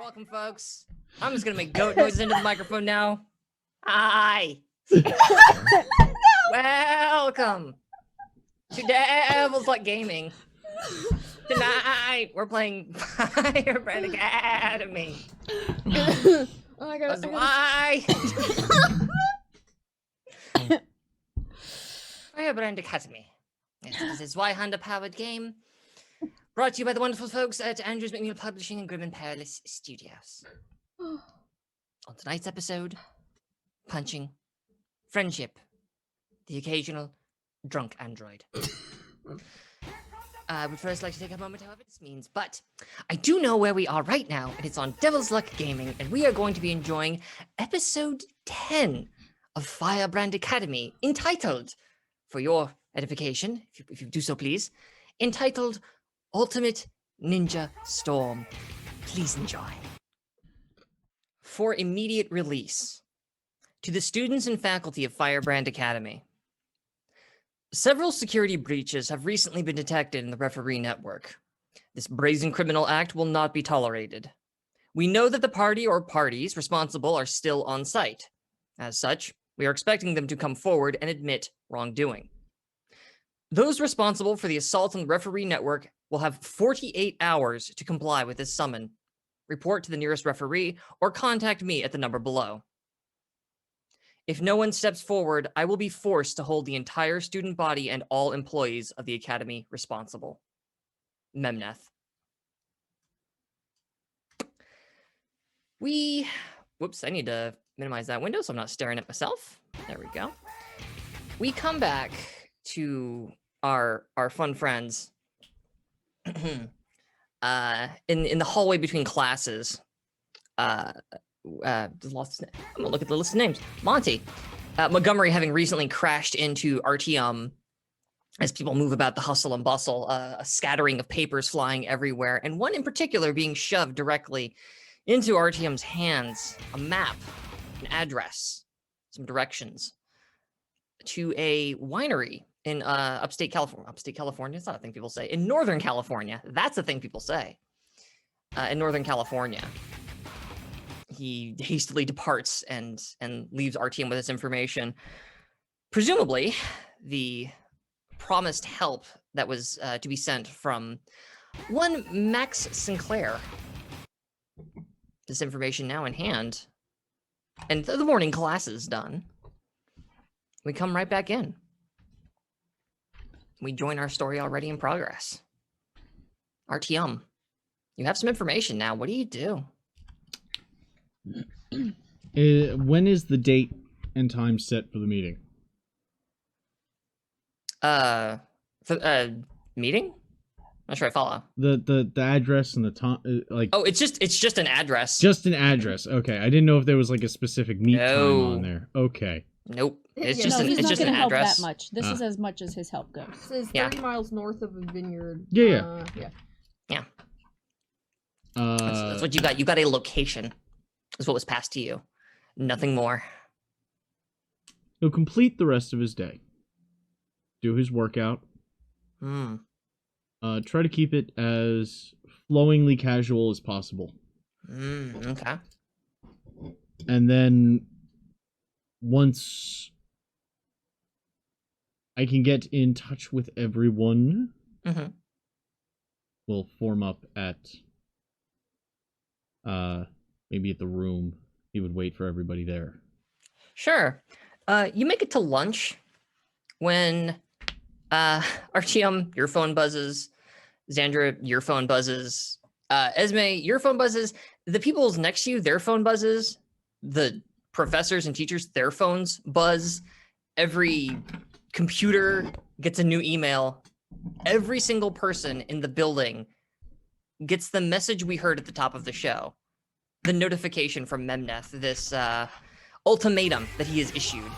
Welcome, folks. I'm just gonna make goat noises into the microphone now. Hi. Welcome to Devil's Luck Gaming. Tonight we're playing Firebrand Academy. Oh, I got Firebrand Academy. This is a Zweihander powered game. Brought to you by the wonderful folks at Andrews McNeil Publishing and Grim and Perilous Studios. On tonight's episode, punching, friendship, the occasional drunk android. I would first like to take a moment, however this means, but I do know where we are right now, and it's on Devil's Luck Gaming, and we are going to be enjoying episode 10 of Firebrand Academy, entitled, for your edification, if you do so please, entitled Ultimate Ninja Storm. Please enjoy. For immediate release, to the students and faculty of Firebrand Academy, several security breaches have recently been detected in the referee network. This brazen criminal act will not be tolerated. We know that the party or parties responsible are still on site. As such, we are expecting them to come forward and admit wrongdoing. Those responsible for the assault on the referee network will have 48 hours to comply with this summon. Report to the nearest referee or contact me at the number below. If no one steps forward, I will be forced to hold the entire student body and all employees of the academy responsible. Memneth. Whoops, I need to minimize that window so I'm not staring at myself. There we go. We come back to our fun friends in the hallway between classes. I'm gonna look at the list of names. Monty, Montgomery, having recently crashed into Artyom as people move about the hustle and bustle, a scattering of papers flying everywhere, and one in particular being shoved directly into Artyom's hands, a map, an address, some directions to a winery in upstate California. It's not a thing people say. In Northern California. That's a thing people say. In Northern California. He hastily departs and leaves Artyom with this information. Presumably, the promised help that was to be sent from one Max Sinclair. This information now in hand. And the morning class is done. We come right back in. We join our story already in progress. Artyom, you have some information now. What do you do? When is the date and time set for the meeting? Meeting? Not sure I follow. The address and the time, like. Oh, it's just an address. Just an address. Okay, I didn't know if there was like a specific meet time on there. Okay. Nope. It's Yeah, just no, an he's it's not just an gonna help address. that much. This is as much as his help goes. This is 30 miles north of a vineyard. Yeah. Yeah. Yeah. That's what you got. You got a location. Is what was passed to you. Nothing more. He'll complete the rest of his day. Do his workout. Try to keep it as flowingly casual as possible. Okay. And then once I can get in touch with everyone, we'll form up at maybe at the room. He would wait for everybody there. Sure. You make it to lunch when Artyom, your phone buzzes. Xandra, your phone buzzes. Esme, your phone buzzes. The people's next to you, their phone buzzes. The professors and teachers, their phones buzz. Every computer gets a new email. Every single person in the building gets the message we heard at the top of the show. The notification from Memneth, this ultimatum that he has issued.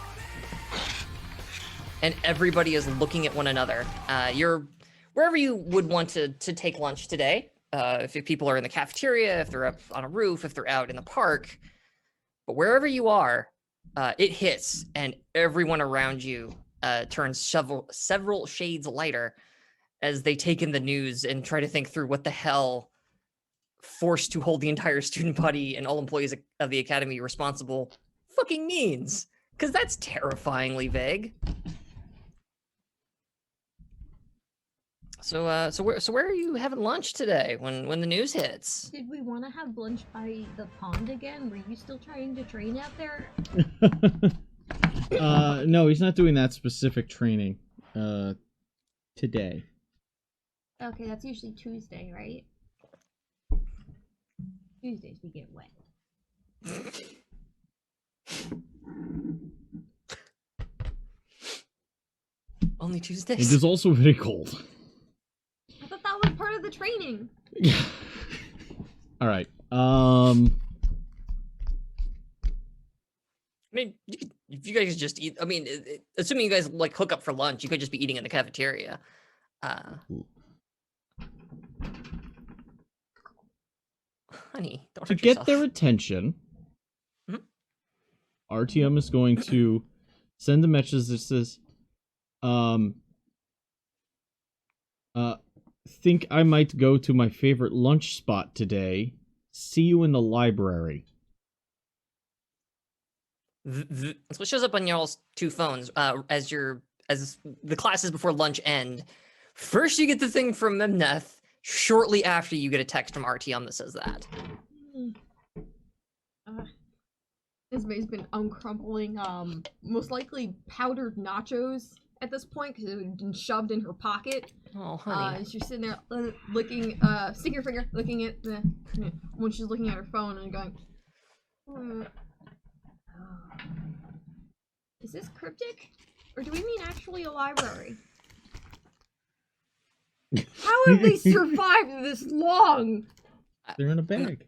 And everybody is looking at one another. You're wherever you would want to take lunch today. If people are in the cafeteria, if they're up on a roof, if they're out in the park. But wherever you are, it hits, and everyone around you turns several shades lighter as they take in the news and try to think through what the hell forced to hold the entire student body and all employees of the academy responsible fucking means, because that's terrifyingly vague. So where are you having lunch today when the news hits? Did we want to have lunch by the pond again? Were you still trying to train out there? No, he's not doing that specific training today. Okay, that's usually Tuesday, right? Tuesdays we get wet. Only It Tuesdays. is also very cold. I thought that was part of the training. All right. I mean, if you guys just eat, I mean, assuming you guys like hook up for lunch, you could just be eating in the cafeteria. Honey, don't To hurt get yourself. their attention, Mhm. RTM is going to send a message that says, think I might go to my favorite lunch spot today. See you in the library. That's what shows up on y'all's two phones as the classes before lunch end. First, you get the thing from Memneth. Shortly after, you get a text from RTM that says that. Ismay's been uncrumpling, most likely powdered nachos at this point because it had been shoved in her pocket. Oh, honey. And she's sitting there licking, sticking her finger, looking at the when she's looking at her phone and going, "Is this cryptic, or do we mean actually a library? How have they survived this long?" They're in a bag.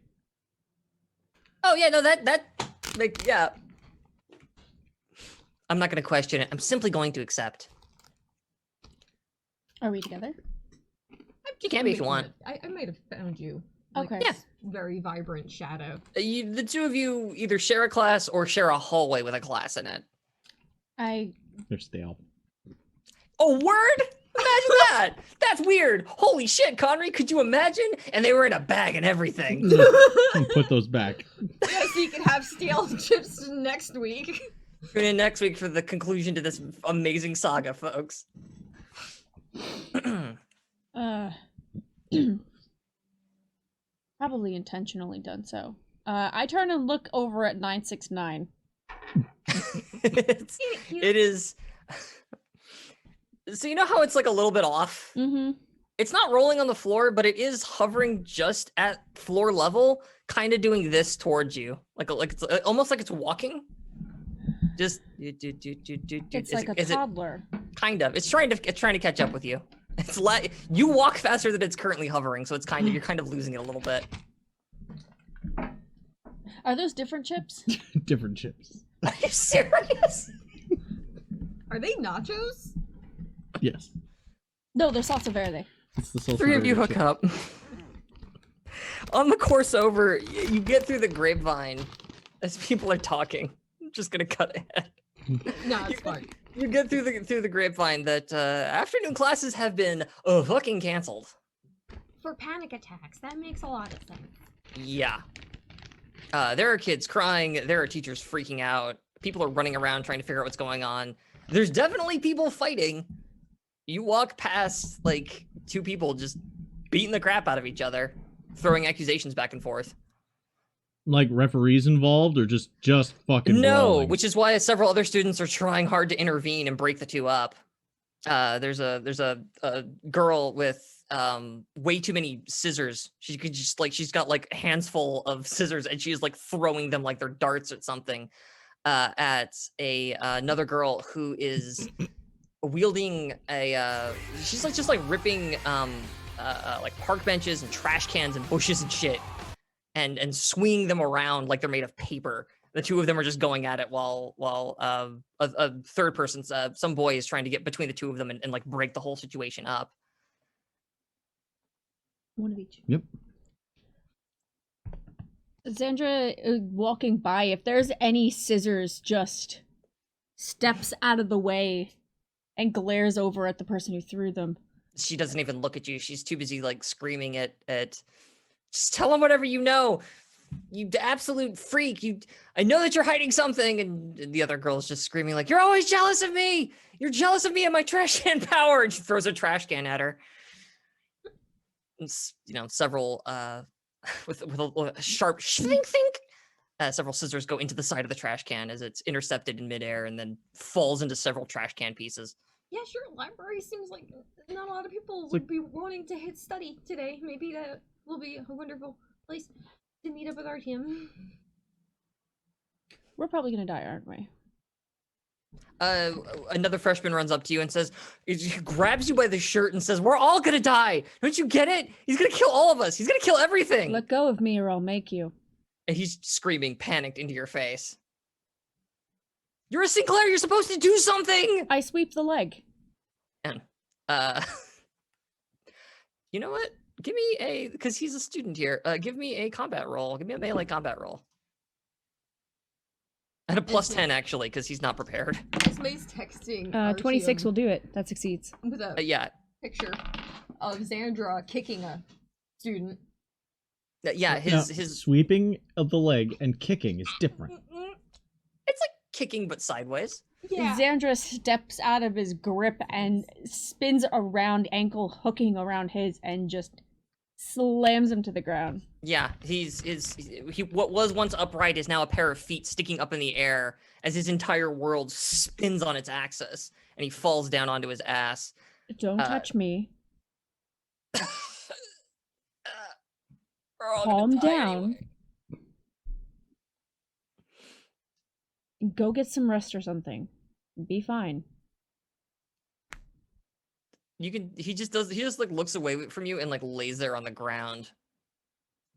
Oh yeah, no, like, yeah. I'm not going to question it. I'm simply going to accept. Are we together? You can be if you want. I might have found you. Okay. Yeah. Very vibrant shadow. The two of you either share a class or share a hallway with a class in it. They're stale. Oh, word? Imagine that! That's weird. Holy shit, Connery, could you imagine? And they were in a bag and everything. Put those back. Yeah, so you can have stale chips next week. Tune in next week for the conclusion to this amazing saga, folks. Probably intentionally done so. I turn and look over at 969. It is. So you know how it's like a little bit off? Mm-hmm. It's not rolling on the floor, but it is hovering just at floor level, kind of doing this towards you, like it's almost like it's walking. Just It's like a toddler. Kind of. It's trying to catch up with you. It's like you walk faster than it's currently hovering, so it's you're kind of losing it a little bit. Are those different chips? Different chips. Are you serious? Are they nachos? Yes. No, they're salsa verde. It's the salsa Three of you verde hook chip. up. On the course over, you get through the grapevine as people are talking. I'm just gonna cut ahead. No, it's fine. You get through the grapevine that afternoon classes have been fucking canceled. For panic attacks, that makes a lot of sense. Yeah. There are kids crying. There are teachers freaking out. People are running around trying to figure out what's going on. There's definitely people fighting. You walk past like two people just beating the crap out of each other, throwing accusations back and forth. Like referees involved, or just fucking No, brawling? which is why several other students are trying hard to intervene and break the two up. There's a girl with way too many scissors. She could just she's got like hands full of scissors and she's like throwing them like they're darts or something at another girl who is wielding a she's like just like ripping like park benches and trash cans and bushes and shit and swinging them around like they're made of paper. The two of them are just going at it while a third person, some boy, is trying to get between the two of them and like break the whole situation up. One of each. Yep. Sandra, walking by, if there's any scissors, just steps out of the way and glares over at the person who threw them. She doesn't even look at you. She's too busy like screaming at Just tell him whatever you know. You absolute freak. I know that you're hiding something. And the other girl is just screaming like, you're always jealous of me. You're jealous of me and my trash can power. And she throws a trash can at her. And, several, with a sharp think. Several scissors go into the side of the trash can as it's intercepted in midair and then falls into several trash can pieces. Yeah, sure. Library seems like not a lot of people would be wanting to hit study today. Maybe that will be a wonderful place to meet up with our team. We're probably gonna die, aren't we? Another freshman runs up to you and says, he grabs you by the shirt and says, we're all gonna die. Don't you get it? He's gonna kill all of us. He's gonna kill everything. Let go of me or I'll make you. And he's screaming, panicked into your face. You're a Sinclair. You're supposed to do something. I sweep the leg. And, you know what? Give me because he's a student here. Give me a combat roll. Give me a melee combat roll. And a plus 10, actually, because he's not prepared. Esme's texting. 26 will do it. That succeeds. With a yeah. picture of Xandra kicking a student. Yeah, his sweeping of the leg and kicking is different. It's like kicking, but sideways. Yeah. Xandra steps out of his grip and spins around, ankle hooking around his, and just slams him to the ground. Yeah, what was once upright is now a pair of feet sticking up in the air as his entire world spins on its axis, and he falls down onto his ass. Don't touch me. We're all Calm gonna die down. anyway. Go get some rest or something. Be fine. He just like looks away from you and like lays there on the ground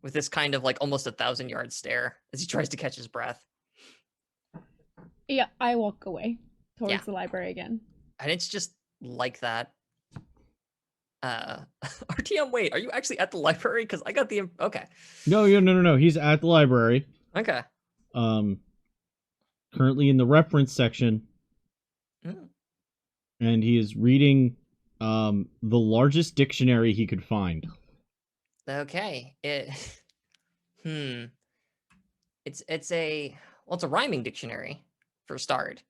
with this kind of like almost 1,000-yard stare as he tries to catch his breath. Yeah, I walk away towards the library again. And it's just like that. RTM, wait, are you actually at the library? Because I got the okay. No. He's at the library. Okay. Currently in the reference section. And he is reading the largest dictionary he could find. Okay. It's a rhyming dictionary for a start.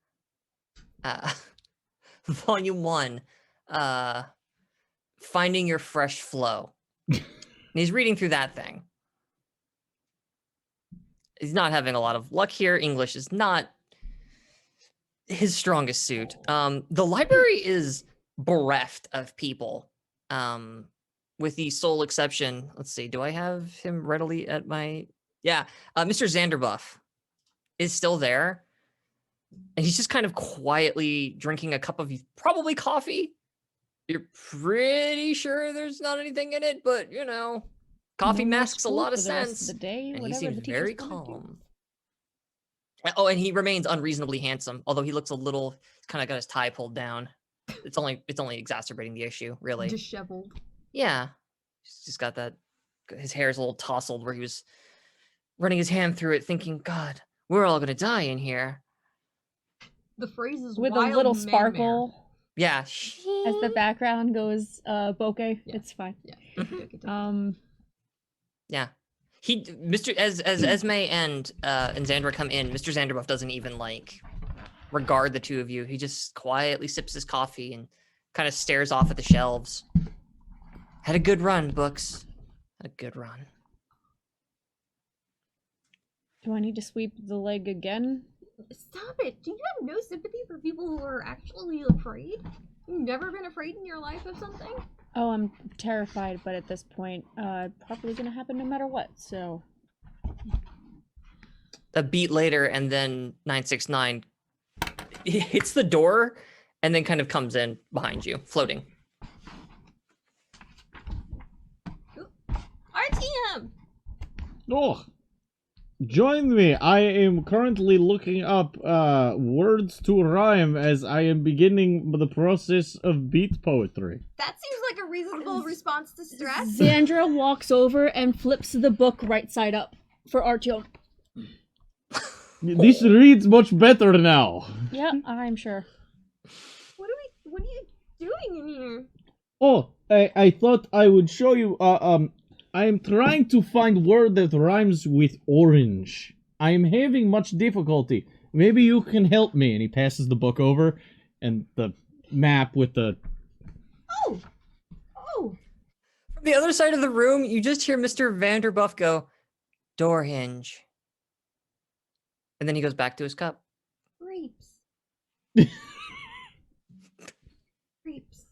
Volume 1. Finding your fresh flow. And he's reading through that thing. He's not having a lot of luck here. English is not his strongest suit. The library is bereft of people. With the sole exception, let's see, do I have him readily at my... Yeah, Mr. Zanderbuff is still there. And he's just kind of quietly drinking a cup of probably coffee. You're pretty sure there's not anything in it, but, coffee masks a lot of sense. The day, and he whatever seems the very teachers wanna do. calm. Oh, and he remains unreasonably handsome, although he looks a little, kind of got his tie pulled down. It's only exacerbating the issue, really. Disheveled. Yeah. He's just got that, his hair's a little tousled where he was running his hand through it thinking, God, we're all gonna die in here. The phrase is With wild a little man sparkle Yeah. as the background goes bokeh. Yeah. It's fine. Yeah. Yeah. As Esme and Xandra come in, Mr. Zanderbuff doesn't even regard the two of you. He just quietly sips his coffee and kind of stares off at the shelves. Had a good run, books. Had a good run. Do I need to sweep the leg again? Stop it! Do you have no sympathy for people who are actually afraid? You've never been afraid in your life of something? Oh, I'm terrified, but at this point, probably gonna happen no matter what, so... A beat later, and then 969 hits the door, and then kind of comes in behind you, floating. RTM! Oh, join me. I am currently looking up words to rhyme as I am beginning the process of beat poetry. That seems like a reasonable response to stress. Xandra walks over and flips the book right side up for Artyom. This reads much better now. Yeah, I'm sure. What are you doing in here? Oh, I thought I would show you I am trying to find word that rhymes with orange. I am having much difficulty. Maybe you can help me. And he passes the book over, and the map with the... Oh! Oh! From the other side of the room, you just hear Mr. Vanderbuff go, door hinge. And then he goes back to his cup. Grapes. Grapes.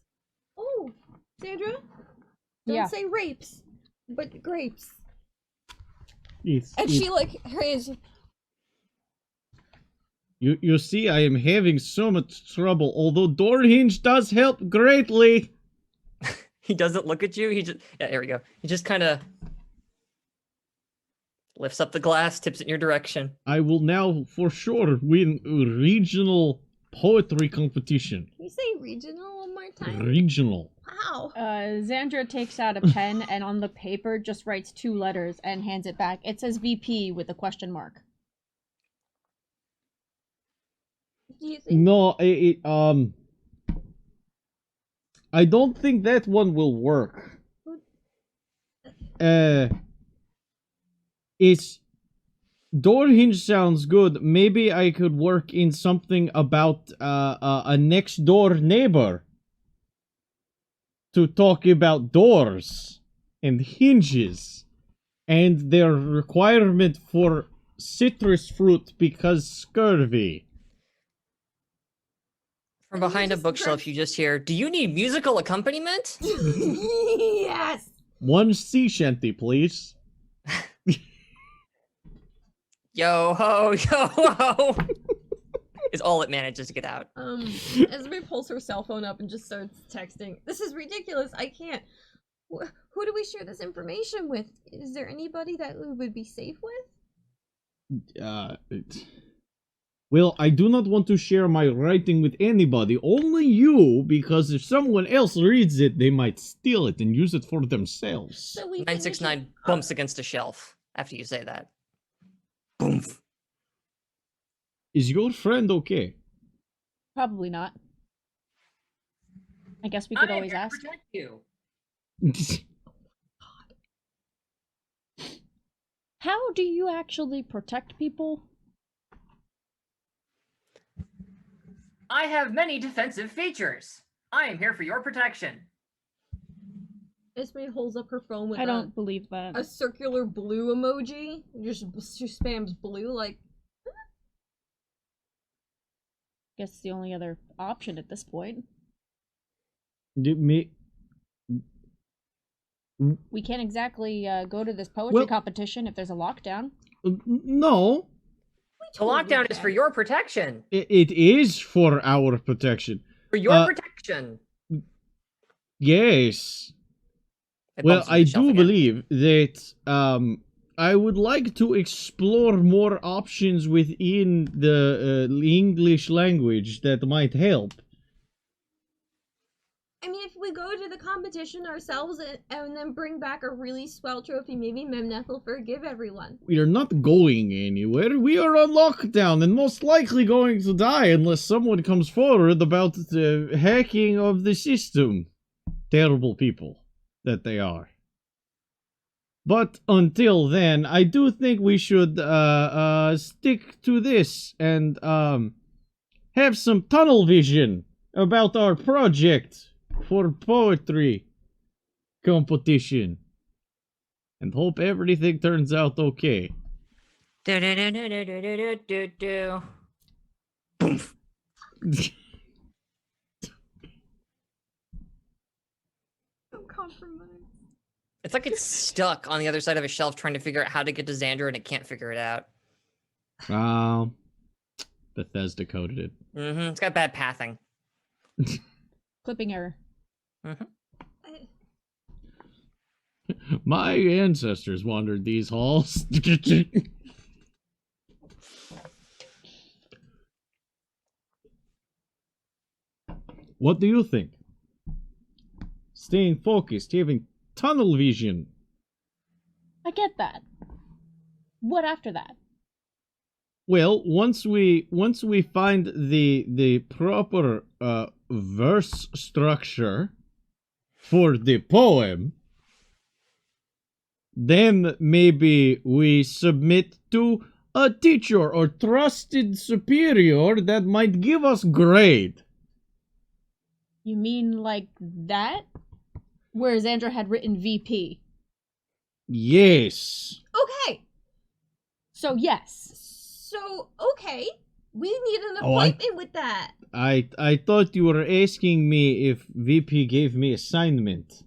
Oh! Sandra? Don't Yeah. say rapes, but grapes. It's, And she, like, her hands... You see, I am having so much trouble, although door hinge does help greatly. He doesn't look at you. He just, yeah, there we go. He just kind of lifts up the glass, tips it in your direction. I will now, for sure, win a regional poetry competition. Can you say regional one more time? Regional. Wow. Xandra takes out a pen and on the paper just writes 2 letters and hands it back. It says VP with a question mark. Do you think? No, I don't think that one will work. It's door hinge sounds good. Maybe I could work in something about a next door neighbor to talk about doors and hinges and their requirement for citrus fruit because scurvy. From And you behind a just bookshelf, grab- you just hear, do you need musical accompaniment? Yes. One sea shanty, please. Yo ho, yo ho! Is all it manages to get out. Esme pulls her cell phone up and just starts texting. This is ridiculous. I can't. Who do we share this information with? Is there anybody that we would be safe with? Well, I do not want to share my writing with anybody, only you, because if someone else reads it, they might steal it and use it for themselves. So we 969 bumps against a shelf after you say that. Boom. Is your friend okay? Probably not. I guess we could always ask. Protect you. How do you actually protect people? I have many defensive features. I am here for your protection. Esme holds up her phone with I don't believe that. a circular blue emoji. She spams blue like. Guess it's the only other option at this point. Me. We can't exactly go to this poetry Well- competition if there's a lockdown. No, The lockdown is for your protection. it is for our protection. For your protection. Yes. It Well, bumps I into the shelf do again. believe that I would like to explore more options within the English language that might help. I mean, if we go to the competition ourselves and then bring back a really swell trophy, maybe Memneth will forgive everyone. We are not going anywhere. We are on lockdown and most likely going to die unless someone comes forward about the hacking of the system. Terrible people that they are. But until then, I do think we should stick to this and have some tunnel vision about our project for poetry competition. And hope everything turns out okay. Do-do-do-do-do-do-do-do. Boom. I'm compromised. It's like it's stuck on the other side of a shelf trying to figure out how to get to Xander and it can't figure it out. Bethesda coded it. It's got bad pathing. Clipping error. My ancestors wandered these halls. What do you think? Staying focused, having tunnel vision. I get that. What after that? Well, once we find the proper verse structure for the poem, then maybe we submit to a teacher or trusted superior that might give us grade. You mean like that? Whereas Andrew had written VP. Yes. Okay. So yes. So, okay. We need an Oh, appointment with that. I thought you were asking me if VP gave me assignment.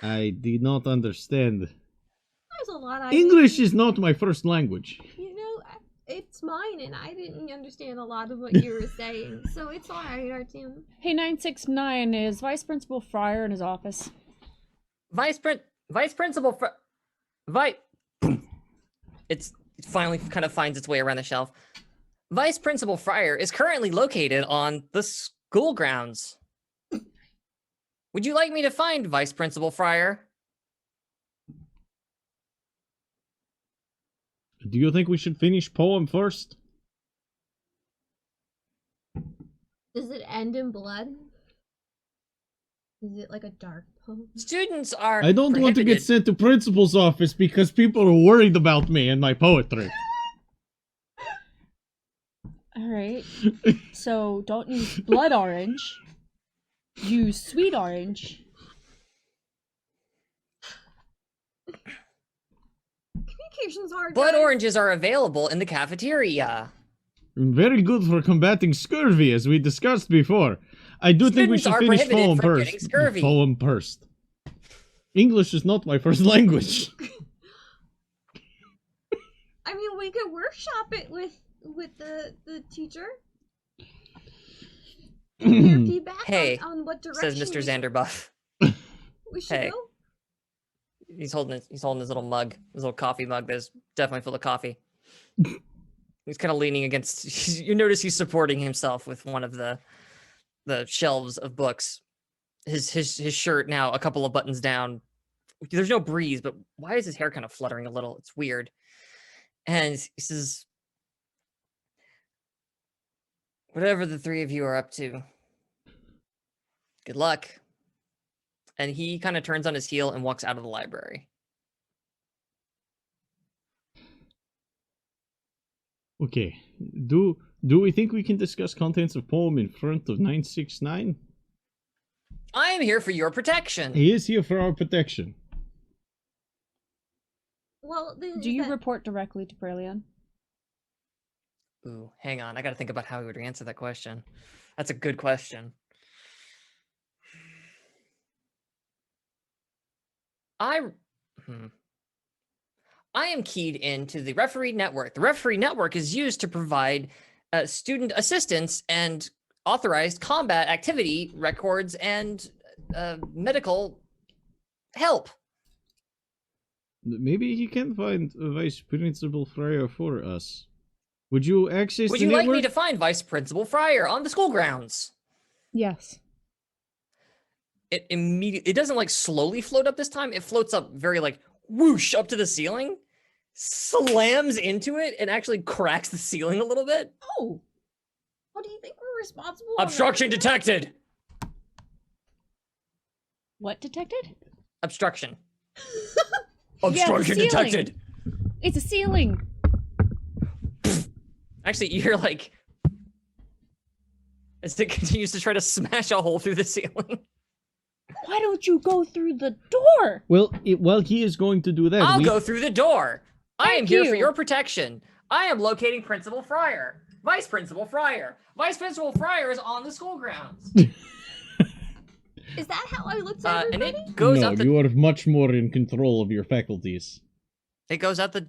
I did not understand. There's a lot I English didn't- is not my first language. You know, it's mine, and I didn't understand a lot of what you were saying, so it's alright, Artyom. Hey, 969, is Vice Principal Fryer in his office? Vice Principal It finally kind of finds its way around the shelf. Vice Principal Fryer is currently located on the school grounds. Would you like me to find Vice Principal Fryer? Do you think we should finish poem first? Does it end in blood? Is it like a dark poem? Students are I don't want to get prohibited- sent to principal's office because people are worried about me and my poetry. Alright. So don't use blood orange. Use sweet orange. Communication's hard. Blood guys. oranges are available in the cafeteria. Very good for combating scurvy, as we discussed before. I do think we Students should are finish prohibited poem from first. getting scurvy. Poem first. English is not my first language. I mean, we could workshop it with the teacher. Hear feedback Hey, on what direction Says Mr. Zanderbuff. we should Hey. go. He's holding his little mug, his little coffee mug that's definitely full of coffee. He's kind of leaning against. You notice he's supporting himself with one of the shelves of books. His shirt now a couple of buttons down. There's no breeze, but why is his hair kind of fluttering a little? It's weird. And he says, "Whatever the three of you are up to, good luck." And he kind of turns on his heel and walks out of the library. Okay. Do we think we can discuss contents of poem in front of 969? I am here for your protection. He is here for our protection. Well, then Do is you that- report directly to Prelion? Ooh, hang on. I got to think about how he would answer that question. That's a good question. I am keyed into the referee network. The referee network is used to provide student assistance and authorized combat activity records and medical help. Maybe he can find a Vice Principal Fryer for us. Would you access Would the you like network? me to find Vice Fryer on the school grounds? Yes. It doesn't like slowly float up this time. It floats up very like whoosh up to the ceiling, slams into it, and actually cracks the ceiling a little bit. Oh, what do you think we're responsible? on that? Obstruction detected. What detected? Obstruction. Yeah, Obstruction the ceiling. detected. It's a ceiling. Actually, you're like, as it continues to try to smash a hole through the ceiling. Why don't you go through the door? Well, while he is going to do that, I'll go through the door. I am Thank here for you. your protection. I am locating Principal Fryer. Vice Principal Fryer. Vice Principal Fryer is on the school grounds. Is that how I look to And everybody? it goes no, out the you are much more in control of your faculties. It goes out the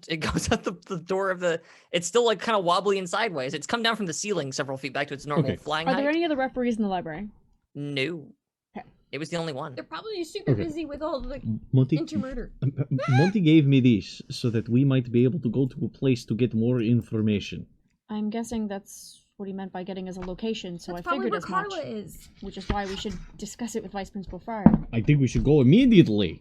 door of the. It's still like kind of wobbly and sideways. It's come down from the ceiling several feet back to its normal Okay. flying Are height. there any other referees in the library? No, Okay. it was the only one. They're probably super Okay. busy with all the Monty, intermurder. Monty gave me this so that we might be able to go to a place to get more information. I'm guessing that's what he meant by getting us a location, so That's I probably figured where as Carla much. is. Which is why we should discuss it with Vice Principal Fryer. I think we should go immediately.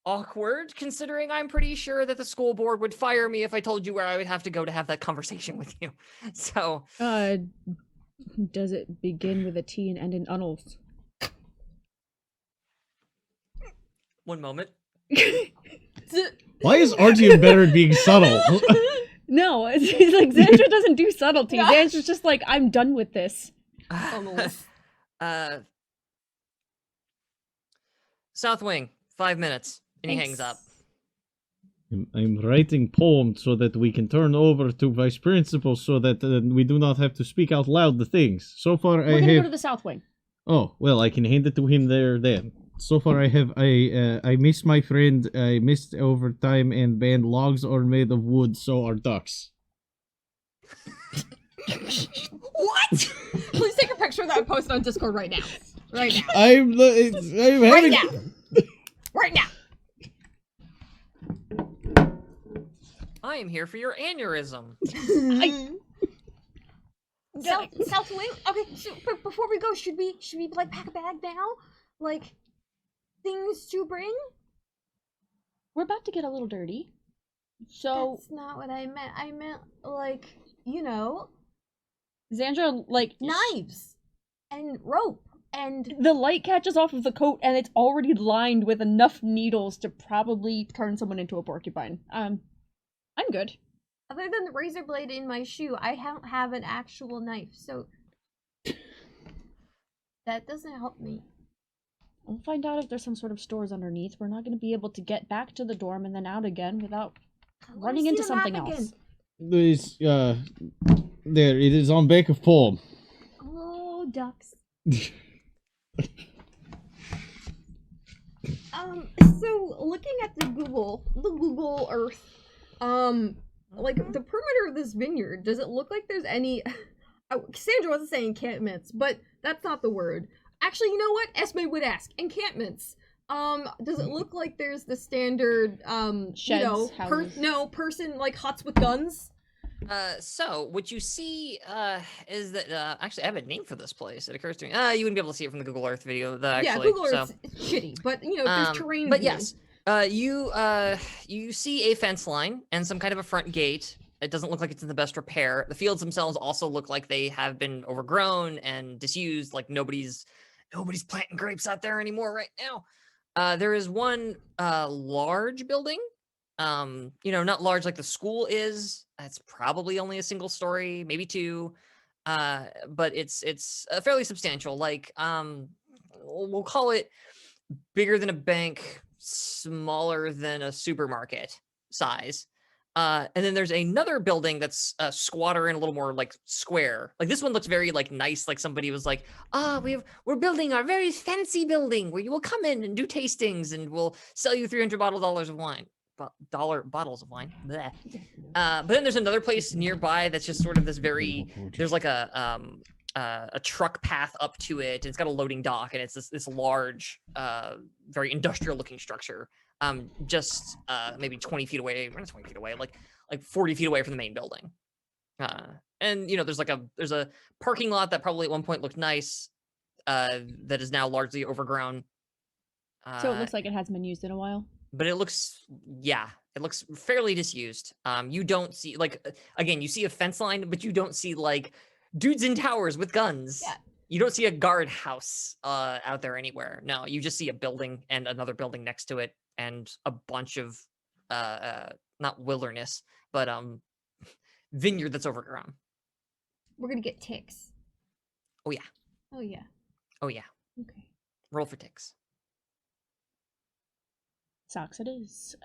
awkward, considering I'm pretty sure that the school board would fire me if I told you where I would have to go to have that conversation with you. So, Does it begin with a T and end in unnels? one moment. Why is Archie better at being subtle? No, it's like Xandra doesn't do subtlety. Yeah. Xandra's just like, I'm done with this. Almost. South Wing, 5 minutes, and he hangs up. I'm writing poems so that we can turn over to vice principal so that we do not have to speak out loud the things. So far We're gonna go to the South Wing. Oh, well, I can hand it to him there then. So far I miss my friend, I missed overtime, and band logs are made of wood, so are ducks. What? Please take a picture of that and post it on Discord right now. Right now. I'm Right having... now. Right now. I am here for your aneurysm. South Wing. Okay, so but before we go, should we like pack a bag now? Like things to bring? We're about to get a little dirty. So That's not what I meant. I meant like, you know, Xandra, like, knives and rope and the light catches off of the coat and it's already lined with enough needles to probably turn someone into a porcupine. I'm good. other than the razor blade in my shoe, I don't have an actual knife, so that doesn't help me. We'll find out if there's some sort of stores underneath. We're not going to be able to get back to the dorm and then out again without I wanna running see into the something map else. again. There, it is on back of poem. Oh, ducks. So looking at the Google Earth, like the perimeter of this vineyard, does it look like there's any? Sandra wasn't saying encampments, but that's not the word. Actually, you know what? Esme would ask. Encampments. Does it look like there's the standard, Sheds, you know, houses. person like huts with guns? So what you see is that actually I have a name for this place. It occurs to me. You wouldn't be able to see it from the Google Earth video. Actually, Yeah, Google so. Earth's shitty, but you know, there's terrain. But view. yes, you see a fence line and some kind of a front gate. It doesn't look like it's in the best repair. The fields themselves also look like they have been overgrown and disused. Like nobody's planting grapes out there anymore right now. There is one large building. You know, not large like the school is. It's probably only a single story, maybe two. But it's fairly substantial. Like we'll call it bigger than a bank, smaller than a supermarket size. And then there's another building that's squatter and a little more like square. Like this one looks very like nice. Like somebody was like, we're building our very fancy building where you will come in and do tastings and we'll sell you $300 bottles of wine. Bottles of wine. Bleh. But then there's another place nearby that's just sort of this very. There's like a truck path up to it. And it's got a loading dock, and it's this large, very industrial-looking structure. Just maybe 20 feet away. Not 20 feet away, like 40 feet away from the main building. And you know, there's a parking lot that probably at one point looked nice, that is now largely overgrown. So it looks like it hasn't been used in a while. But it looks fairly disused. You don't see again, you see a fence line, but you don't see like dudes in towers with guns. Yeah. You don't see a guard house out there anywhere. No, you just see a building and another building next to it and a bunch of not wilderness, but vineyard that's overgrown. We're gonna get ticks. Oh yeah. Oh yeah. Oh yeah. Okay. Roll for ticks. Socks it is.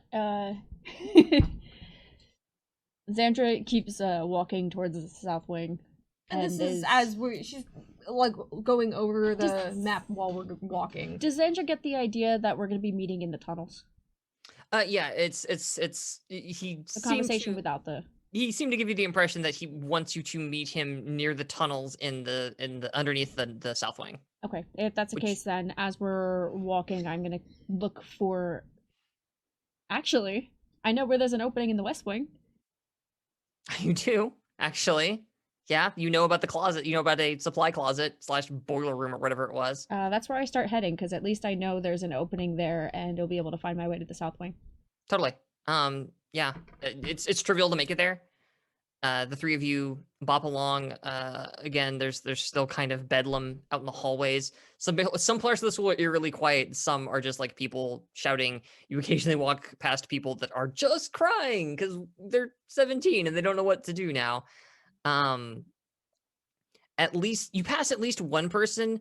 Xandra keeps walking towards the south wing. And this is as she's like going over the map while we're walking. Does Xandra get the idea that we're going to be meeting in the tunnels? Yeah, it's he A conversation without the. He seemed to give you the impression that he wants you to meet him near the tunnels in the underneath the south wing. Okay, if that's the case, then as we're walking, I'm gonna look for. Actually, I know where there's an opening in the west wing. You do, actually. Yeah, you know about the closet. You know about a supply closet / boiler room or whatever it was. That's where I start heading, because at least I know there's an opening there, and I'll be able to find my way to the south wing. Totally. Yeah, it's trivial to make it there. The three of you bop along. Again, there's still kind of bedlam out in the hallways. Some parts of the school are eerily quiet. Some are just like people shouting. You occasionally walk past people that are just crying because they're 17 and they don't know what to do now. At least you pass at least one person.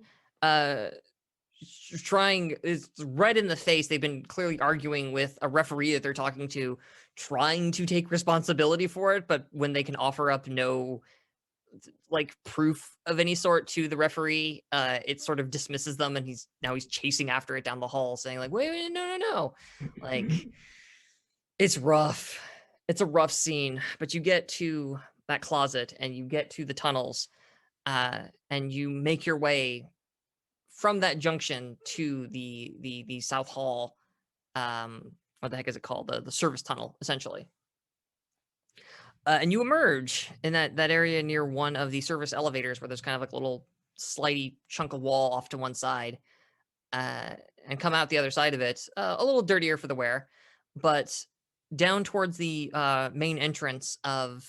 Trying is right in the face. They've been clearly arguing with a referee that they're talking to, trying to take responsibility for it, but when they can offer up no like proof of any sort to the referee, it sort of dismisses them, and he's chasing after it down the hall, saying like, wait, no. Like, it's rough. It's a rough scene, but you get to that closet and you get to the tunnels, and you make your way from that junction to the South Hall. What the heck is it called? The service tunnel, essentially. And you emerge in that area near one of the service elevators, where there's kind of like a little slidey chunk of wall off to one side, and come out the other side of it, a little dirtier for the wear, but down towards the main entrance of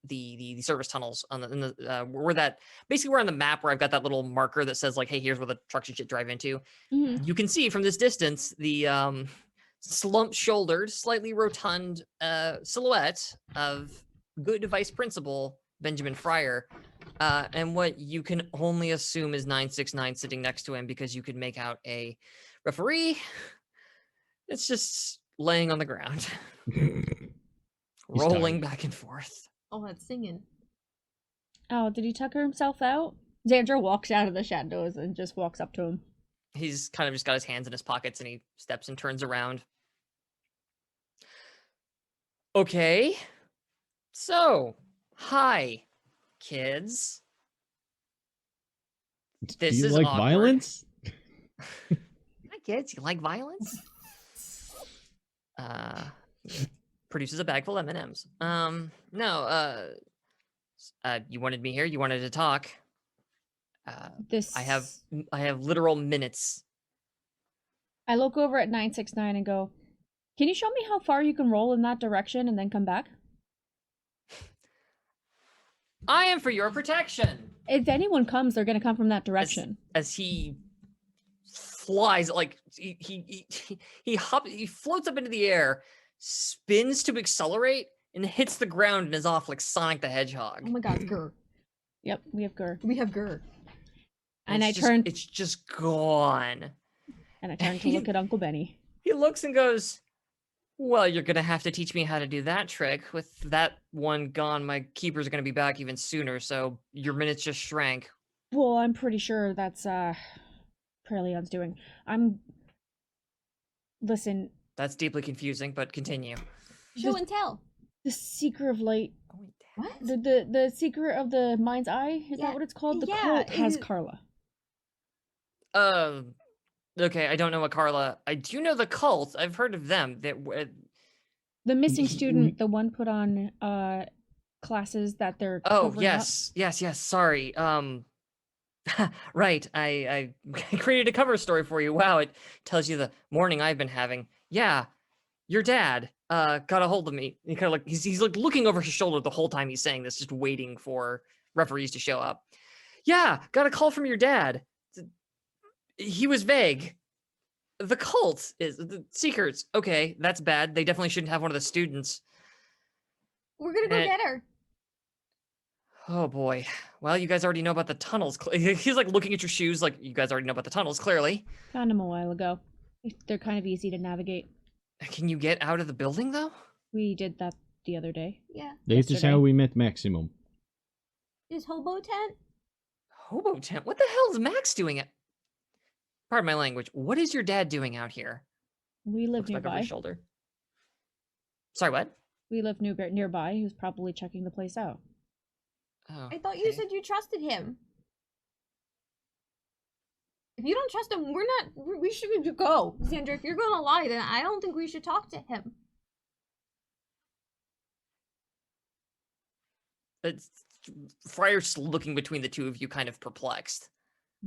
the service tunnels on where that basically we're on the map where I've got that little marker that says like, hey, here's where the trucks and shit drive into. Mm-hmm. You can see from this distance the slump-shouldered, slightly rotund silhouette of good vice principal Benjamin Fryer, and what you can only assume is 969 sitting next to him, because you could make out a referee. It's just laying on the ground, rolling back and forth. Oh, that's singing. Oh, did he tucker himself out? Xandra walks out of the shadows and just walks up to him. He's kind of just got his hands in his pockets, and he steps and turns around. Okay. So, hi, kids. This Do you is like awkward. violence? Hi, kids. You like violence? Produces a bag full of M&Ms. No, you wanted me here? You wanted to talk? This I have literal minutes. I look over at 969 and go, can you show me how far you can roll in that direction and then come back? I am for your protection. If anyone comes, they're going to come from that direction. As he flies, like he floats up into the air, spins to accelerate, and hits the ground and is off like Sonic the Hedgehog. Oh my god, Gur. Yep, we have Gur. We have Gur. And it's just gone. And I turn to look at Uncle Benny. He looks and goes, well, you're going to have to teach me how to do that trick. With that one gone, my keepers are going to be back even sooner, so your minutes just shrank. Well, I'm pretty sure that's, Preleon's doing. Listen. That's deeply confusing, but continue. Show and tell. The Seeker of Light. What? The Seeker of the Mind's Eye? Is that what it's called? The cult has Carla. Okay, I don't know what Carla. I do know the cult. I've heard of them. The missing student, the one put on classes that they're covering up. Yes. Sorry. Right. I created a cover story for you. Wow, it tells you the morning I've been having. Yeah, your dad got a hold of me. He kind of like he's like looking over his shoulder the whole time he's saying this, just waiting for referees to show up. Yeah, got a call from your dad. He was vague. The cult is the Seekers. Okay, that's bad. They definitely shouldn't have one of the students. We're gonna go get her. Oh boy. Well, you guys already know about the tunnels. He's like looking at your shoes like you guys already know about the tunnels, clearly. Found them a while ago. They're kind of easy to navigate. Can you get out of the building, though? We did that the other day. Yeah. This is how we met Maximum. Is Hobo Tent? Hobo Tent? What the hell is Max doing it? Pardon my language. What is your dad doing out here? We live Looks back over nearby. his shoulder. Sorry, what? We live nearby. He was probably checking the place out. Oh, I thought you said you trusted him. If you don't trust him, we should go. Xandra, if you're gonna lie, then I don't think we should talk to him. Friar's just looking between the two of you, kind of perplexed.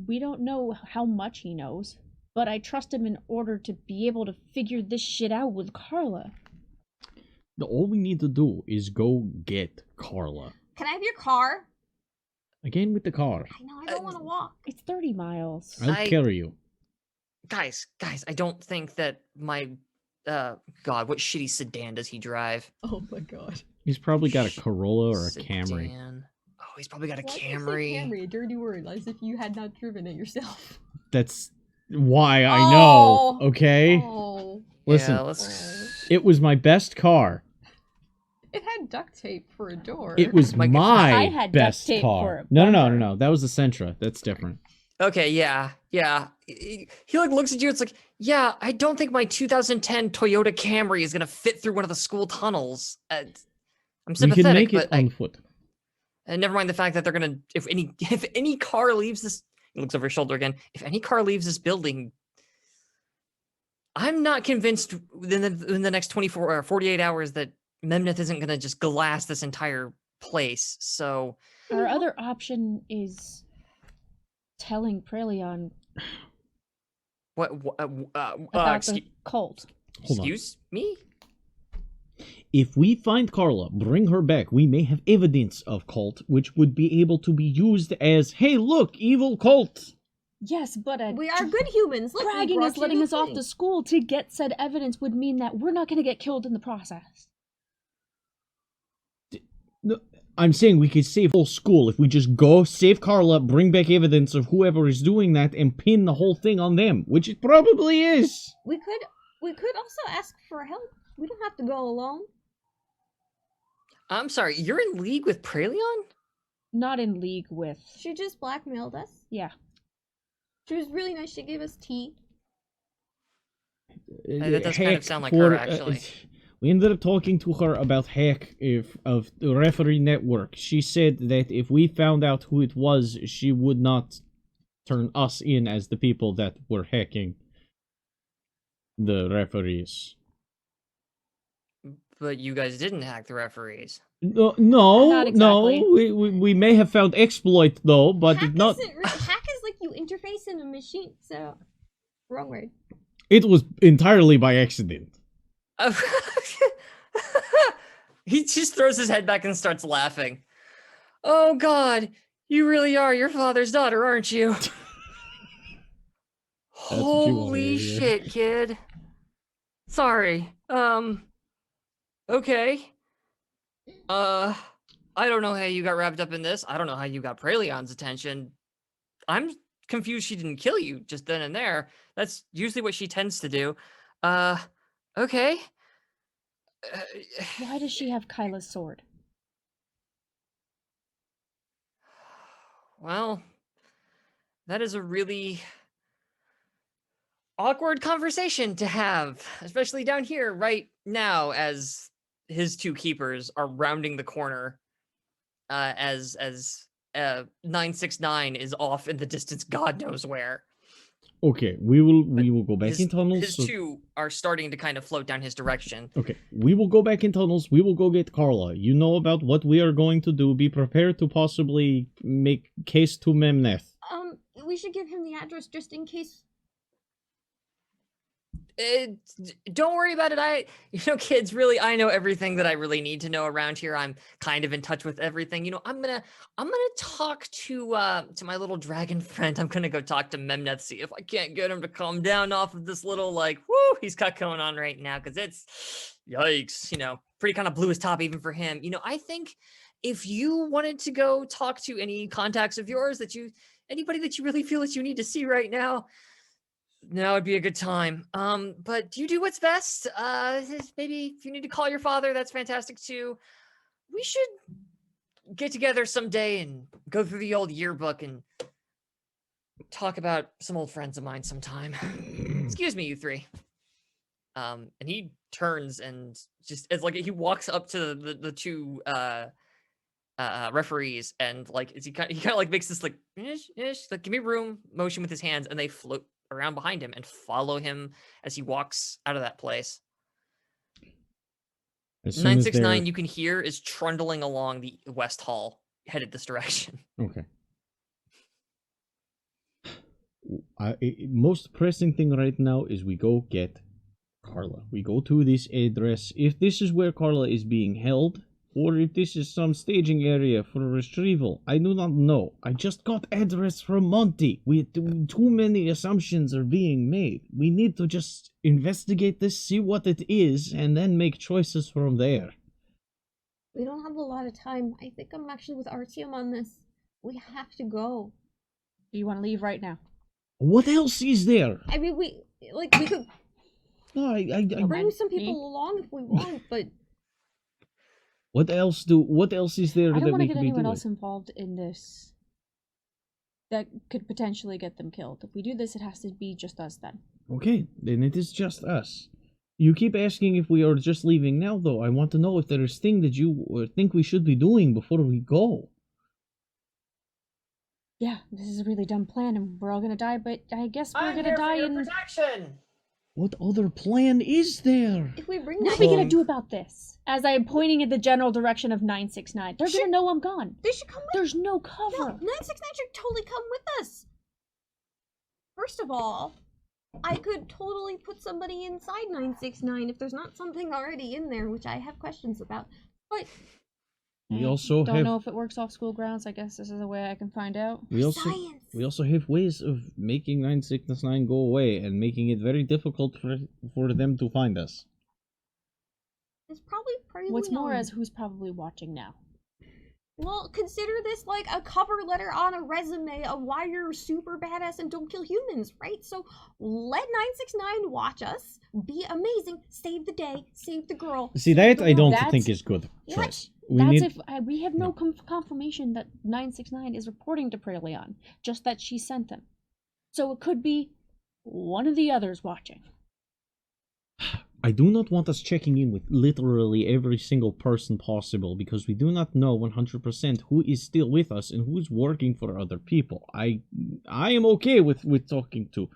We don't know how much he knows, but I trust him in order to be able to figure this shit out with Carla. All we need to do is go get Carla. Can I have your car? Again with the car. I know, I don't want to walk. It's 30 miles. I'll carry you. Guys, I don't think that my God, what shitty sedan does he drive? Oh my god. He's probably got a Corolla or a Camry. Sedan. Oh, he's probably got a Why do you say Camry. Camry, a dirty word, as if you had not driven it yourself. That's why I know, Oh. okay? Oh. Listen, Yeah, let's. it was my best car. It had duct tape for a door. It was My God. I my had duct best tape for car. a No. bumper. That was the Sentra. That's different. Okay, yeah. He like looks at you. It's like, yeah, I don't think my 2010 Toyota Camry is gonna fit through one of the school tunnels. I'm We sympathetic, can make it but on foot. and never mind the fact that they're gonna. If any car leaves this, he looks over his shoulder again. If any car leaves this building, I'm not convinced in the next 24 or 48 hours that Memnith isn't gonna just glass this entire place. So Our other option is telling Prelion what? about the cult. Hold on. Excuse me? If we find Carla, bring her back, we may have evidence of cult, which would be able to be used as, hey, look, evil cult. Yes, but We are good humans. Look, we dragging brought us, you letting new us off things. the school to get said evidence would mean that we're not going to get killed in the process. No, I'm saying we could save whole school if we just go, save Carla, bring back evidence of whoever is doing that, and pin the whole thing on them, which it probably is. We could also ask for help. We don't have to go alone. I'm sorry, you're in league with Prelion? Not in league with. She just blackmailed us. Yeah. She was really nice. She gave us tea. That does kind of Heck, sound like her, for, actually. we ended up talking to her about Hack of the referee network. She said that if we found out who it was, she would not turn us in as the people that were hacking the referees. But you guys didn't hack the referees. No, Not exactly. we may have found exploit though, but hack not. hack is like you interface in a machine. So, wrong word. It was entirely by accident. He just throws his head back and starts laughing. Oh God, you really are your father's daughter, aren't you? what you wanted Holy to hear. shit, kid. Sorry. Okay. I don't know how you got wrapped up in this. I don't know how you got Prelion's attention. I'm confused she didn't kill you just then and there. That's usually what she tends to do. Okay. Why does she have Kyla's sword? Well, that is a really awkward conversation to have, especially down here right now as his two keepers are rounding the corner as 969 is off in the distance, God knows where. Okay, we will go back in tunnels. His two are starting to kind of float down his direction. Okay, we will go back in tunnels. We will go get Carla. You know about what we are going to do. Be prepared to possibly make case to Memneth. We should give him the address just in case. Don't worry about it. Kids, really, I know everything that I really need to know around here. I'm kind of in touch with everything. I'm gonna talk to my little dragon friend. I'm gonna go talk to Memneth, see if I can't get him to calm down off of this little he's got going on right now, because it's yikes. Pretty kind of blew his top even for him. I think if you wanted to go talk to any contacts of yours anybody that you really feel that you need to see right now would be a good time. But you do what's best. Maybe if you need to call your father, that's fantastic too. We should get together someday and go through the old yearbook and talk about some old friends of mine sometime. Excuse me, you three. And he turns and just as he walks up to the two referees and he kind of makes this ish, give me room motion with his hands, and they float around behind him and follow him as he walks out of that place. As soon as 969, they're... you can hear, is trundling along the west hall, headed this direction. Okay. Most pressing thing right now is we go get Carla. We go to this address. If this is where Carla is being held, or if this is some staging area for retrieval, I do not know. I just got address from Monty. Too many assumptions are being made. We need to just investigate this, see what it is, and then make choices from there. We don't have a lot of time. I think I'm actually with Artyom on this. We have to go. Do you want to leave right now? What else is there? I mean, we could No, I bring some Me? people along if we want, but What else is there I that don't want we to get can be anyone doing? else involved in this. That could potentially get them killed. If we do this, it has to be just us then. Okay, then it is just us. You keep asking if we are just leaving now, though. I want to know if there is thing that you think we should be doing before we go. Yeah, this is a really dumb plan, and we're all gonna die. But I guess we're gonna die in. protection. What other plan is there? if we bring What are that, we gonna do about this? As I am pointing in the general direction of 969, they're gonna know I'm gone. they should come with. There's no No, cover. 969 should totally come with us. First of all, I could totally put somebody inside 969 if there's not something already in there, which I have questions about. But We I also don't have know if it works off school grounds. I guess this is a way I can find out. we science. also have ways of making 969 go away and making it very difficult for them to find us. It's probably pretty. What's more is who's probably watching now. Well, consider this like a cover letter on a resume of why you're super badass and don't kill humans, right? So let 969 watch us, be amazing, save the day, save the girl. See, save that the I don't world. think is good What? choice. We have no confirmation that 969 is reporting to Prey Leon, just that she sent them. So it could be one of the others watching. I do not want us checking in with literally every single person possible because we do not know 100% who is still with us and who is working for other people. I am okay with talking to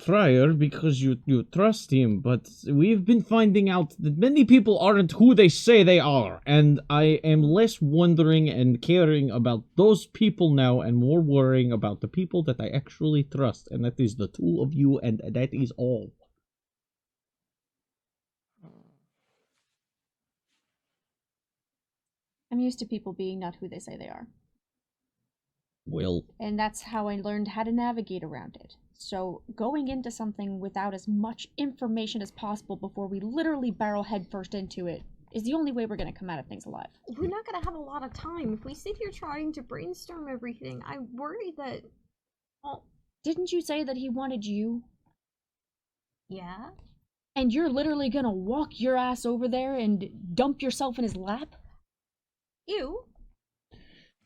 Friar because you trust him, but we've been finding out that many people aren't who they say they are, and I am less wondering and caring about those people now and more worrying about the people that I actually trust, and that is the two of you, and that is all. I'm used to people being not who they say they are. Well, And that's how I learned how to navigate around it. So going into something without as much information as possible before we literally barrel headfirst into it is the only way we're going to come out of things alive. We're not gonna have a lot of time. If we sit here trying to brainstorm everything, I worry that. Oh, Didn't you say that he wanted you? yeah? And you're literally going to walk your ass over there and dump yourself in his lap? You?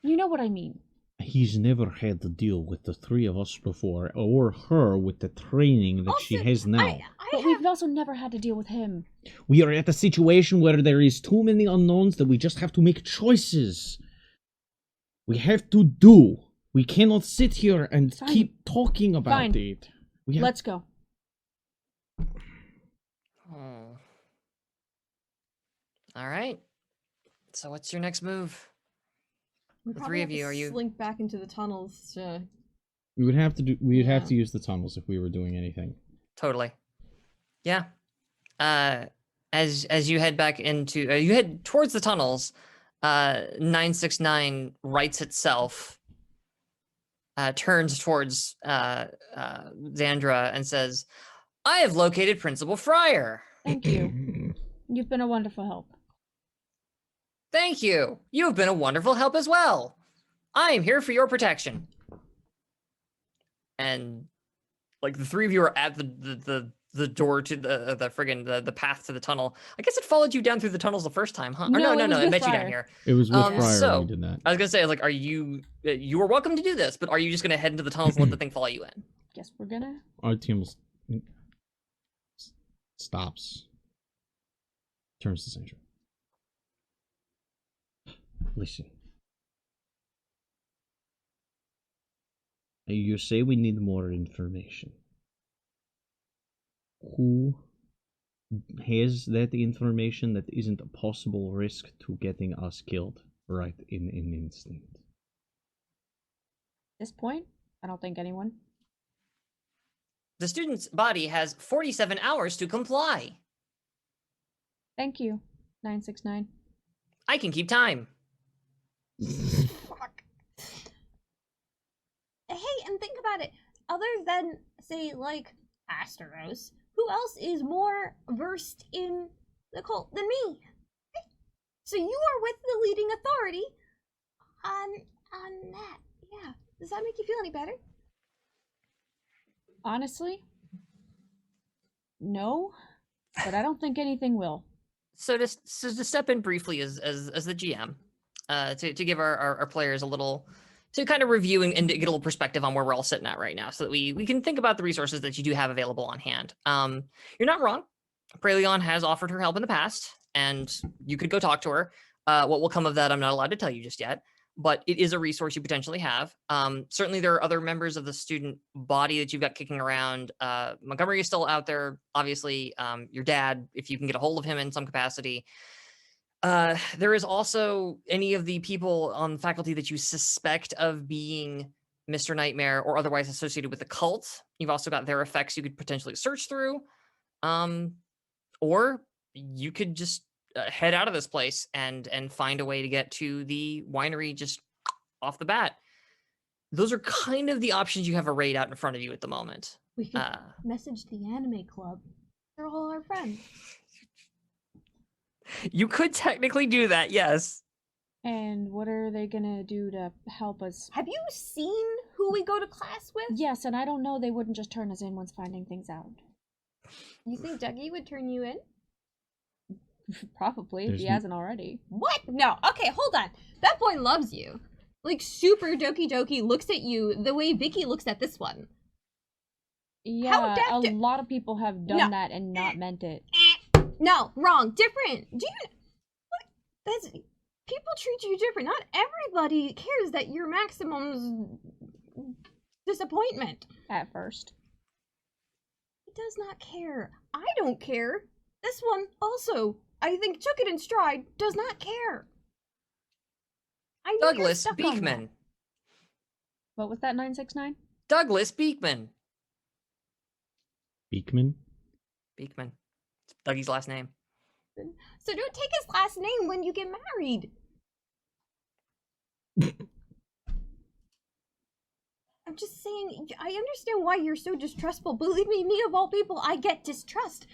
You know what I mean. he's never had to deal with the three of us before, or her with the training that she Also, has now. I But we've also never had to deal with him. We are at a situation where there is too many unknowns that we just have to make choices. We have to do. We cannot sit here and Fine. keep talking about Fine. it. We have... Let's go. Oh. All right. So what's your next move? We The probably three have of you, to are you- slink back into the tunnels to... We would have to do. We would have Yeah. to use the tunnels if we were doing anything. Totally. Yeah. As you head back into you head towards the tunnels, 969 rights itself, turns towards Xandra and says, "I have located Principal Friar." Thank you. You've been a wonderful help. Thank you. You have been a wonderful help as well. I am here for your protection. And like the three of you are at the door to the friggin' the path to the tunnel. I guess it followed you down through the tunnels the first time, huh? Or No, no, it was it with met you down Friar. here. It was with Friar so- when we did that. I was gonna say, like, are you you are welcome to do this, but are you just gonna head into the tunnels and let the thing follow you in? Guess we're gonna. Our team stops. Turns to Sandra. Listen. You say we need more information. Who has that information that isn't a possible risk to getting us killed right in an instant. At this point, I don't think anyone. The student's body has 47 hours to comply. Thank you, 969. I can keep time. Fuck. Hey, and think about it. Other than, say, like, Asteros, who else is more versed in the cult than me? So you are with the leading authority on that. Yeah. Does that make you feel any better? Honestly, no, but I don't think anything will. So to step in briefly as the GM, to give our players a little, to kind of review and get a little perspective on where we're all sitting at right now, so that we can think about the resources that you do have available on hand. You're not wrong. Praleon has offered her help in the past, and you could go talk to her. What will come of that, I'm not allowed to tell you just yet, but it is a resource you potentially have. Certainly there are other members of the student body that you've got kicking around. Montgomery is still out there, obviously. Your dad, if you can get a hold of him in some capacity. There is also any of the people on faculty that you suspect of being Mr. Nightmare or otherwise associated with the cult. You've also got their effects you could potentially search through. Or you could just head out of this place and find a way to get to the winery just off the bat. Those are kind of the options you have arrayed out in front of you at the moment. We could message the anime club. They're all our friends. You could technically do that, yes. And what are they gonna do to help us? Have you seen who we go to class with? Yes, and I don't know they wouldn't just turn us in once finding things out. You think Dougie would turn you in? Probably, if he hasn't already. What? No. Okay, hold on. That boy loves you. Like, super Doki Doki looks at you the way Vicky looks at this one. Yeah, a lot of people have done that and not meant it. No, wrong. Different. Do you... What? That's... People treat you different. Not everybody cares that you're Maximum's disappointment. At first. He does not care. I don't care. This one also, I think, took it in stride, does not care. I know Douglas Beekman. What was that, 969? Douglas Beekman. Beekman? Beekman. It's Dougie's last name. So don't take his last name when you get married. I'm just saying, I understand why you're so distrustful. Believe me of all people, I get distrust.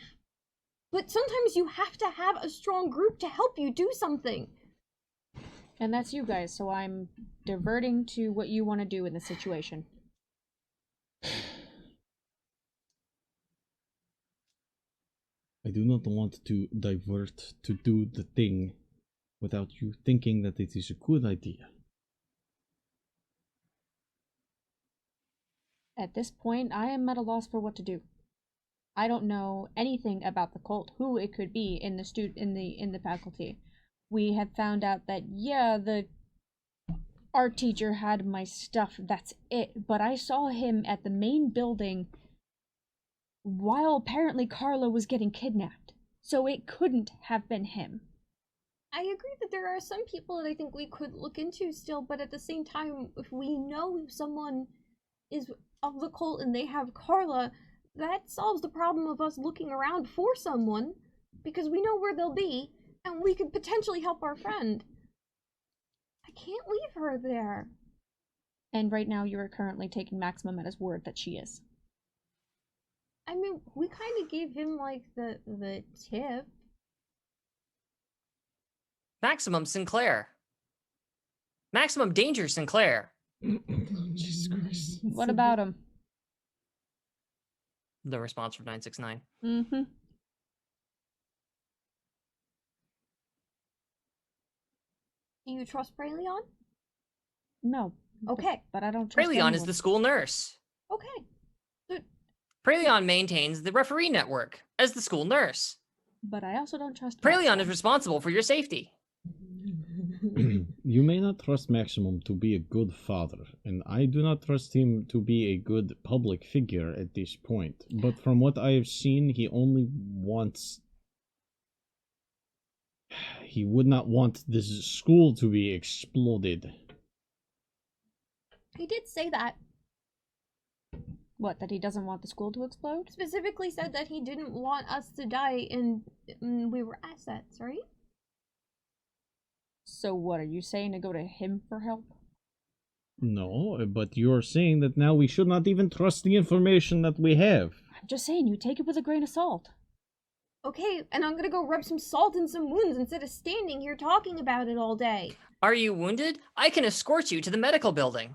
But sometimes you have to have a strong group to help you do something. And that's you guys, so I'm diverting to what you want to do in the situation. I do not want to divert to do the thing without you thinking that it is a good idea. At this point, I am at a loss for what to do. I don't know anything about the cult, who it could be in the faculty. We have found out that the art teacher had my stuff, that's it. But I saw him at the main building while apparently Carla was getting kidnapped. So it couldn't have been him. I agree that there are some people that I think we could look into still, but at the same time, if we know someone is of the cult and they have Carla, that solves the problem of us looking around for someone, because we know where they'll be, and we could potentially help our friend. I can't leave her there. And right now you are currently taking Maximum at his word that she is. I mean, we kind of gave him, like, the tip. Maximum Sinclair. Maximum Danger Sinclair. Jesus Christ. What about him? The response from 969. Mm-hmm. Do you trust Praleon? No. Okay. But I don't trust Praleon is anyone. the school nurse. Okay. Praleon maintains the referee network as the school nurse. But I also don't trust Praleon Maximum. is responsible for your safety. You may not trust Maximum to be a good father, and I do not trust him to be a good public figure at this point. But from what I have seen, he only wants He would not want this school to be exploded. He did say that. What, that he doesn't want the school to explode? Specifically said that he didn't want us to die and we were assets, right? So what, are you saying to go to him for help? No, but you're saying that now we should not even trust the information that we have. I'm just saying, you take it with a grain of salt. Okay, and I'm gonna go rub some salt in some wounds instead of standing here talking about it all day. Are you wounded? I can escort you to the medical building.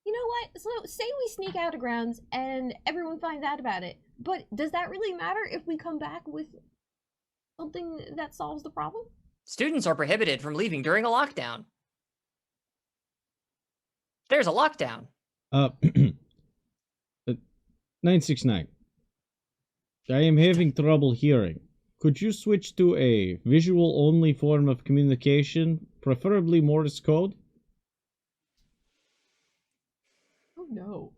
You know what? So say we sneak out of grounds and everyone finds out about it. But does that really matter if we come back with something that solves the problem? Students are prohibited from leaving during a lockdown. There's a lockdown. 969. I am having trouble hearing. Could you switch to a visual-only form of communication, preferably Morse code? Oh no.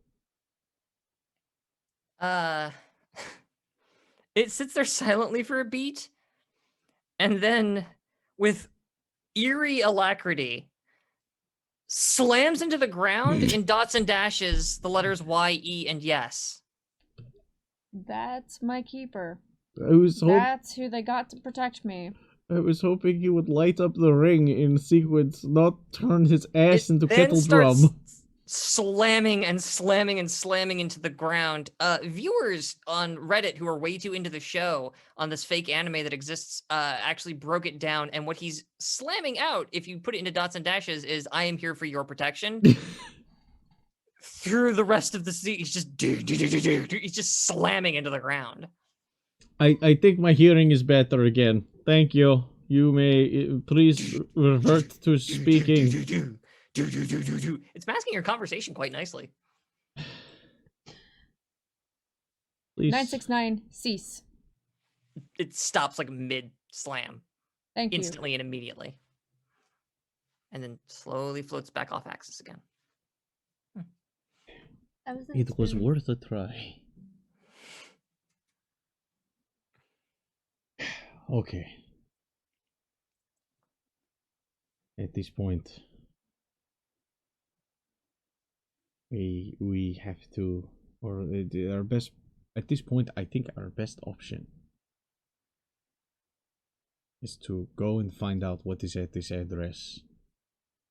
It sits there silently for a beat, and then, with eerie alacrity, slams into the ground in dots and dashes the letters Y, E, and yes. That's my keeper. That's who they got to protect me. I was hoping he would light up the ring in sequence, not turn his ass into kettle drum. Slamming and slamming and slamming into the ground. Viewers on Reddit who are way too into the show on this fake anime that exists actually broke it down, and what he's slamming out, if you put it into dots and dashes, is "I am here for your protection." Through the rest of the scene, he's just he's just slamming into the ground. I think my hearing is better again. Thank you. You may please revert to speaking. It's masking your conversation quite nicely. Please. 969, cease. It stops like mid slam. Thank you. Instantly and immediately. And then slowly floats back off axis again. That was It was worth a try. Okay. At this point, we have to, or our best, at this point, I think our best option is to go and find out what is at this address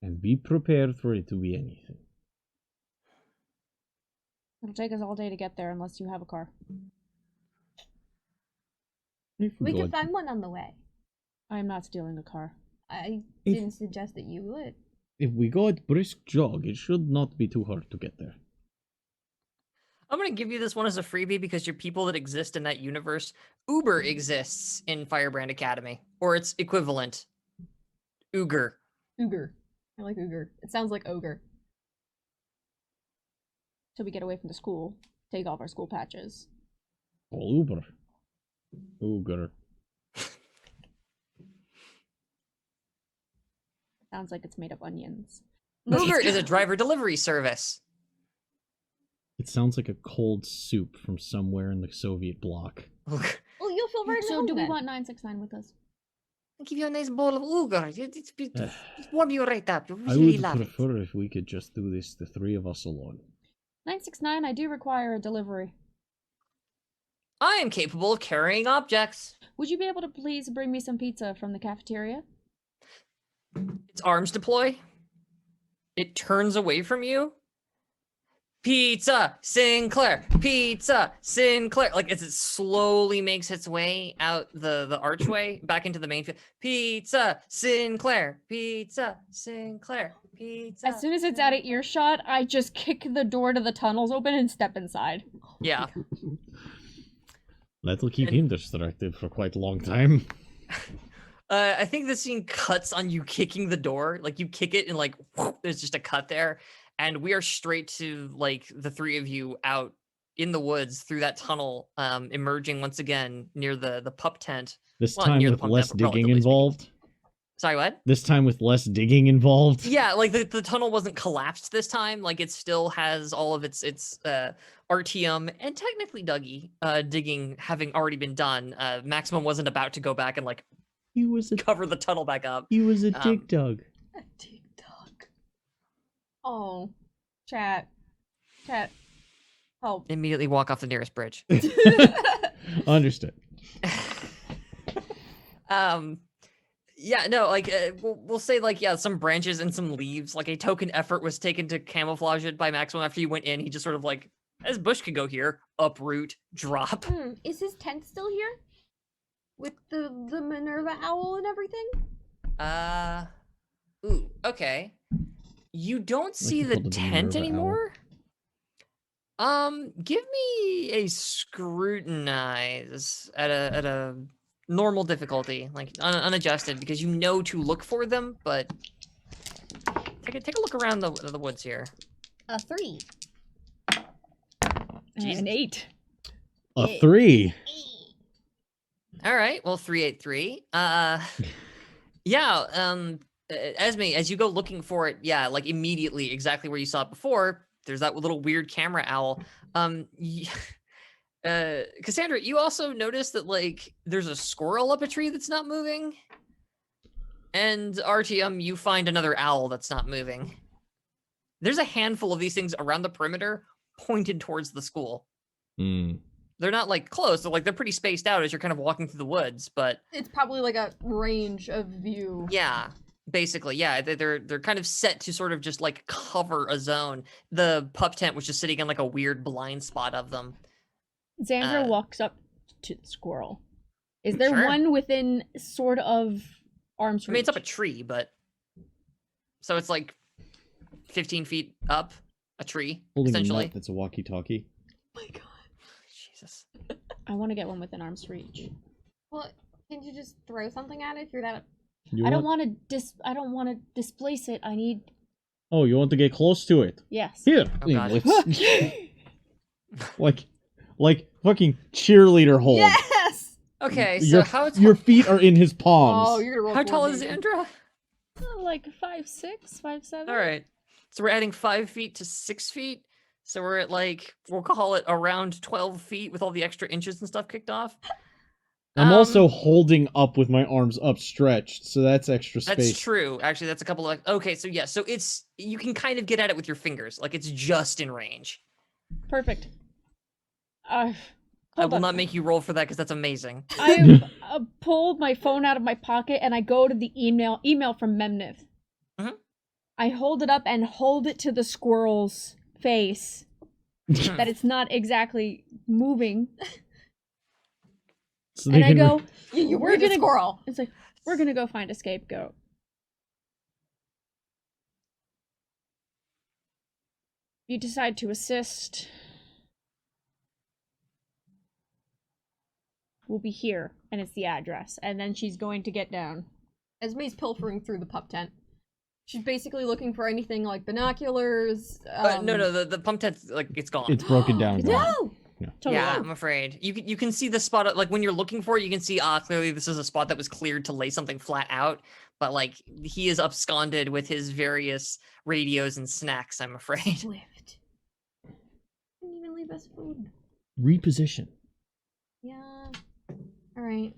and be prepared for it to be anything. It'll take us all day to get there unless you have a car. We can find one on the way. I am not stealing a car. I didn't suggest that you would. If we go at brisk jog, it should not be too hard to get there. I'm going to give you this one as a freebie because you're people that exist in that universe. Uber exists in Firebrand Academy, or its equivalent. Uger. Uger. I like Uger. It sounds like ogre. Till we get away from the school. Take off our school patches. Oh, Uber. Uger. Sounds like it's made of onions. Uber is a driver delivery service. It sounds like a cold soup from somewhere in the Soviet bloc. Well, you'll feel right at So home do we then. want 969 with us? I'll give you a nice bowl of Uger. It's warm you right up. You I really would love it. prefer if we could just do this, the three of us alone. 969, I do require a delivery. I am capable of carrying objects. Would you be able to please bring me some pizza from the cafeteria? Its arms deploy. It turns away from you. Pizza, Sinclair. Pizza, Sinclair. Like as it slowly makes its way out the archway back into the main field. Pizza, Sinclair. Pizza, Sinclair. Pizza. As soon as it's out of earshot, I just kick the door to the tunnels open and step inside. Yeah. That'll keep him distracted for quite a long time. I think the scene cuts on you kicking the door. Like you kick it and like whoop, there's just a cut there. And we are straight to like the three of you out in the woods through that tunnel, emerging once again near the pup tent. This Well, time near the with pump less temple, digging relatively speaking. involved. Sorry, what? This time with less digging involved. Yeah, like the tunnel wasn't collapsed this time. Like it still has all of its RTM and technically digging having already been done. Maximum wasn't about to go back and like He was a cover the tunnel back up. he was a dig dug. A dig dug. Oh, chat, help. Immediately walk off the nearest bridge. Understood. Yeah, no, like we'll say like yeah, some branches and some leaves. Like a token effort was taken to camouflage it by Maximum after you went in. He just sort of like, as bush could go here, uproot, drop. Is his tent still here? With the Minerva owl and everything? Ooh, okay. You don't see the called the tent Minerva owl. anymore? Give me a scrutinize at a normal difficulty, like unadjusted, because you know to look for them, but take a look around the woods here. A 3. Jesus. An 8. A 3. All right, well, 383. Yeah, Esme, as you go looking for it, yeah, like immediately, exactly where you saw it before, there's that little weird camera owl. Cassandra, you also noticed that like there's a squirrel up a tree that's not moving, and RTM, you find another owl that's not moving. There's a handful of these things around the perimeter pointed towards the school. They're not like close, they're pretty spaced out as you're kind of walking through the woods, but It's probably like a range of view. yeah, basically, yeah, they're kind of set to sort of just like cover a zone. The pup tent was just sitting in like a weird blind spot of them. Xandra walks up to the squirrel. Is there Sure. one within sort of arm's reach? I mean, it's up a tree, but so it's like 15 feet up a tree, Holding a essentially. nut that's a walkie-talkie. Oh my god. Jesus. I want to get one within arm's reach. Well, can't you just throw something at it if you're that... You I don't want to displace it. I need Oh, you want to get close to it? yes. Here. Oh, God. like fucking cheerleader hold. Yes! Okay, so Your feet are in his palms. Oh, you're gonna roll how tall is coordination. Xandra? Like 5'6", 5'7". All right, so we're adding 5 feet to 6 feet. So we're at like, we'll call it around 12 feet with all the extra inches and stuff kicked off. I'm also holding up with my arms upstretched, so that's extra space. That's true. Actually, that's a couple of, okay, so yeah, so it's, you can kind of get at it with your fingers. Like it's just in range. Perfect. I Hold will on. not make you roll for that because that's amazing. I pulled my phone out of my pocket and I go to the email from Memniv. Mhm. I hold it up and hold it to the squirrel's face that it's not exactly moving. So And they I can go, You We're weird gonna- squirrel. it's like, we're gonna go find a scapegoat. If you decide to assist, we'll be here, and it's the address. And then she's going to get down. Esme's pilfering through the pup tent. She's basically looking for anything like binoculars. No, the pump tent's like, it's gone. It's broken down. No! Totally. Yeah, I'm afraid. You can see the spot, like when you're looking for it, you can see, clearly this is a spot that was cleared to lay something flat out, but like he is absconded with his various radios and snacks, I'm afraid. Swift. Didn't even leave us food. Reposition. Yeah. Alright.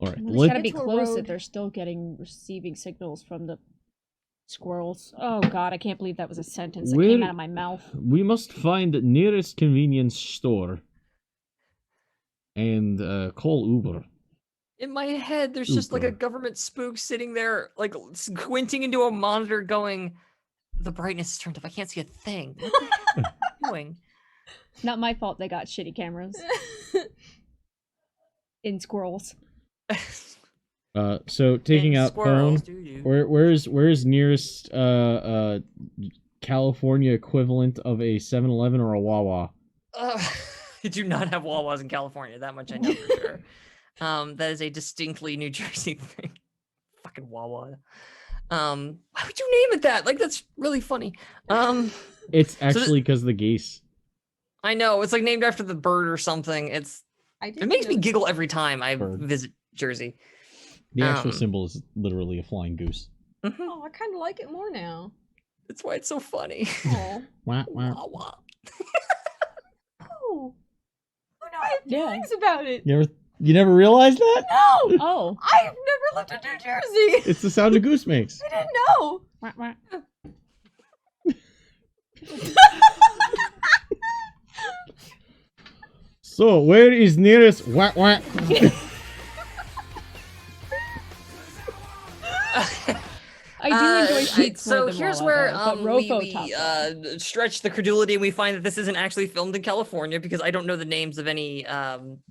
All right. We gotta Let, be to a close road. if they're still receiving signals from the squirrels. Oh god, I can't believe that was a sentence that came Where- out of my mouth. we must find the nearest convenience store and call Uber. In my head, there's just like a Super. government spook sitting there, like squinting into a monitor going, the brightness is turned up, I can't see a thing. What the heck are you doing? Not my fault they got shitty cameras in squirrels. So taking And out phone. squirrels, doo-doo. Where's nearest California equivalent of a 7-Eleven or a Wawa? They do not have Wawas in California, that much I know for sure. That is a distinctly New Jersey thing. Fucking Wawa. Why would you name it that? Like, that's really funny. It's actually because the geese. I know, it's like named after the bird or something. I It didn't makes me know- giggle every time I Bird. visit Jersey. The actual Um, symbol is literally a flying goose. Mhm. Oh, I kind of like it more now. That's why it's so funny. Oh. Wah, wah. Wah, wah. Oh. Oh no, I have Yeah. feelings about it. You never realized that? No! Oh. I've never lived in New Jersey. It's the sound a goose makes. I didn't know. Wah, wah. So, where is nearest wah wah? I do enjoy sheets so more than here's Walla, where though, but Rofo topped that. we stretch the credulity and we find that this isn't actually filmed in California because I don't know the names of any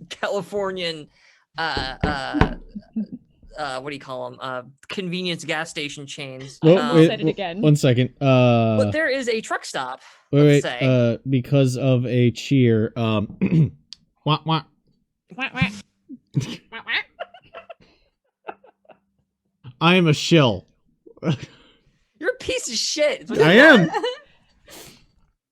Californian what do you call them, convenience gas station chains. Oh, Wait, said it again. 1 second. But there is a truck stop. Wait, let's say. because of a cheer. Wah wah. Wah, wah. Wah, wah. I am a shill. You're a piece of shit. I am.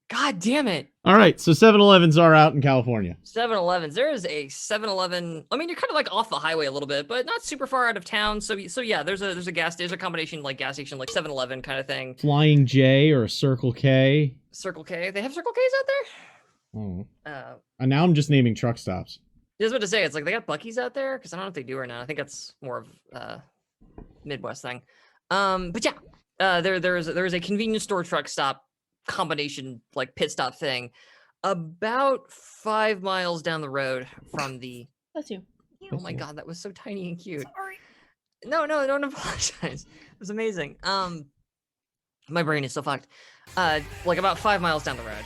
God damn it. All right, so 7-Elevens are out in California. 7-Elevens. There is a 7-Eleven. I mean, you're kind of like off the highway a little bit, but not super far out of town. So yeah, there's a combination like gas station, like 7-Eleven kind of thing. Flying J or a Circle K. Circle K. They have Circle K's out there? Oh. Uh, And now I'm just naming truck stops. I was about to say, it's like they got Buc-ee's out there because I don't know if they do or not. I think that's more of Midwest thing. But yeah, there is a convenience store truck stop combination like pit stop thing about 5 miles down the road from the. Bless you. Oh my god, that was so tiny and cute. Sorry. No, don't apologize. It was amazing. My brain is so fucked. Like about 5 miles down the road.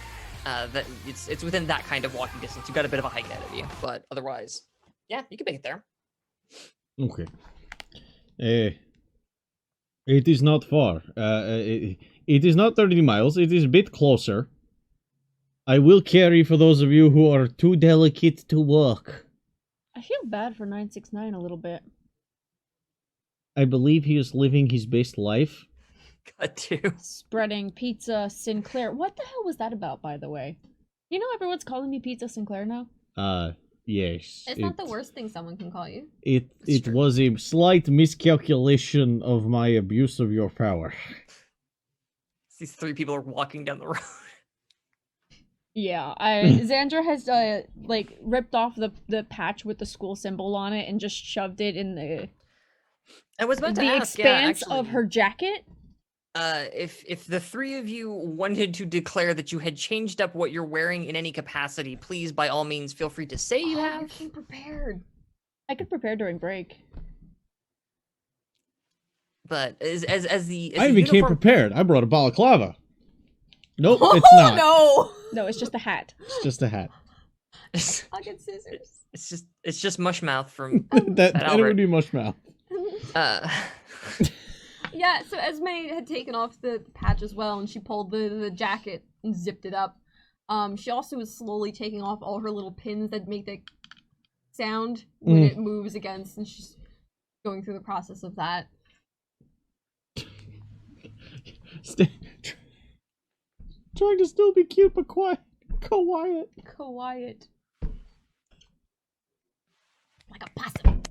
That it's within that kind of walking distance. You got a bit of a hike ahead of you, but otherwise, yeah, you can make it there. Okay. It is not far. It is not 30 miles. It is a bit closer. I will carry for those of you who are too delicate to walk. I feel bad for 969 a little bit. I believe he is living his best life. Got to. Spreading Pizza Sinclair. What the hell was that about, by the way? You know everyone's calling me Pizza Sinclair now? Yes. It's not the worst thing someone can call you. It true. was a slight miscalculation of my abuse of your power. These three people are walking down the road. Yeah, Xandra has like ripped off the patch with the school symbol on it and just shoved it in the I was about to ask, expanse yeah, of her jacket. if the three of you wanted to declare that you had changed up what you're wearing in any capacity, please by all means feel free to say you You have. came prepared. I could prepare during break. But as the I even came uniform- prepared. I brought a balaclava. Nope, it's Oh not. no! No, it's just a hat. It's just a hat. I'll get scissors. it's just mush mouth from that Albert. would be mushmouth. Yeah, so Esme had taken off the patch as well, and she pulled the jacket and zipped it up. She also was slowly taking off all her little pins that make that sound when it moves against, and she's going through the process of that. Trying to still be cute but quiet. Quiet. Quiet. Like a possum.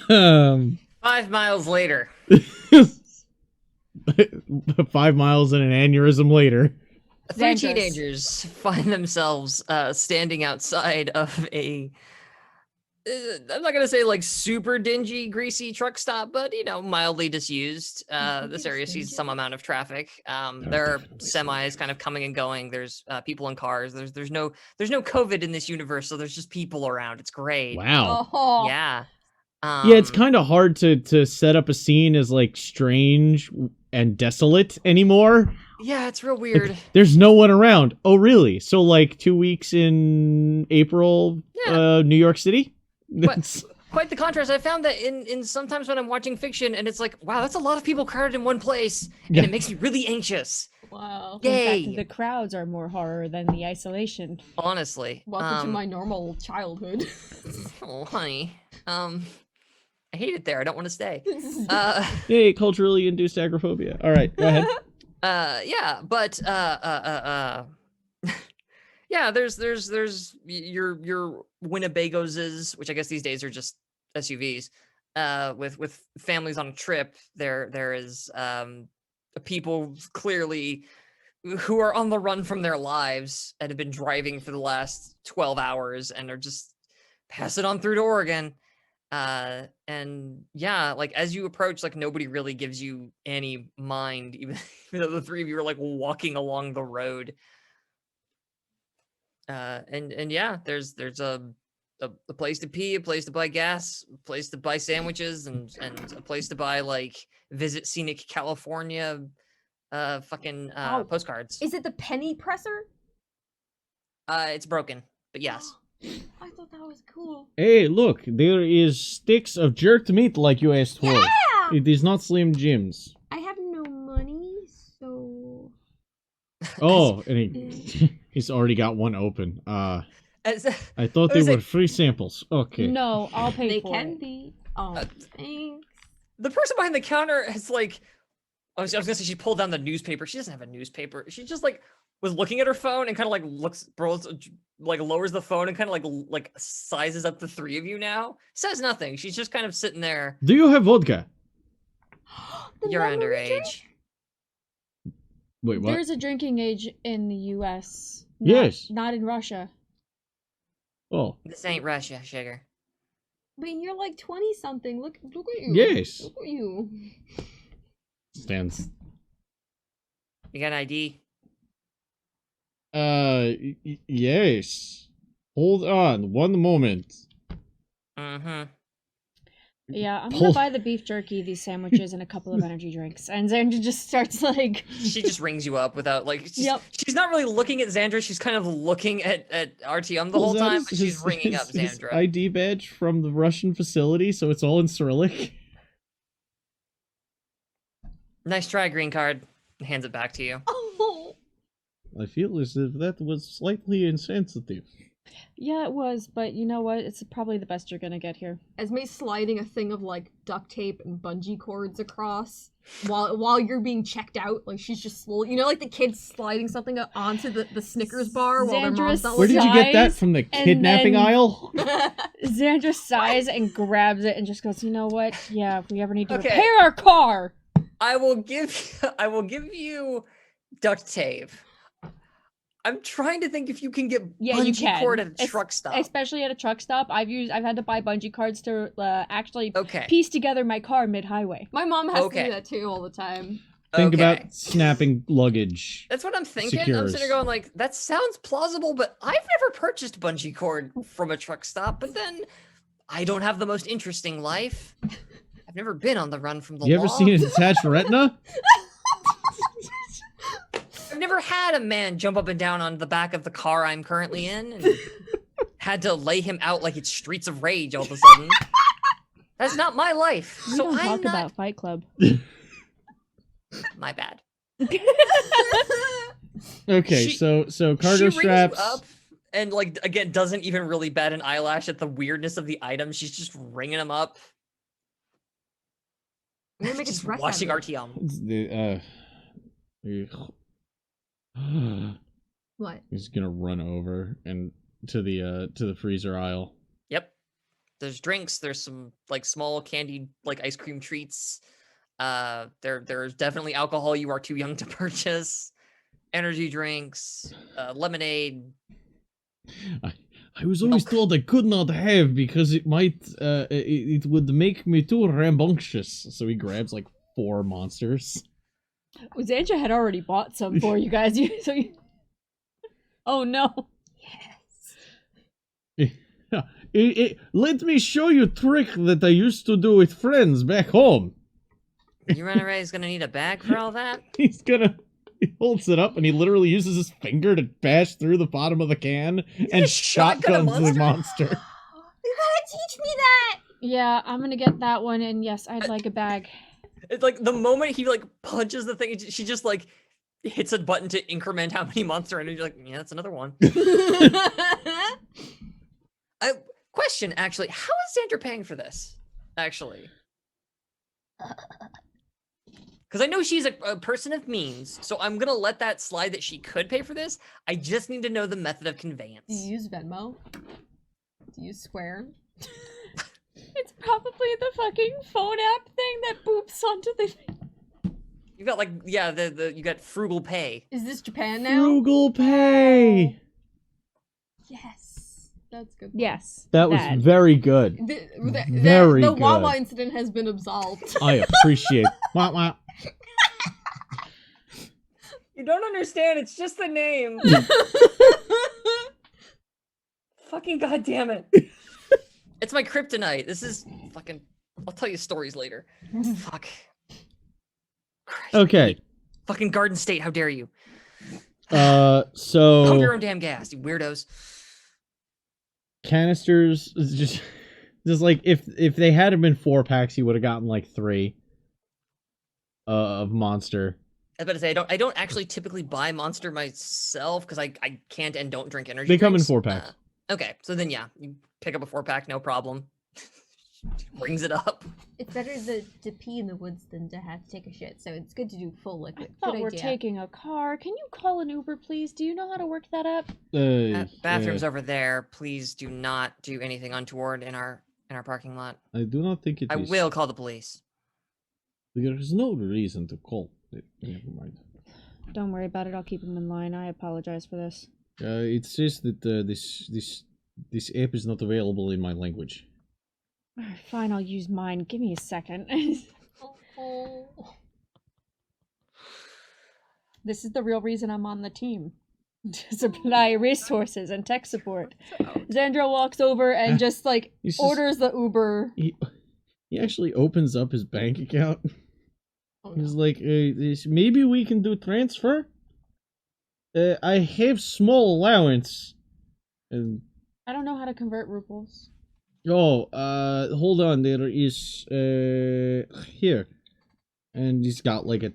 5 miles later. 5 miles and an aneurysm later. Three Xandra's. teenagers find themselves standing outside of a I'm not gonna say like super dingy, greasy truck stop, but you know, mildly disused. This area sees some amount of traffic. There are semis kind of coming and going. There's people in cars. There's no COVID in this universe, so there's just people around. It's great. Wow. Oh. Yeah. Yeah, it's kind of hard to set up a scene as like strange and desolate anymore. Yeah, it's real weird. There's no one around. Oh, really? So like 2 weeks in April, Yeah. New York City? But quite the contrast. I found that in sometimes when I'm watching fiction and it's like, wow, that's a lot of people crowded in one place, and Yeah. it makes me really anxious. Wow. Yay. In fact, the crowds are more horror than the isolation. Honestly. Welcome to my normal childhood. Oh, honey. I hate it there. I don't want to stay. Hey, culturally induced agoraphobia. All right, go ahead. Yeah, but Yeah, there's your Winnebagoses, which I guess these days are just SUVs. With families on a trip, there is people clearly who are on the run from their lives and have been driving for the last 12 hours and are just passing on through to Oregon. And yeah, like as you approach, like nobody really gives you any mind, even though the three of you are like walking along the road. And yeah, there's a place to pee, a place to buy gas, a place to buy sandwiches, and a place to buy like visit scenic California fucking Oh. postcards. Is it the penny presser? It's broken, but yes. I thought that was cool. Hey, look, there is sticks of jerked meat like you asked for. Yeah! It is not Slim Jims. I have no money, so... Oh, and he's already got one open. As, I thought they were free samples. Okay. No, I'll pay They for can it. be. Oh, thanks. the person behind the counter has like, I was gonna say she pulled down the newspaper. She doesn't have a newspaper. She just like was looking at her phone and kind of like lowers the phone and kind of like sizes up the three of you now. Says nothing. She's just kind of sitting there. Do you have vodka? The You're memory drink? underage. Wait, what? There's a drinking age in the U.S. Yes. Not in Russia. Oh, This ain't Russia, sugar. But you're like 20-something. Look at you. yes. Look at you. Stands. You got an ID? Yes. Hold on one moment. Mm-hmm. Yeah, I'm Pull- gonna buy the beef jerky, these sandwiches, and a couple of energy drinks. And Xandra just starts like... She just rings you up without like. Yep. She's not really looking at Xandra. She's kind of looking at RTM the whole Pulls out time, but she's ringing up his Xandra. ID badge from the Russian facility, so it's all in Cyrillic. Nice try, green card. Hands it back to you. Oh. I feel as if that was slightly insensitive. Yeah, it was, but you know what? It's probably the best you're gonna get here. Esme's sliding a thing of like duct tape and bungee cords across while you're being checked out. Like she's just slowly, you know, like the kids sliding something onto the Snickers bar while their mom's not Where did you get that Size, from? The and kidnapping then- aisle? Xandra sighs and grabs it and just goes, you know what? Yeah, if we ever need to Okay. repair our car. I will give you duct tape. I'm trying to think if you can get Yeah, you bungee can. cord at a Es- truck stop. Especially at a truck stop. I've had to buy bungee cords to actually Okay. piece together my car mid-highway. My mom has to Okay. do that too all the time. Think Okay. about snapping luggage. That's what I'm thinking. I'm Secures. sitting there going like, that sounds plausible, but I've never purchased bungee cord from a truck stop. But then I don't have the most interesting life. I've never been on the run from the You ever law. seen a detached retina? I've never had a man jump up and down on the back of the car I'm currently in and had to lay him out like it's Streets of Rage all of a sudden. That's not my life. We So don't I'm talk not about Fight Club. my bad. Okay, She- so cargo she rings straps. you up and like again doesn't even really bat an eyelash at the weirdness of the item. She's just ringing them up. I'm gonna make a Just dress watching out of it. RTM. It's the, What? He's gonna run over and to the freezer aisle. Yep. There's drinks. There's some like small candied like ice cream treats. There's definitely alcohol you are too young to purchase. Energy drinks, lemonade. I was always Milk. told I could not have because it might it would make me too rambunctious. So he grabs like 4 monsters. Xandra had already bought some for you guys. Oh no. Let me show you a trick that I used to do with friends back home. You run away is gonna need a bag for all that. He holds it up and he literally uses his finger to bash through the bottom of the can and gonna shotgun a shotguns the monster? monster. You gotta teach me that! Yeah, I'm gonna get that one, and yes, I'd like a bag. It's like the moment he like punches the thing, she just like hits a button to increment how many monster energy. Like, yeah, that's another one. Question, actually, how is Xander paying for this? Actually, Because I know she's a person of means, so I'm gonna let that slide that she could pay for this. I just need to know the method of conveyance. Do you use Venmo? Do you use Square? It's probably the fucking phone app thing that boops onto the. You got like you got frugal pay. Is this Japan now? Frugal pay. Yes. That's good. Yes. That was very good. Very the good. Wawa incident has been absolved. I appreciate. Wah, wah. You don't understand. It's just the name. Fucking goddamn it! It's my kryptonite. This is fucking. I'll tell you stories later. Fuck. Christ, Okay. Fucking Garden State. How dare you? So Pump your own damn gas, you weirdos. canisters is just like if they had been 4-packs, he would have gotten like 3 of Monster. I was about to say I don't actually typically buy Monster myself because I can't and don't drink energy. They come in drinks. 4-packs. Okay, so then yeah, you pick up a 4-pack, no problem. Brings it up. It's better to pee in the woods than to have to take a shit, so it's good to do full liquid. I thought Good we're idea. taking a car. Can you call an Uber, please? Do you know how to work that up? Bathroom's over there. Please do not do anything untoward in our parking lot. I do not think it I is. will call the police. There is no reason to call. Never mind. Don't worry about it. I'll keep him in line. I apologize for this. It says that this app is not available in my language. Alright, fine, I'll use mine. Give me a second. Oh. This is the real reason I'm on the team. To supply resources and tech support. Xandro walks over and just like He's just- orders the Uber. He actually opens up his bank account. Oh, He's no. like, maybe we can do transfer? I have small allowance. And I don't know how to convert rubles. hold on, there is here. And he's got like a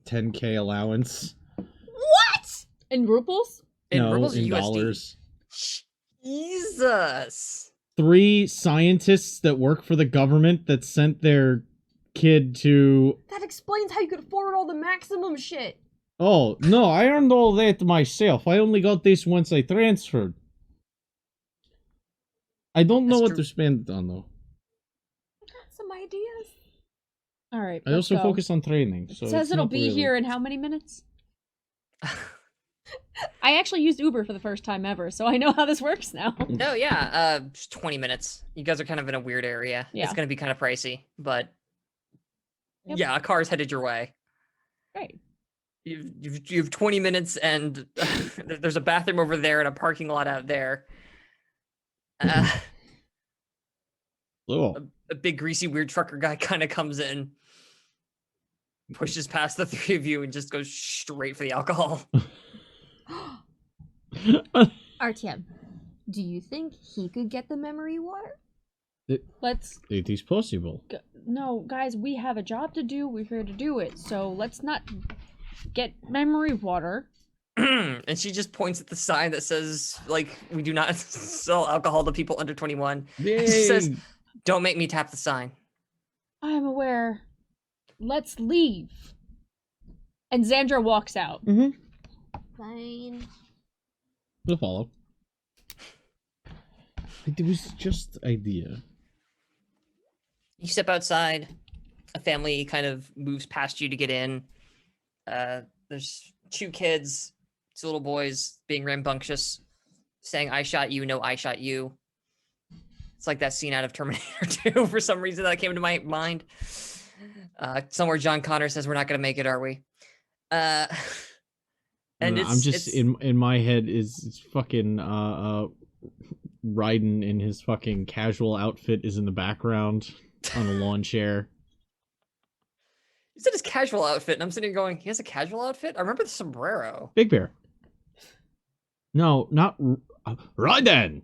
10K allowance. What? In rubles? In No, rubles or in USD? dollars. Jesus. 3 scientists that work for the government that sent their kid to... That explains how you could afford all the maximum shit. Oh, no, I earned all that myself. I only got this once I transferred. I don't know That's what true. to spend it on, though. I got some ideas. Alright. I also focus on training, so It says it's it'll not be really... here in how many minutes? I actually used Uber for the first time ever, so I know how this works now. No, yeah, just 20 minutes. You guys are kind of in a weird area. Yeah. It's going to be kind of pricey, but Yep. yeah, a car's headed your way. Great. You have 20 minutes and there's a bathroom over there and a parking lot out there. Oh. A big greasy weird trucker guy kind of comes in, pushes past the 3 of you and just goes straight for the alcohol. RTM, do you think he could get the memory water? Let's It is possible. no, guys, we have a job to do. We're here to do it. So let's not get memory water. And she just points at the sign that says, like, we do not sell alcohol to people under 21. And she says, don't make me tap the sign. I'm aware. Let's leave. And Xandra walks out. Mm-hmm. Fine. We'll follow. It was just idea. You step outside. A family kind of moves past you to get in. There's 2 kids, 2 little boys being rambunctious, saying, I shot you, no, I shot you. It's like that scene out of Terminator 2 for some reason that came to my mind. Somewhere John Connor says, we're not going to make it, are we? And I'm just in my head is fucking Raiden in his fucking casual outfit is in the background on a lawn chair. You said his casual outfit, and I'm sitting here going, he has a casual outfit? I remember the sombrero. Big Bear. No, not Raiden.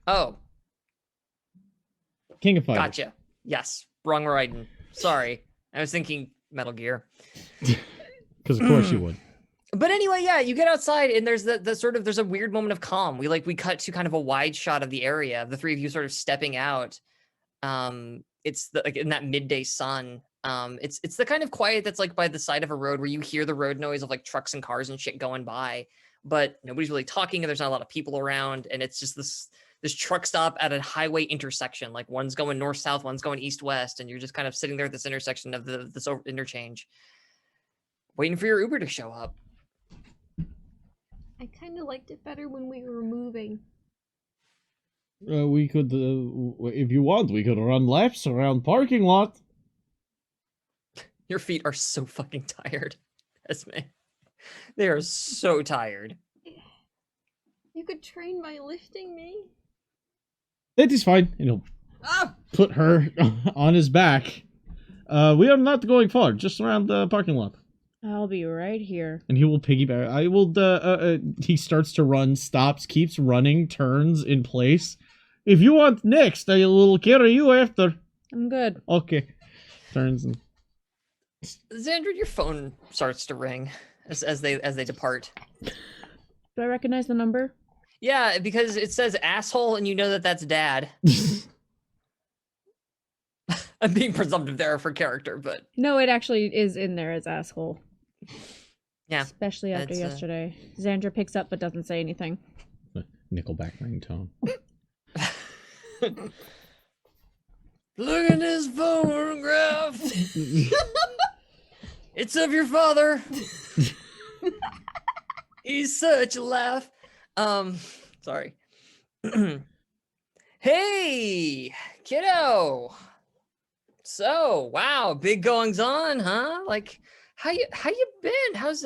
Oh, King of Fighters. gotcha. Yes, wrong Raiden. Sorry. I was thinking Metal Gear. Because of course you would. But anyway, yeah, you get outside and there's the sort of, there's a weird moment of calm. We cut to kind of a wide shot of the area of the 3 of you sort of stepping out. It's like in that midday sun. It's the kind of quiet that's like by the side of a road where you hear the road noise of like trucks and cars and shit going by, but nobody's really talking and there's not a lot of people around, and it's just this truck stop at a highway intersection. Like one's going north south, one's going east west, and you're just kind of sitting there at this intersection of this interchange, waiting for your Uber to show up. I kind of liked it better when we were moving. We could, if you want, we could run laps around parking lot. Your feet are so fucking tired, Esme. They are so tired. You could train by lifting me. That is fine. And he'll put her on his back. We are not going far, just around the parking lot. I'll be right here. And he will piggyback. I will, he starts to run, stops, keeps running, turns in place. If you want next, I will carry you after. I'm good. Okay. Turns and... Xander, your phone starts to ring as they depart. Do I recognize the number? Yeah, because it says asshole, and you know that that's Dad. I'm being presumptive there for character, but No, it actually is in there as asshole. yeah. Especially after That's, yesterday. Xander picks up but doesn't say anything. Nickelback ringtone. Look at this photograph. It's of your father. He's such a laugh. Sorry. Hey, kiddo. So, wow, big goings on, huh? Like, how you been? How's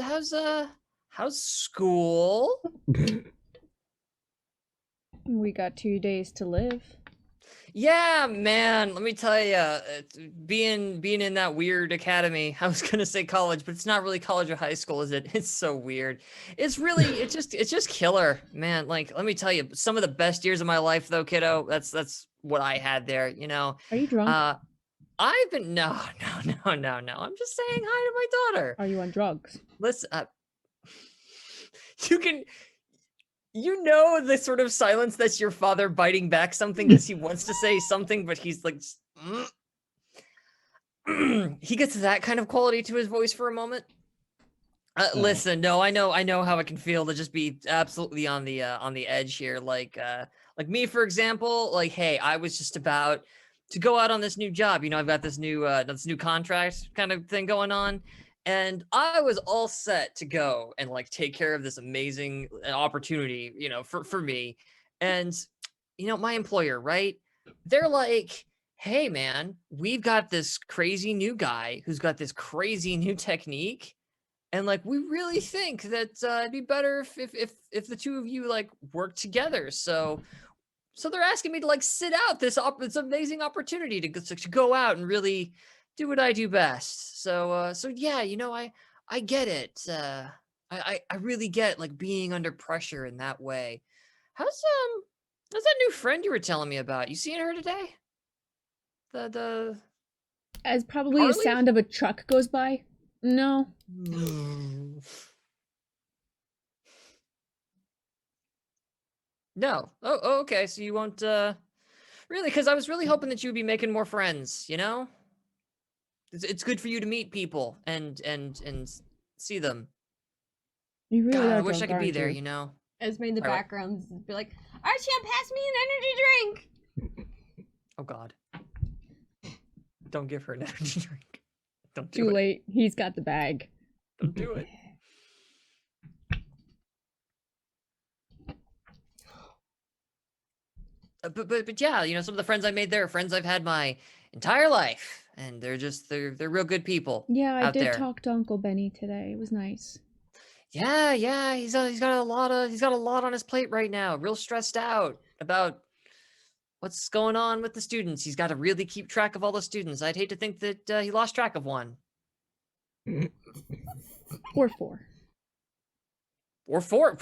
school? We got 2 days to live. Yeah, man, let me tell you, being in that weird academy, I was gonna say college, but it's not really college or high school, is it? It's so weird. It's just killer, man. Like, let me tell you, some of the best years of my life, though, kiddo. That's what I had there, you know. Are you drunk? I've been no. I'm just saying hi to my daughter. Are you on drugs? Listen, you know the sort of silence that's your father biting back something because he wants to say something, but he's like, he gets that kind of quality to his voice for a moment. Listen, no, I know how it can feel to just be absolutely on the edge here. Like me, for example, like, hey, I was just about to go out on this new job. You know, I've got this new contract kind of thing going on. And I was all set to go and like take care of this amazing opportunity, you know, for me. And, you know, my employer, right? They're like, hey, man, we've got this crazy new guy who's got this crazy new technique. And like, we really think that it'd be better if the two of you like work together. So they're asking me to like sit out this amazing opportunity to go out and really do what I do best. So yeah, you know, I get it. I really get like being under pressure in that way. How's that new friend you were telling me about? You seeing her today? The As probably Harley? the sound of a truck goes by. No. No. Oh, okay. So you won't really, because I was really hoping that you would be making more friends, you know? It's good for you to meet people and see them. You really God, are I wish I drunk, could be aren't there, you? you know. Esme in the Alright. background be like, Archie, pass me an energy drink. Oh God. Don't give her an energy drink. Don't do Too it. late. He's got the bag. Don't do it. But yeah, you know, some of the friends I made there are friends I've had my entire life, and they're real good people. Yeah, I out did there. talk to Uncle Benny today. It was nice. Yeah, he's got a lot on his plate right now. Real stressed out about what's going on with the students. He's got to really keep track of all the students. I'd hate to think that he lost track of one. Or 4. Or 4.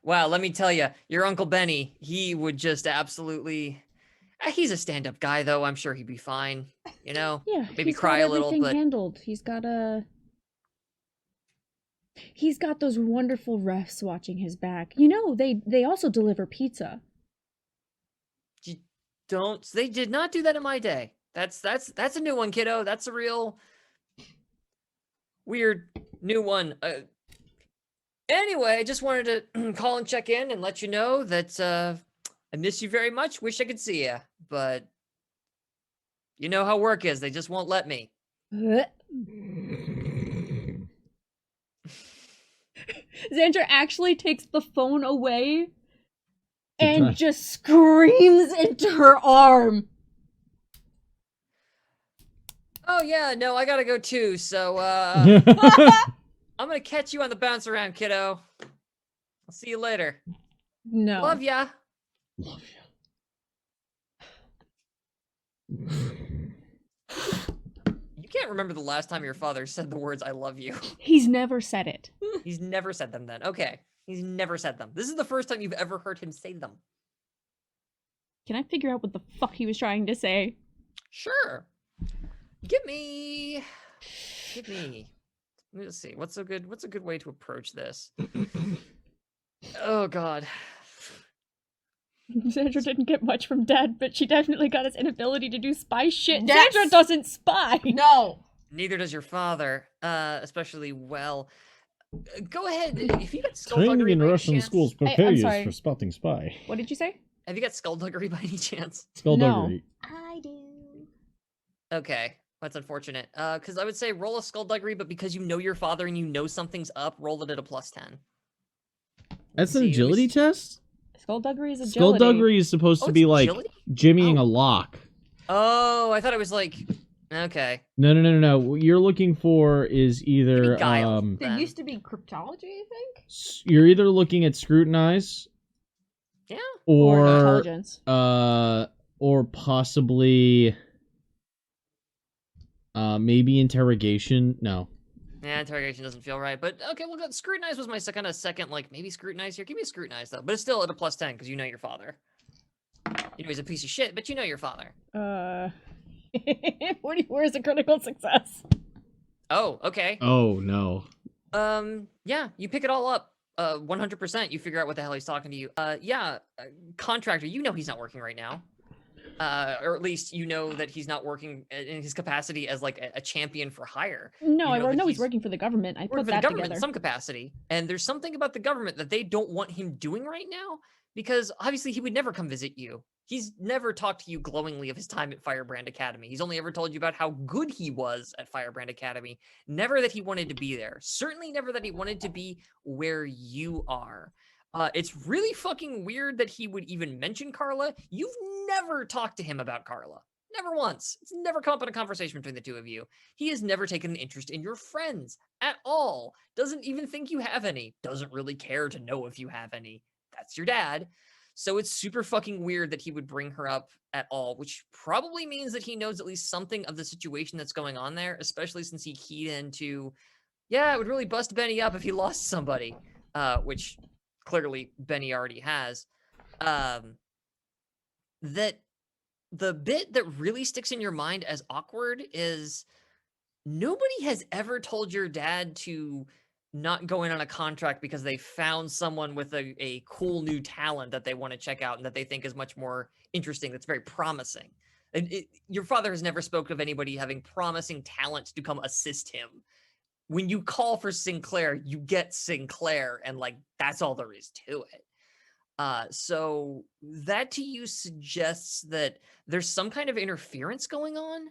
Wow, let me tell you, your Uncle Benny, he would just absolutely... He's a stand-up guy, though. I'm sure he'd be fine, you know? Yeah, Maybe he's cry got a little, everything but... handled. He's got those wonderful refs watching his back. You know, they also deliver pizza. They did not do that in my day. That's a new one, kiddo. That's a real weird new one. Anyway, I just wanted to call and check in and let you know that I miss you very much. Wish I could see you, but you know how work is. They just won't let me. Xandra actually takes the phone away and just screams into her arm. Oh yeah, no, I gotta go too. So I'm gonna catch you on the bounce around, kiddo. I'll see you later. No. Love ya. Love You can't remember the last time your father said the words "I love you." He's never said it. He's never said them. Then okay, he's never said them. This is the first time you've ever heard him say them. Can I figure out what the fuck he was trying to say? Sure. Give me. Let's see. What's a good way to approach this? Oh God. Xandra didn't get much from Dad, but she definitely got his inability to do spy shit. Yes! Xandra doesn't spy! No. Neither does your father, especially well. Go ahead. If you got skullduggery Training in by any Russian chance- schools I'm prepare you sorry. for spotting spy. What did you say? Have you got skullduggery by any chance? Skullduggery. I do. Okay, that's unfortunate. Because I would say roll a skullduggery, but because you know your father and you know something's up, roll it at a +10. That's an See, agility test? Skullduggery is agility. Skullduggery is supposed Oh, to it's be like agility? jimmying Oh. a lock. Oh, I thought it was like. Okay. No. What you're looking for is either Maybe guile. There Then. used to be cryptology, I think. you're either looking at scrutinize Yeah. Or or intelligence. or possibly maybe interrogation. No. Yeah, interrogation doesn't feel right, but okay. Well, scrutinize was my second, like maybe scrutinize here. Give me a scrutinize though, but it's still at a +10 because you know your father. You know he's a piece of shit, but you know your father. 44 is a critical success. Oh, okay. Oh no. Yeah, you pick it all up. 100%. You figure out what the hell he's talking to you. Contractor. You know he's not working right now. Or at least you know that he's not working in his capacity as like a champion for hire. No, You know I that know he's he's working for the government. I Working put for the that government together. in some capacity, and there's something about the government that they don't want him doing right now because obviously he would never come visit you. He's never talked to you glowingly of his time at Firebrand Academy. He's only ever told you about how good he was at Firebrand Academy. Never that he wanted to be there. Certainly never that he wanted to be where you are. It's really fucking weird that he would even mention Carla. You've never talked to him about Carla. Never once. It's never come up in a conversation between the two of you. He has never taken an interest in your friends at all. Doesn't even think you have any. Doesn't really care to know if you have any. That's your dad. So it's super fucking weird that he would bring her up at all, which probably means that he knows at least something of the situation that's going on there, especially since he keyed into, yeah, it would really bust Benny up if he lost somebody, which clearly Benny already has. That the bit that really sticks in your mind as awkward is nobody has ever told your dad to not go in on a contract because they found someone with a cool new talent that they want to check out and that they think is much more interesting, that's very promising. Your father has never spoken of anybody having promising talent to come assist him. When you call for Sinclair, you get Sinclair, and like that's all there is to it. So that to you suggests that there's some kind of interference going on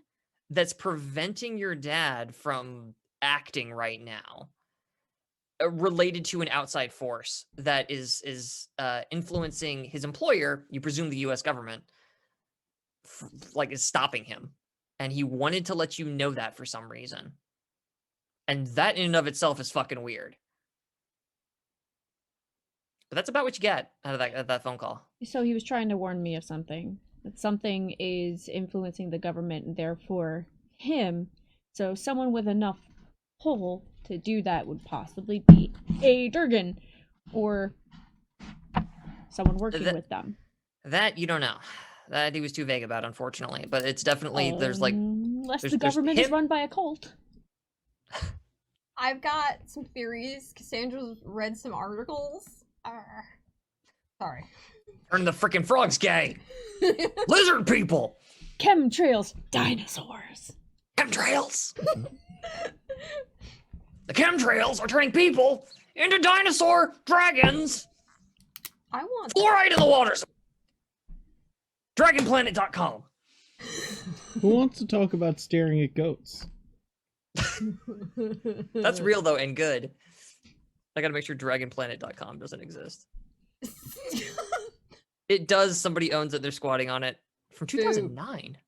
that's preventing your dad from acting right now, related to an outside force that is influencing his employer, you presume the US government, like is stopping him. And he wanted to let you know that for some reason. And that in and of itself is fucking weird. But that's about what you get out of that phone call. So he was trying to warn me of something. That something is influencing the government and therefore him. So someone with enough pull to do that would possibly be a Durgan or someone working with them. That you don't know. That he was too vague about, unfortunately. But it's definitely there's like unless there's the government is him- run by a cult. I've got some theories. Cassandra's read some articles. Sorry. Turn the freaking frogs gay. Lizard people. Chemtrails, dinosaurs. Chemtrails! The chemtrails are turning people into dinosaur dragons! I want Fluoride in the waters! Dragonplanet.com. Who wants to talk about staring at goats? That's real, though, and good. I gotta make sure dragonplanet.com doesn't exist. It does. Somebody owns it. They're squatting on it. From 2009.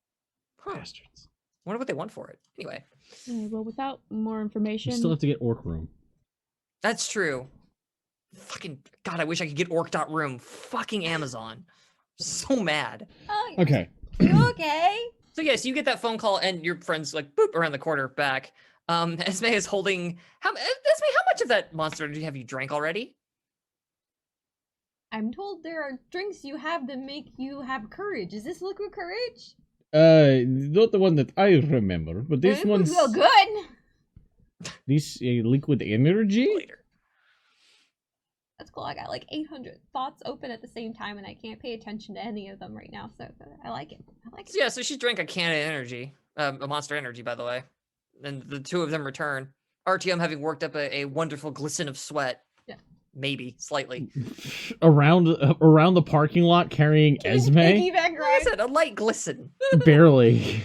Huh. Bastards. Wonder what they want for it. Anyway. Well, without more You information, still have to get orc room. That's true. Fucking God, I wish I could get orc.room. Fucking Amazon. So mad. Okay. You okay? So yes, you get that phone call and your friend's like boop around the corner back. Esme is holding Esme, how much of that monster energy have you drank already? I'm told there are drinks you have that make you have courage. Is this liquid courage? Not the one that I remember, but this It one's feel good. this liquid energy. Later. That's cool. I got like 800 thoughts open at the same time, and I can't pay attention to any of them right now. So I like it. I like it. So yeah, so she drank a can of energy, a monster energy, by the way, and the two of them return. RTM having worked up a wonderful glisten of sweat. Yeah. Maybe slightly. around the parking lot carrying Esme. Piggyback Like I ride. said, a light glisten. Barely.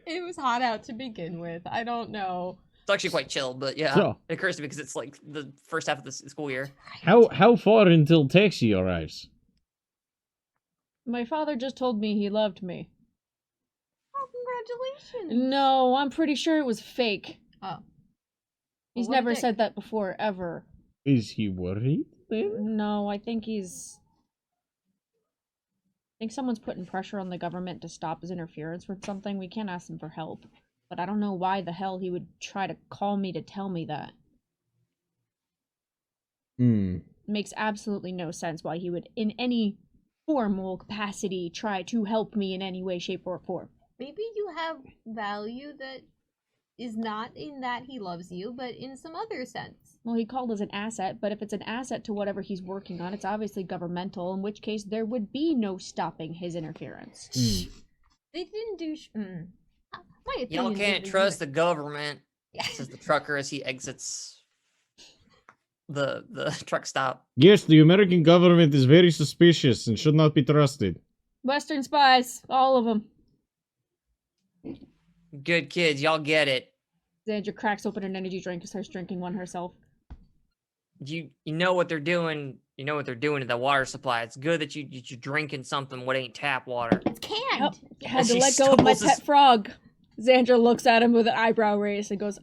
It was hot out to begin with. I don't know. It's actually quite chill, but yeah, So- it occurs to me because it's like the first half of the school year. How far until taxi arrives? my father just told me he loved me. Oh, congratulations. No, I'm pretty sure it was fake. Oh. He's Well, what never did- said that before, ever. Is he worried then? No, I think he's... I think someone's putting pressure on the government to stop his interference with something. We can't ask him for help. But I don't know why the hell he would try to call me to tell me that. Hmm. Makes absolutely no sense why he would, in any formal capacity, try to help me in any way, shape, or form. Maybe you have value that is not in that he loves you, but in some other sense. Well, he called us an asset, but if it's an asset to whatever he's working on, it's obviously governmental, in which case there would be no stopping his interference. They didn't do. My Y'all opinion can't is trust the good. government, Yeah. says the trucker as he exits the truck stop. Yes, the American government is very suspicious and should not be trusted. Western spies, all of them. Good kids, y'all get it. Xandra cracks open an energy drink and starts drinking one herself. You know what they're doing. You know what they're doing to the water supply. It's good that you're drinking something what ain't tap water. It's canned. Help. Had to She let go of my stumbles his- pet frog. Xandra looks at him with an eyebrow raise and goes,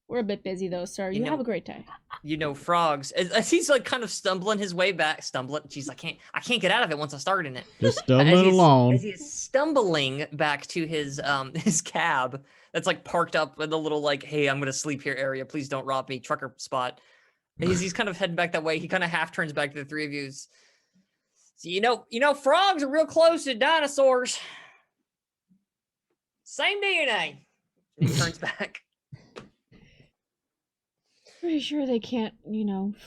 we're a bit busy though, sir. You You know- have a great day. You know, frogs. As he's like kind of stumbling his way back, Jeez, I can't get out of it once I start in it. Just As stumbling he's- along. As he's stumbling back to his cab that's like parked up in the little like, hey, I'm gonna sleep here area. Please don't rob me, trucker spot. And he's kind of heading back that way. He kind of half turns back to the three of you. So you know, frogs are real close to dinosaurs. Same DNA. And he turns back. Pretty sure they can't,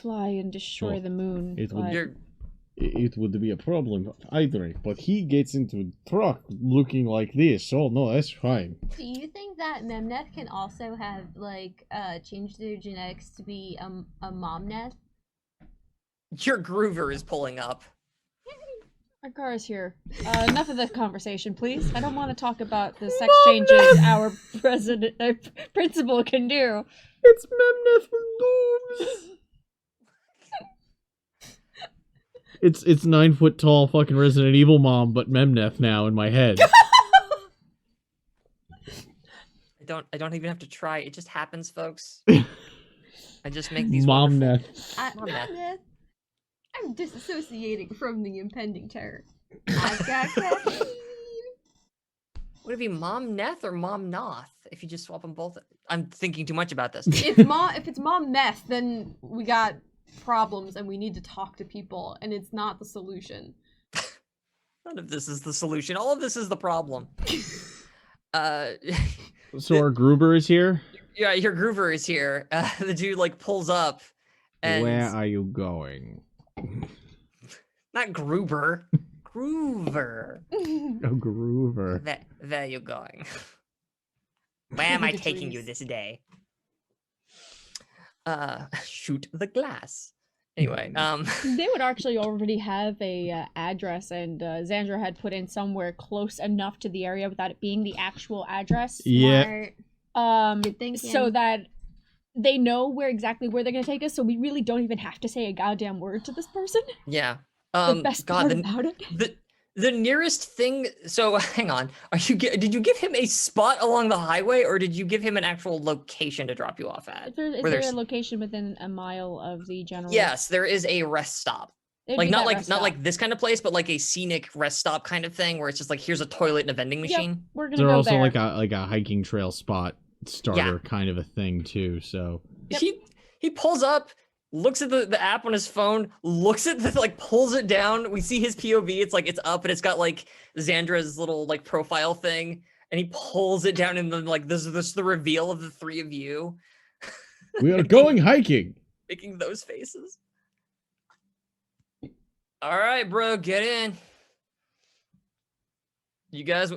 fly and destroy Well, the moon. it would- but- You're It would be a problem either, but he gets into a truck looking like this. Oh no, that's fine. Do you think that Memneth can also have changed their genetics to be a momneth? your groover is pulling up. Our car is here. Enough of this conversation, please. I don't want to talk about the sex changes our principal can do. It's Memneth with boobs. It's 9 foot tall fucking Resident Evil mom, but Memneth now in my head. I don't even have to try. It just happens, folks. I just make these wonderful- Momneth. Momneth. Memneth, I'm disassociating from the impending terror. I've got caffeine. Would it be Mom Neth or Mom Noth if you just swap them both? I'm thinking too much about this. If it's momneth, then we got problems and we need to talk to people, and it's not the solution. None of this is the solution. All of this is the problem. So our Gruber is here? Yeah, your groover is here. The dude like pulls up, and Where are you going? not Gruber. Groover. Oh, Groover. Where are you going? Where am I The taking you trees. this day? Shoot the glass. Anyway, They would actually already have a address, and Xandra had put in somewhere close enough to the area without it being the actual address. Yeah. Smart. Good thinking. So that they know exactly where they're gonna take us. So we really don't even have to say a goddamn word to this person. yeah. The best God, part about it. the nearest thing. So hang on. Did you give him a spot along the highway, or did you give him an actual location to drop you off at? Is there there's- a location within a mile of the general? Yes, there is a rest stop. It'd Like be not that like rest not stop. like this kind of place, but like a scenic rest stop kind of thing, where it's just like here's a toilet and a vending Yep, machine. we're Is gonna there go also there. like a hiking trail spot starter kind of a thing too? So Yep. He pulls up, looks at the app on his phone, looks at the like pulls it down. We see his POV. It's like it's up and it's got like Xandra's little like profile thing, and he pulls it down and then like this is the reveal of the three of you we are going hiking. making those faces. All right, bro, get in. You guys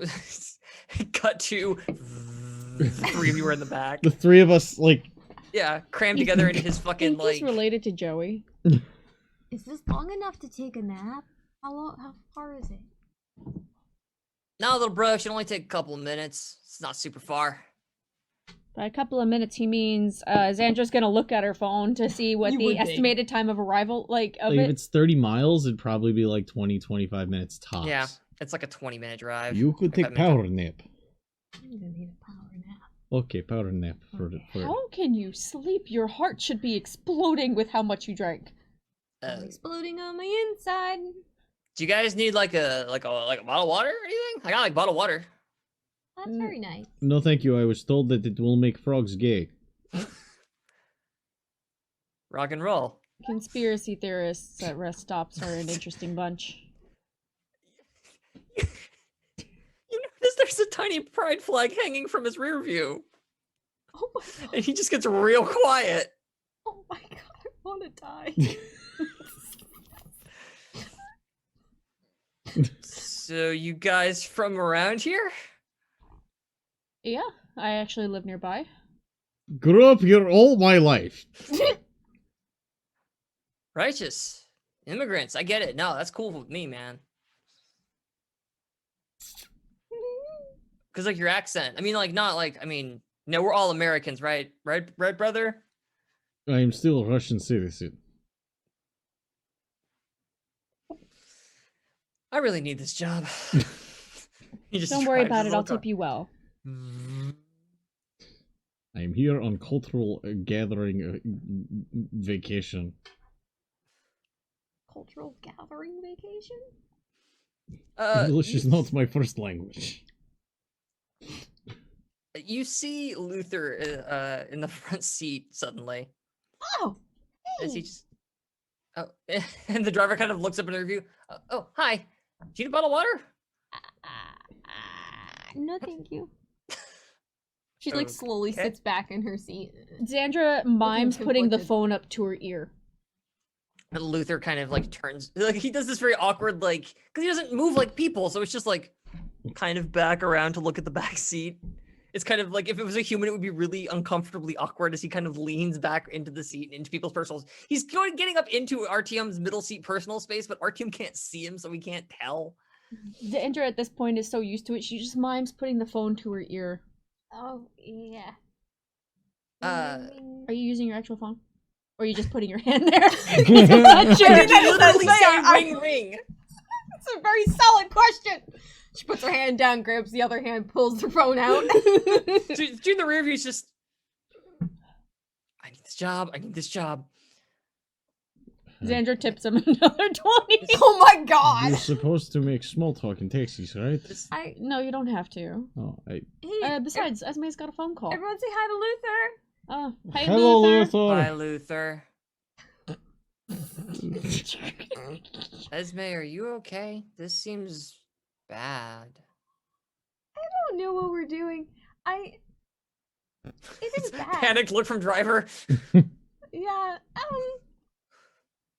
cut to the three of you are in the back. The three of us like Yeah, crammed together into his I fucking think he's like. related to Joey. Is this long enough to take a nap? How far is it? No, little bro, it should only take a couple of minutes. It's not super far. By a couple of minutes, he means Xandra's gonna look at her phone to see what You the would think. estimated time of arrival of if it. it's 30 miles, it'd probably be like 20-25 minutes tops. Yeah, it's like a 20-minute drive. You could take 25 minutes. power nap. I'm gonna need a power nap. Okay, power nap for How can you sleep? Your heart should be exploding with how much you drank. I'm exploding on my inside. Do you guys need like a bottle of water or anything? I got like bottle of water. That's very nice. No, thank you. I was told that it will make frogs gay. Rock and roll. Conspiracy theorists at rest stops are an interesting bunch. You notice there's a tiny pride flag hanging from his rear view, Oh my god. and he just gets real quiet. Oh my god. I wanna die. So you guys from around here? Yeah, I actually live nearby. Grew up here all my life. Righteous. Immigrants, I get it. No, that's cool with me, man. Cause like your accent. I mean, like not like. I mean, no, we're all Americans, right? Right, brother. I am still a Russian citizen. I really need this job. He just Don't worry drives about his it, I'll little tip you well. car. I am here on cultural gathering vacation. Cultural gathering vacation? English is not my first language. You see Luther in the front seat suddenly. Oh! As he Hey! just. Oh, and the driver kind of looks up in her view. Oh, hi. Do you need a bottle of water? No, thank you. She like slowly Okay. sits back in her seat. Xandra mimes putting the conflicted. phone up to her ear. And Luther kind of like turns, like he does this very awkward, like, because he doesn't move like people, so it's just like kind of back around to look at the back seat. It's kind of like if it was a human, it would be really uncomfortably awkward as he kind of leans back into the seat and into people's personals. He's getting up into RTM's middle seat personal space, but RTM can't see him, so he can't tell. Xandra at this point is so used to it, she just mimes putting the phone to her ear. Oh, yeah. Uh, Are you using your actual phone? Or are you just putting your hand there? I Sure, did literally say ring ring. That's a very solid question. She puts her hand down, grabs the other hand, pulls the phone out. Dude in the rear view is just, I need this job. I need this job. Xandra tips him another 20. Oh my You're god! supposed to make small talk in taxis, right? I No, you don't have to. Oh, hey, Besides, Esme's got a phone call. everyone say hi to Luther. Oh, hey hello, Luther. Bye, Luther. Luther. Esme, are you okay? This seems bad. I don't know what we're doing. It is bad. Panicked look from driver. Yeah.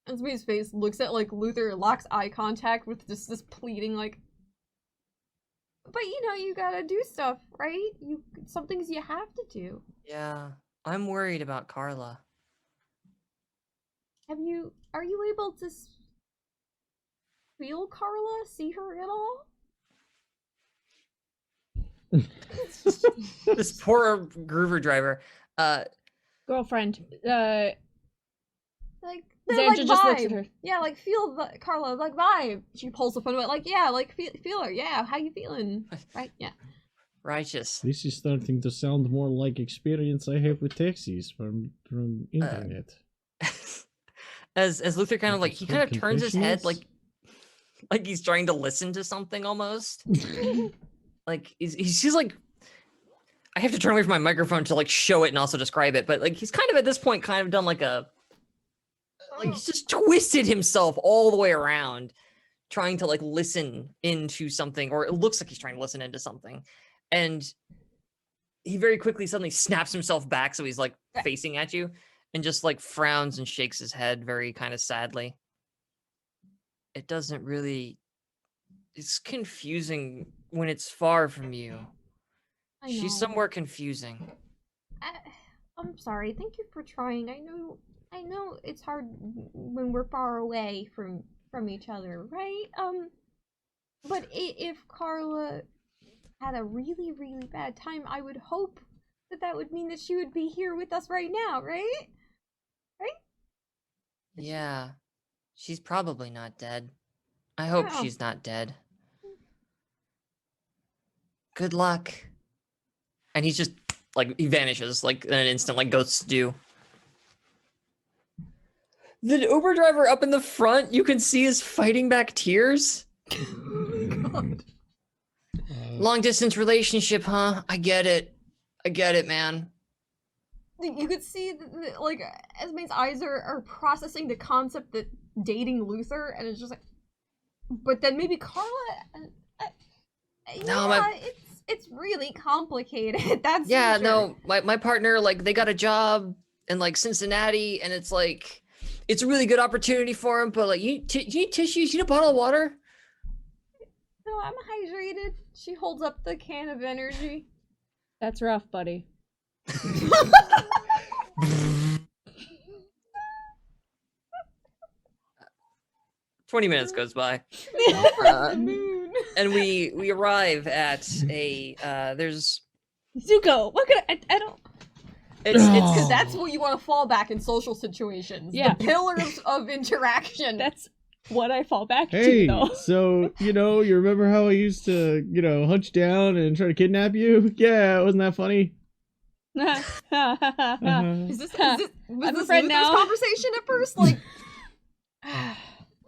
Esme's face looks at like Luther, locks eye contact with just this pleading like, but you know, you gotta do stuff, right? Some things you have to do. Yeah, I'm worried about Carla. Are you able to feel Carla? See her at all? This poor Groover driver. Girlfriend. Like, Xandra like just looks vibe. at her. Yeah, like feel the Carla, like vibe. She pulls the phone away, like yeah, like feel her. Yeah, how you feeling? Right? Yeah. Righteous. This is starting to sound more like experience I have with taxis from internet. As Luther kind of like he kind of turns his head Confessionals? like he's trying to listen to something almost. Like he's like, I have to turn away from my microphone to like show it and also describe it, but like he's kind of at this point kind of done like he's just twisted himself all the way around trying to like listen into something, or it looks like he's trying to listen into something, and he very quickly suddenly snaps himself back so he's like facing at you and just like frowns and shakes his head very kind of sadly. It doesn't really, it's confusing when it's far from you. I know. She's somewhat confusing. I'm sorry. Thank you for trying. I know it's hard when we're far away from each other, right? But if Carla had a really, really bad time, I would hope that would mean that she would be here with us right now, right? Right? Yeah. She's probably not dead. I hope Yeah. she's not dead. Good luck. And he's just like, he vanishes like in an instant, like ghosts do. The Uber driver up in the front, you can see is fighting back tears. Long distance relationship, huh? I get it, man. You could see like Esme's eyes are processing the concept that dating Luther, and it's just like, but then maybe Carla. No, yeah, it's really complicated. That's yeah. for sure. No, my partner, like they got a job in like Cincinnati, and it's like it's a really good opportunity for him. But like, you need tissues? You need a bottle of water? No, I'm hydrated. She holds up the can of energy. That's rough, buddy. 20 minutes goes by. The moon. And we arrive at a there's Zuko, what could I don't. it's Because that's what you want to fall back in social situations. Yeah. The pillars of interaction. That's what I fall back Hey, to, though. so, you remember how I used to, hunch down and try to kidnap you? Yeah, wasn't that funny? Is this was I'm this a friend Luther's now. conversation at first? Like,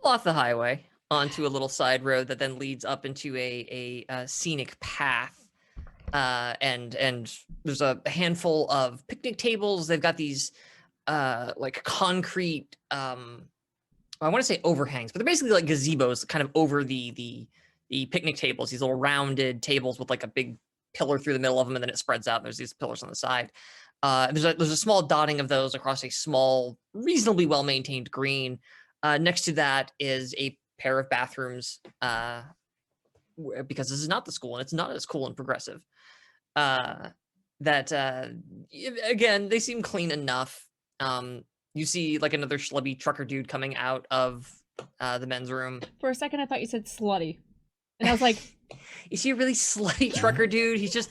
off the highway onto a little side road that then leads up into a scenic path. And there's a handful of picnic tables. They've got these like concrete I want to say overhangs, but they're basically like gazebos kind of over the picnic tables, these little rounded tables with like a big pillar through the middle of them, and then it spreads out and there's these pillars on the side. There's a small dotting of those across a small, reasonably well-maintained green. Next to that is a pair of bathrooms, because this is not the school and it's not as cool and progressive. Again, they seem clean enough. You see like another schlubby trucker dude coming out of the men's room. For a second, I thought you said slutty. And I was like, Is he a really slutty trucker dude? He's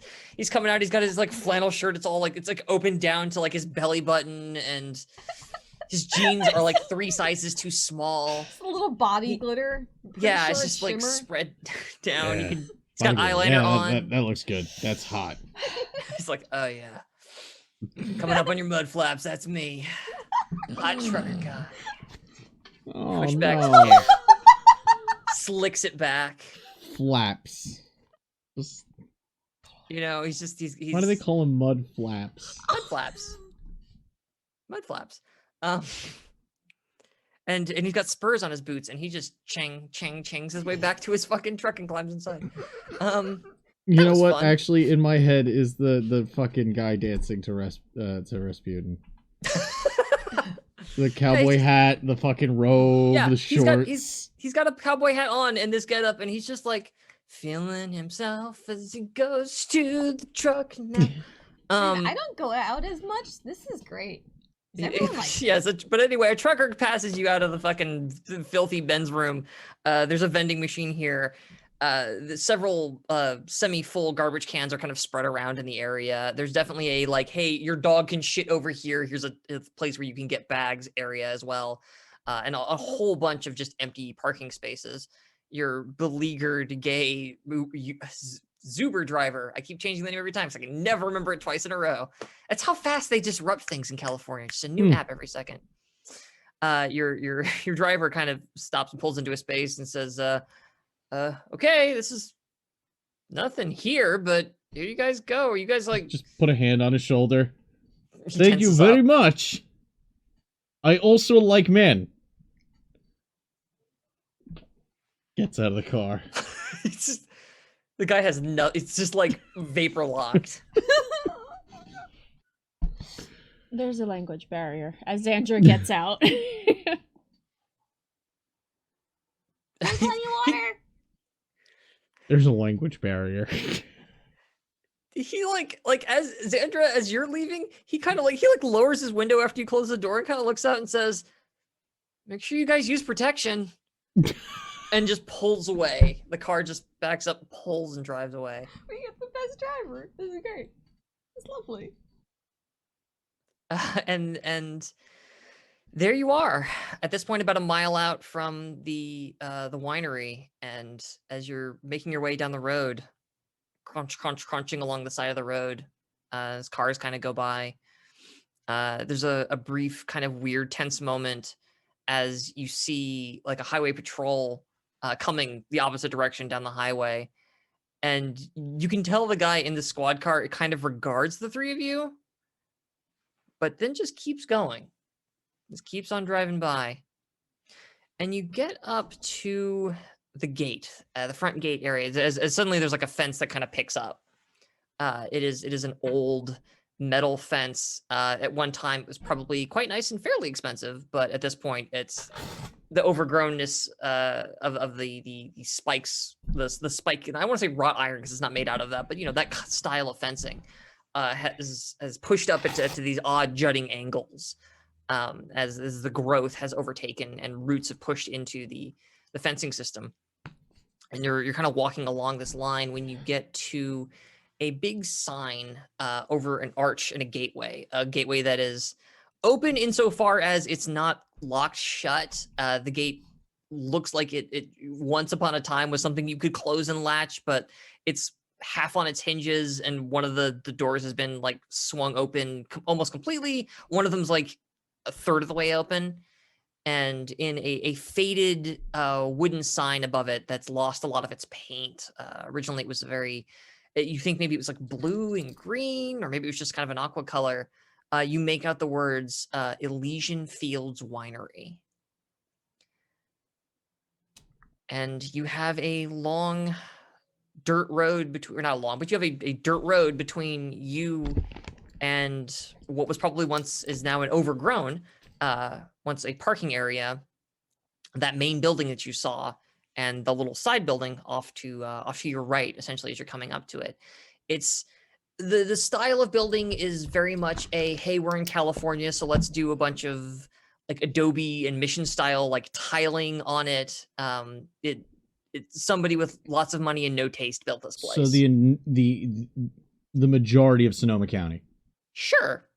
coming out, he's got his like flannel shirt, it's like open down to like his belly button, and his jeans are like 3 sizes too small. it's a little body glitter. Pretty Yeah, sure it's just like shimmer. spread down. Yeah. He's got eyeliner on. That looks good. That's hot. He's like, oh yeah. Coming up on your mud flaps, that's me. Hot trucker guy. Oh, Push back no. hair. Slicks it back. Flaps. Just- He's why do they call them mud flaps? mud flaps. Mud flaps. And he's got spurs on his boots, and he just changs his way back to his fucking truck and climbs inside. You know was what? fun. Actually, in my head is the fucking guy dancing to Rasputin. The cowboy hat, the fucking robe, Yeah, the he's got shorts. he's got a cowboy hat on and this getup, and he's just like feeling himself as he goes to the truck now. Man, I don't go out as much. This is great. Is everyone like yes, but anyway, a trucker passes you out of the fucking filthy Ben's room. There's a vending machine here. Several semi-full garbage cans are kind of spread around in the area. There's definitely a like, hey, your dog can shit over here. Here's a place where you can get bags area as well, and a whole bunch of just empty parking spaces. Your beleaguered gay Zuber driver. I keep changing the name every time, so I can never remember it twice in a row. That's how fast they disrupt things in California. Just a new app every second. Your driver kind of stops and pulls into a space and says, okay, this is nothing here, but here you guys go. Are you guys like Just put a hand on his shoulder. Thank you very much. I also like men. Gets out of the car. It's just, the guy has no. It's just like vapor locked. There's a language barrier as Xandra gets out. plenty of water? There's a language barrier. He like as Xandra, as you're leaving, he kind of like lowers his window after you close the door and kind of looks out and says, "Make sure you guys use protection," and just pulls away. The car just backs up, pulls, and drives away. We get the best driver. This is great. It's lovely. And there you are at this point, about a mile out from the winery. And as you're making your way down the road, crunching along the side of the road, as cars kind of go by, there's a brief kind of weird tense moment as you see like a highway patrol coming the opposite direction down the highway, and you can tell the guy in the squad car kind of regards the three of you, but then just keeps going. Just keeps on driving by. And you get up to the gate, the front gate area, as suddenly there's like a fence that kind of picks up. It is an old metal fence. At one time, it was probably quite nice and fairly expensive, but at this point, it's the overgrownness of the spikes, the spike. I want to say wrought iron because it's not made out of that, but you know, that style of fencing has pushed up to these odd jutting angles, as the growth has overtaken and roots have pushed into the fencing system. And you're kind of walking along this line when you get to a big sign over an arch and a gateway that is open insofar as it's not locked shut. The gate looks like it once upon a time was something you could close and latch, but it's half on its hinges, and one of the doors has been like swung open almost completely. One of them's like a third of the way open, and in a faded wooden sign above it that's lost a lot of its paint. Originally it was you think maybe it was like blue and green, or maybe it was just kind of an aqua color. You make out the words Elysian Fields Winery. And you have a long dirt road between, or not long, but you have a dirt road between you and what was probably once is now an overgrown, once a parking area, that main building that you saw, and the little side building off to your right, essentially, as you're coming up to it. It's the style of building is very much a, hey, we're in California, so let's do a bunch of like Adobe and Mission style like tiling on it. It's somebody with lots of money and no taste built this place. So the majority of Sonoma County. Sure.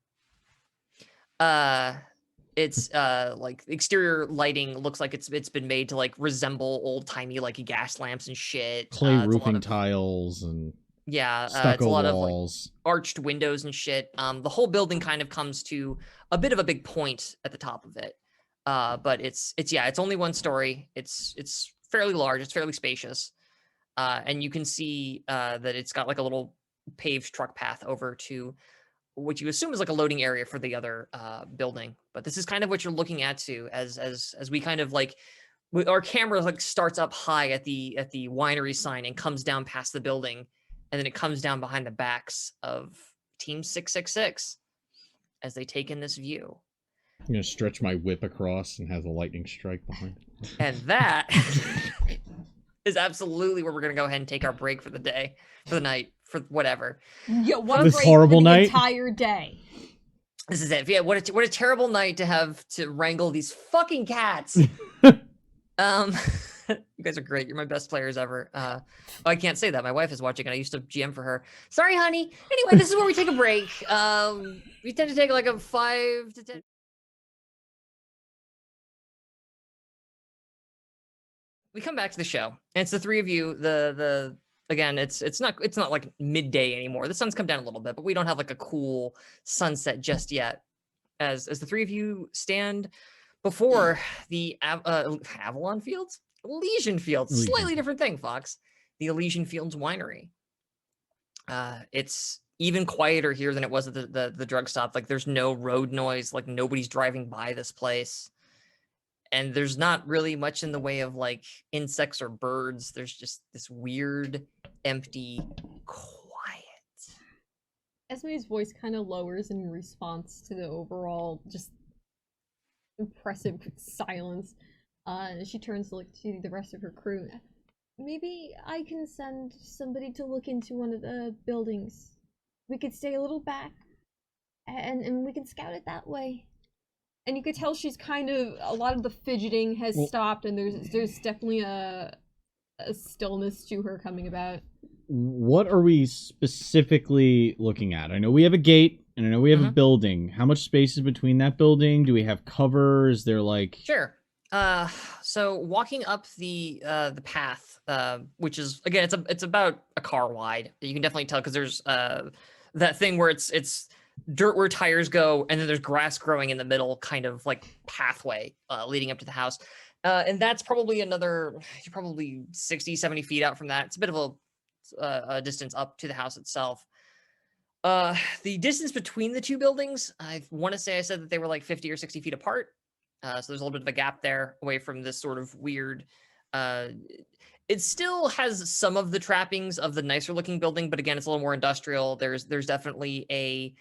It's like exterior lighting looks like it's been made to like resemble old timey like gas lamps and shit. Clay roofing tiles and stucco it's a lot walls. of like arched windows and shit. The whole building kind of comes to a bit of a big point at the top of it. But it's only one story. It's fairly large. It's fairly spacious. And you can see that it's got like a little paved truck path over to what you assume is like a loading area for the other building. But this is kind of what you're looking at too, as we kind of like, our camera like starts up high at the winery sign and comes down past the building, and then it comes down behind the backs of Team 666 as they take in this view. I'm gonna stretch my whip across and have a lightning strike behind it. And that is absolutely where we're gonna go ahead and take our break for the day, for the night, for whatever. Yeah, one This break horrible for the night? entire day. This is it. Yeah, what a terrible night to have to wrangle these fucking cats. You guys are great. You're my best players ever. I can't say that. My wife is watching, and I used to GM for her. Sorry, honey. Anyway, this is where we take a break. We tend to take like a 5 to 10. We come back to the show, and it's the three of you. Again, it's not like midday anymore. The sun's come down a little bit, but we don't have like a cool sunset just yet. As the three of you stand before the Avalon Fields, Elysian Fields, slightly different thing, Fox. The Elysian Fields Winery. It's even quieter here than it was at the drug stop. Like there's no road noise. Like nobody's driving by this place. And there's not really much in the way of like insects or birds. There's just this weird, empty quiet. Esme's voice kind of lowers in response to the overall just impressive silence. She turns to look to the rest of her crew. Maybe I can send somebody to look into one of the buildings. We could stay a little back, and we can scout it that way. And you could tell she's kind of, a lot of the fidgeting has stopped, and there's definitely a stillness to her coming about. What are we specifically looking at? I know we have a gate, and I know we have a building. How much space is between that building? Do we have cover? Is there like... Sure. So walking up the path, which is, again, it's about a car wide. You can definitely tell because there's that thing where it's dirt where tires go, and then there's grass growing in the middle, kind of like pathway leading up to the house. And that's probably you're probably 60, 70 feet out from that. It's a bit of a distance up to the house itself. The distance between the two buildings, I want to say I said that they were like 50 or 60 feet apart. So there's a little bit of a gap there away from this sort of weird, it still has some of the trappings of the nicer looking building, but again, it's a little more industrial. There's definitely a,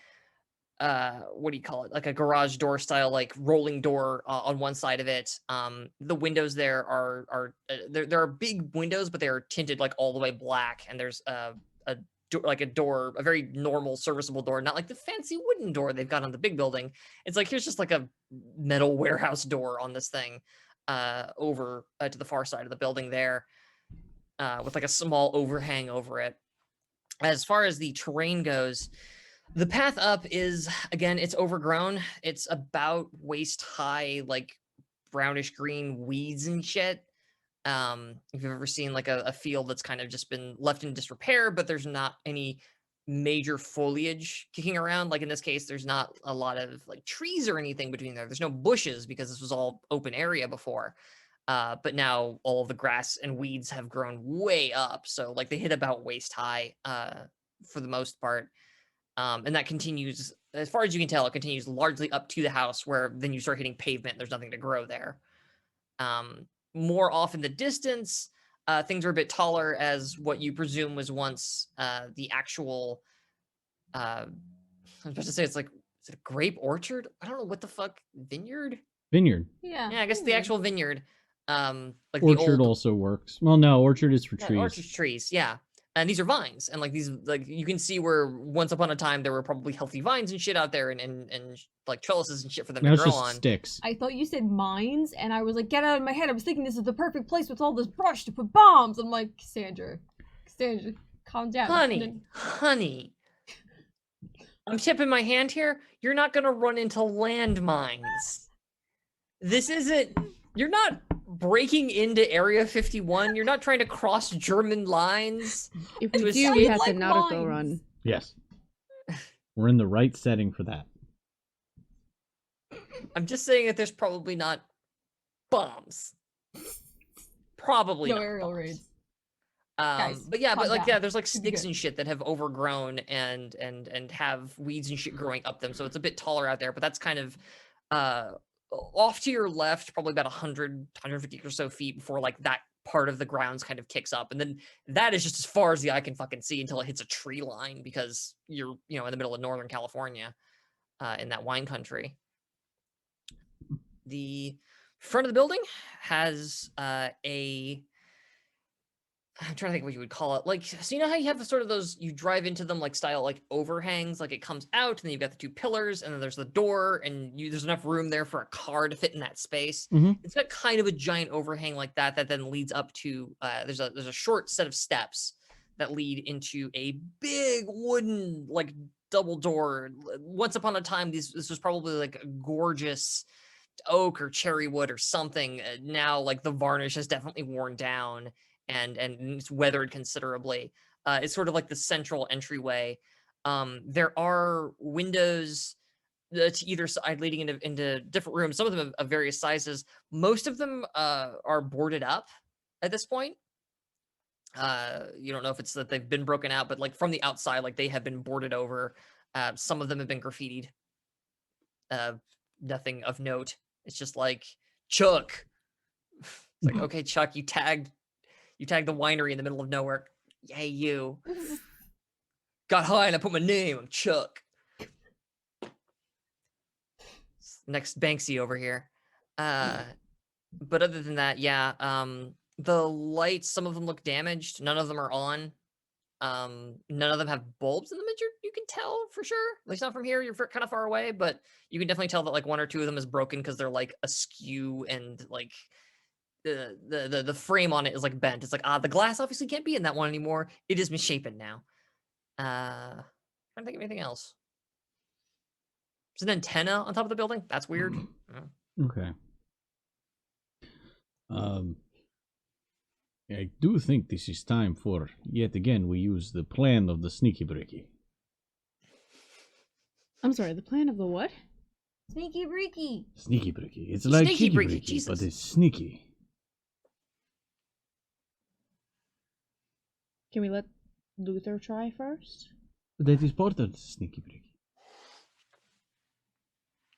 what do you call it? Like a garage door style, like rolling door on one side of it. The windows there are there are big windows, but they are tinted like all the way black. And there's a door, a very normal serviceable door, not like the fancy wooden door they've got on the big building. It's like, here's just like a metal warehouse door on this thing over to the far side of the building there with like a small overhang over it. As far as the terrain goes, the path up is, again, it's overgrown. It's about waist high, like brownish green weeds and shit. If you've ever seen like a field that's kind of just been left in disrepair, but there's not any major foliage kicking around. Like in this case, there's not a lot of like trees or anything between there. There's no bushes because this was all open area before. But now all of the grass and weeds have grown way up. So like they hit about waist high for the most part. And that continues, as far as you can tell, it continues largely up to the house where then you start hitting pavement. There's nothing to grow there. More off in the distance, things are a bit taller as what you presume was once the actual, I was about to say, it's like, is it a grape orchard? I don't know what the fuck, vineyard? Vineyard. Yeah, I guess the actual vineyard. Like orchard the old, also works. Well, no, orchard is for trees. Orchard trees, yeah. And these are vines, and like these, like you can see where once upon a time there were probably healthy vines and shit out there, and like trellises and shit for them Now to it's grow just on. sticks. I thought you said mines, and I was like, get out of my head. I was thinking this is the perfect place with all this brush to put bombs. I'm like, Cassandra, calm down. Honey, I'm tipping my hand here. You're not gonna run into landmines. This isn't. You're not breaking into Area 51. You're not trying to cross German lines. If To we a do, we site have to like nautical mines. run. Yes. We're in the right setting for that. I'm just saying that there's probably not bombs. Probably No not aerial bombs. raids. Guys, But yeah, calm but like down. yeah, there's like Should be sticks good. and shit that have overgrown and have weeds and shit growing up them, so it's a bit taller out there. But that's kind of off to your left, probably about 100, 150 or so feet before like that part of the grounds kind of kicks up, and then that is just as far as the eye can fucking see until it hits a tree line because you're in the middle of Northern California, in that wine country. the front of the building has I'm trying to think what you would call it. Like, so you know how you have sort of those, you drive into them like style, like overhangs, like it comes out and then you've got the two pillars and then there's the door and there's enough room there for a car to fit in that space. Mhm. It's got kind of a giant overhang like that then leads up to, there's a short set of steps that lead into a big wooden, like double door. Once upon a time, this was probably like a gorgeous oak or cherry wood or something. Now, like the varnish has definitely worn down and it's weathered considerably. It's sort of like the central entryway. There are windows to either side leading into different rooms. Some of them of various sizes. Most of them are boarded up at this point. You don't know if it's that they've been broken out, but like from the outside, like they have been boarded over. Some of them have been graffitied. Nothing of note. It's just like, Chuck. It's like, okay, Chuck, you tagged the winery in the middle of nowhere. Yay, you. Got high and I put my name. I'm Chuck. Next Banksy over here. But other than that, yeah. The lights, some of them look damaged. None of them are on. None of them have bulbs in them. You can tell for sure. At least not from here. You're kind of far away, but you can definitely tell that like one or two of them is broken because they're like askew and like the frame on it is like bent. It's like, the glass obviously can't be in that one anymore. It is misshapen now. Trying to think of anything else. There's an antenna on top of the building. That's weird. Okay. I do think this is time for, yet again, we use the plan of the sneaky bricky. I'm sorry, the plan of the what? Sneaky breaky. Sneaky bricky. It's like Sneaky cheeky bricky, bricky, Jesus. but it's sneaky. Can we let Luther try first? That is part of the sneaky bricky.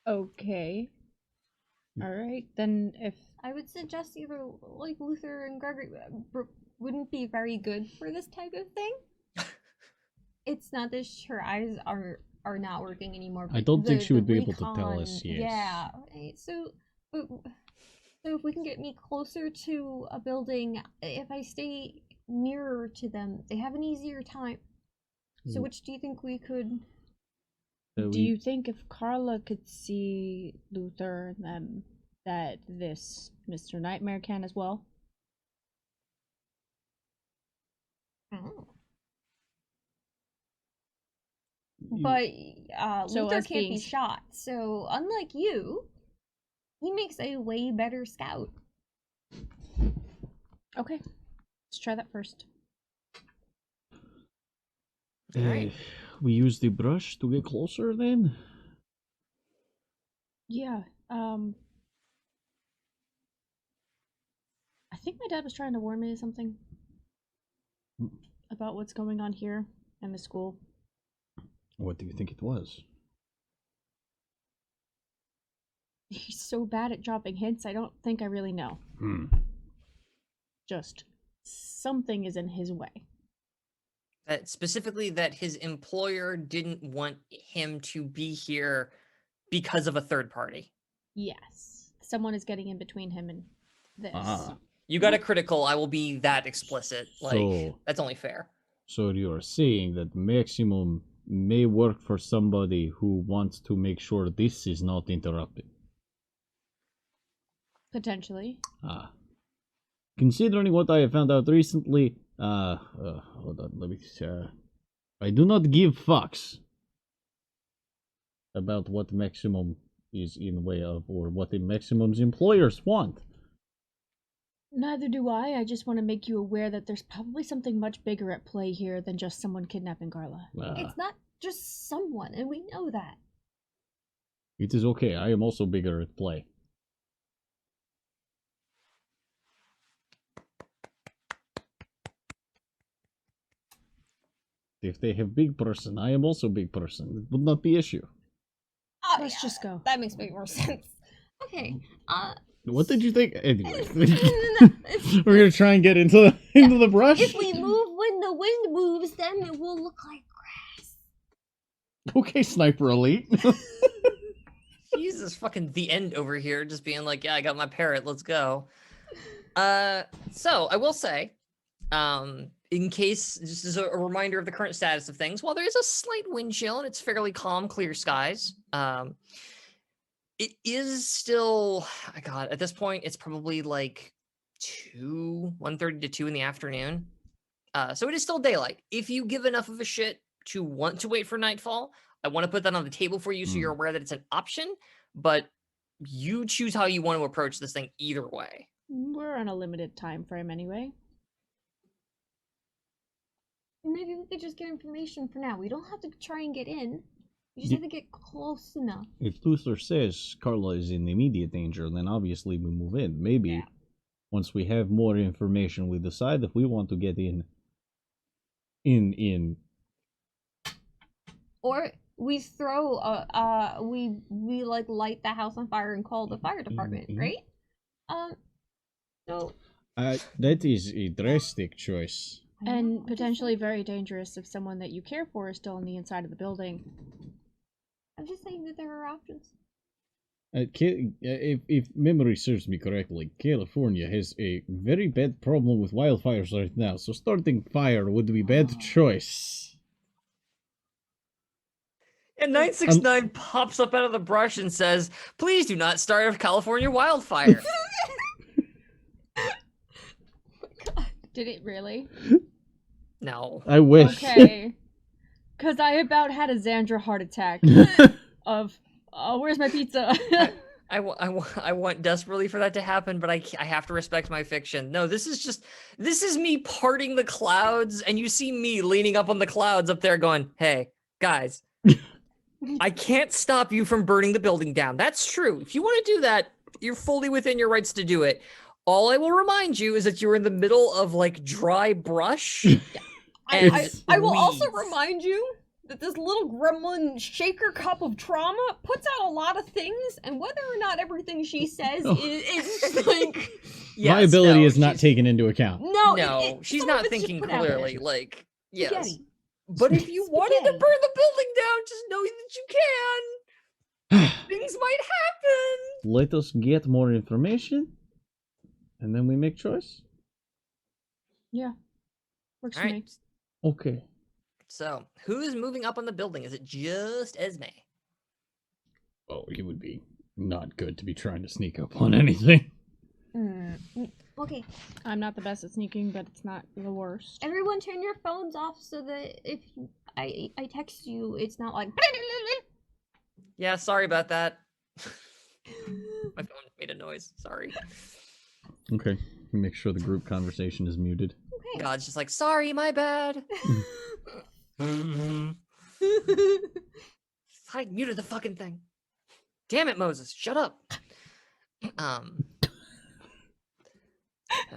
Okay. Alright, then if... I would suggest either like Luther and Gregory wouldn't be very good for this type of thing. It's not that her eyes are not working anymore. I don't think she would be able to tell us, yes. Yeah. Right. So if we can get me closer to a building, if I stay nearer to them, they have an easier time. So which do you think we could? Do you think if Carla could see Luther, then that this Mr. Nightmare can as well? Oh. But So Luther us can't be being- shot. So unlike you, he makes a way better scout. Okay. Let's try that first. Alright. We use the brush to get closer then? Yeah, I think my dad was trying to warn me of something about what's going on here in the school. What do you think it was? He's so bad at dropping hints, I don't think I really know. Just something is in his way. That specifically that his employer didn't want him to be here because of a third party. Yes. Someone is getting in between him and this. You got a critical, I will be that explicit. Like, So- that's only fair. So you're saying that Maximum may work for somebody who wants to make sure this is not interrupted. Potentially. Considering what I have found out recently, hold on, let me, I do not give fucks about what Maximum is in way of, or what the Maximum's employers want. Neither do I just want to make you aware that there's probably something much bigger at play here than just someone kidnapping Carla. It's not just someone, and we know that. It is okay, I am also bigger at play. If they have big person, I am also big person. It would not be issue. Oh, Let's just go. That makes way more sense. Okay. What did you think? Anyway, No. we're gonna try and get into the brush. If we move when the wind moves, then it will look like grass. Okay, Sniper Elite. Jesus, fucking the end over here, just being like, yeah, I got my parrot, let's go. So I will say, in case, just as a reminder of the current status of things, while there is a slight wind chill and it's fairly calm, clear skies, it is still, God, at this point, it's probably like 1:30 to 2 in the afternoon. So it is still daylight. If you give enough of a shit to want to wait for nightfall, I want to put that on the table for you so you're aware that it's an option, but you choose how you want to approach this thing either way. We're on a limited time frame anyway. Maybe we could just get information for now. We don't have to try and get in. We just Ye- have to get close enough. If Luther says Carla is in immediate danger, then obviously we move in. Maybe Yeah. once we have more information, we decide if we want to get in. Or we throw we like light the house on fire and call the fire department, Mhm. right? So That is a drastic choice. I know, I'm And just potentially saying- very dangerous if someone that you care for is still on the inside of the building. I'm just saying that there are options. If memory serves me correctly, California has a very bad problem with wildfires right now, so starting fire would be bad choice. And 969 pops up out of the brush and says, please do not start a California wildfire. Did it really? No. I wish. Okay. Because I about had a Xandra heart attack of, oh, where's my pizza? I want desperately for that to happen, but I have to respect my fiction. No, this is me parting the clouds, and you see me leaning up on the clouds up there going, hey, guys, I can't stop you from burning the building down. That's true. If you want to do that, you're fully within your rights to do it. All I will remind you is that you're in the middle of, like, dry brush. I will also weeds. remind you that this little gremlin shaker cup of trauma puts out a lot of things, and whether or not everything she says Oh. is like Yes, Viability no, is not she's- taken into account. no, she's some of not it's just thinking put out there. clearly. Like, yes. Spaghetti. But if you wanted to Spaghetti. burn the building down, just know that you can. Things might happen. Let us get more information, and then we make choice. Yeah. Works All for right. me. Okay. So, who's moving up on the building? Is it just Esme? Oh, it would be not good to be trying to sneak up on anything. Okay, I'm not the best at sneaking, but it's not the worst. everyone turn your phones off so that if I text you, it's not like Yeah, sorry about that. My phone made a noise. Sorry. Okay. Make sure the group conversation is muted. okay. God's just like, sorry, my bad. I muted the fucking thing. Damn it, Moses. Shut up. I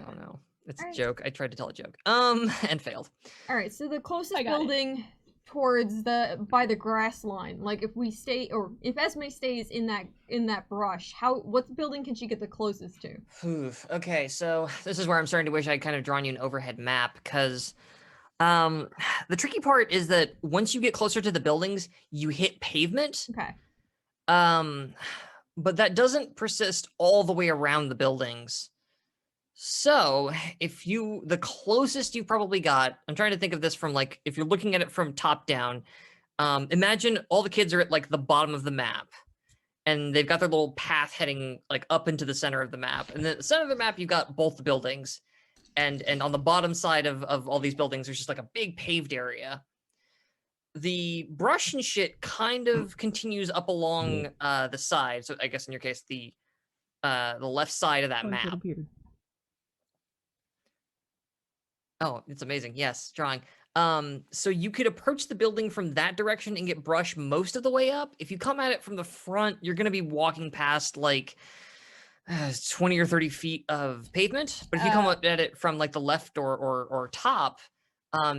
don't know. It's a Alright. joke. I tried to tell a joke. And failed. All right, so the closest I got it. building towards by the grass line, like if we stay or if Esme stays in that brush, what building can she get the closest to? Oof. Okay, so this is where I'm starting to wish I'd kind of drawn you an overhead map, because the tricky part is that once you get closer to the buildings, you hit pavement. Okay. But that doesn't persist all the way around the buildings. So the closest you probably got, I'm trying to think of this from, like, if you're looking at it from top down, imagine all the kids are at, like, the bottom of the map, and they've got their little path heading, like, up into the center of the map. And then at the center of the map, you've got both the buildings, and on the bottom side of all these buildings, there's just, like, a big paved area. The brush and shit kind of continues up along the side. So I guess in your case, the left side of that map. Oh, it's amazing. Yes, drawing. So you could approach the building from that direction and get brush most of the way up. If you come at it from the front, you're going to be walking past like 20 or 30 feet of pavement. But if you come up at it from like the left or top,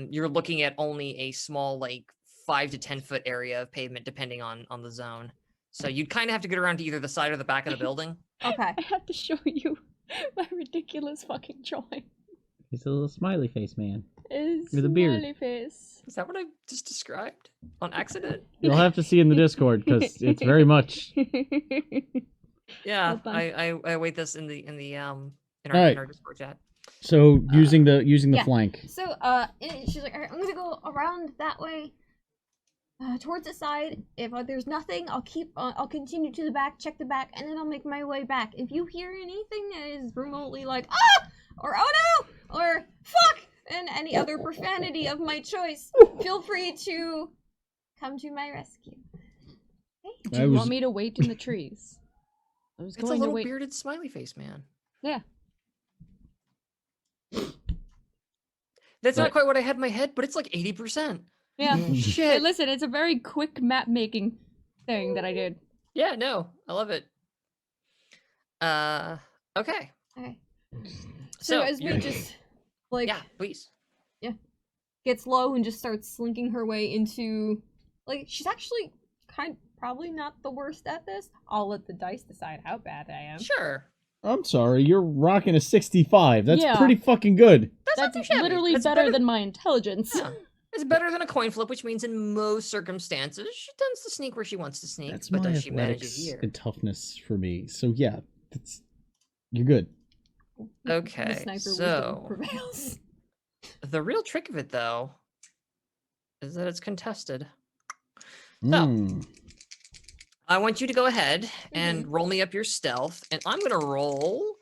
you're looking at only a small, like 5 to 10 foot area of pavement, depending on the zone. So you'd kind of have to get around to either the side or the back of the building. Okay. I have to show you my ridiculous fucking drawing. He's a little smiley face man. Is With a beard. smiley face. Is that what I just described on accident? You'll have to see in the Discord because it's very much. Yeah, Well done. I await this in Alright. our Discord chat. So using the yeah. flank. So, she's like, all right, I'm gonna go around that way, towards the side. If there's nothing, I'll continue to the back, check the back, and then I'll make my way back. If you hear anything that is remotely like, ah, or oh no, or fuck, and any other profanity of my choice, feel free to come to my rescue. Okay? Do you want me to wait in the trees? I was It's a going to little wait. bearded smiley face man. Yeah. That's not quite what I had in my head, but it's like 80%. Yeah. Hey, Shit. listen, it's a very quick map making thing that I did. Yeah, no, I love it. Okay. Okay. So, So as we you're- just, like, Yeah, please. gets low and just starts slinking her way into, like, she's actually probably not the worst at this. I'll let the dice decide how bad I am. Sure. I'm sorry, you're rocking a 65. That's Yeah. pretty fucking good. That's not That's too shabby. literally That's better than my intelligence. Yeah. It's better than a coin flip, which means in most circumstances she tends to sneak where she wants to sneak. That's but my does she manage it athletics here? and toughness for me. So yeah, you're good. Okay, The sniper so- wisdom prevails. The real trick of it, though, is that it's contested. So, Mm. I want you to go ahead and roll me up your stealth, and I'm gonna roll.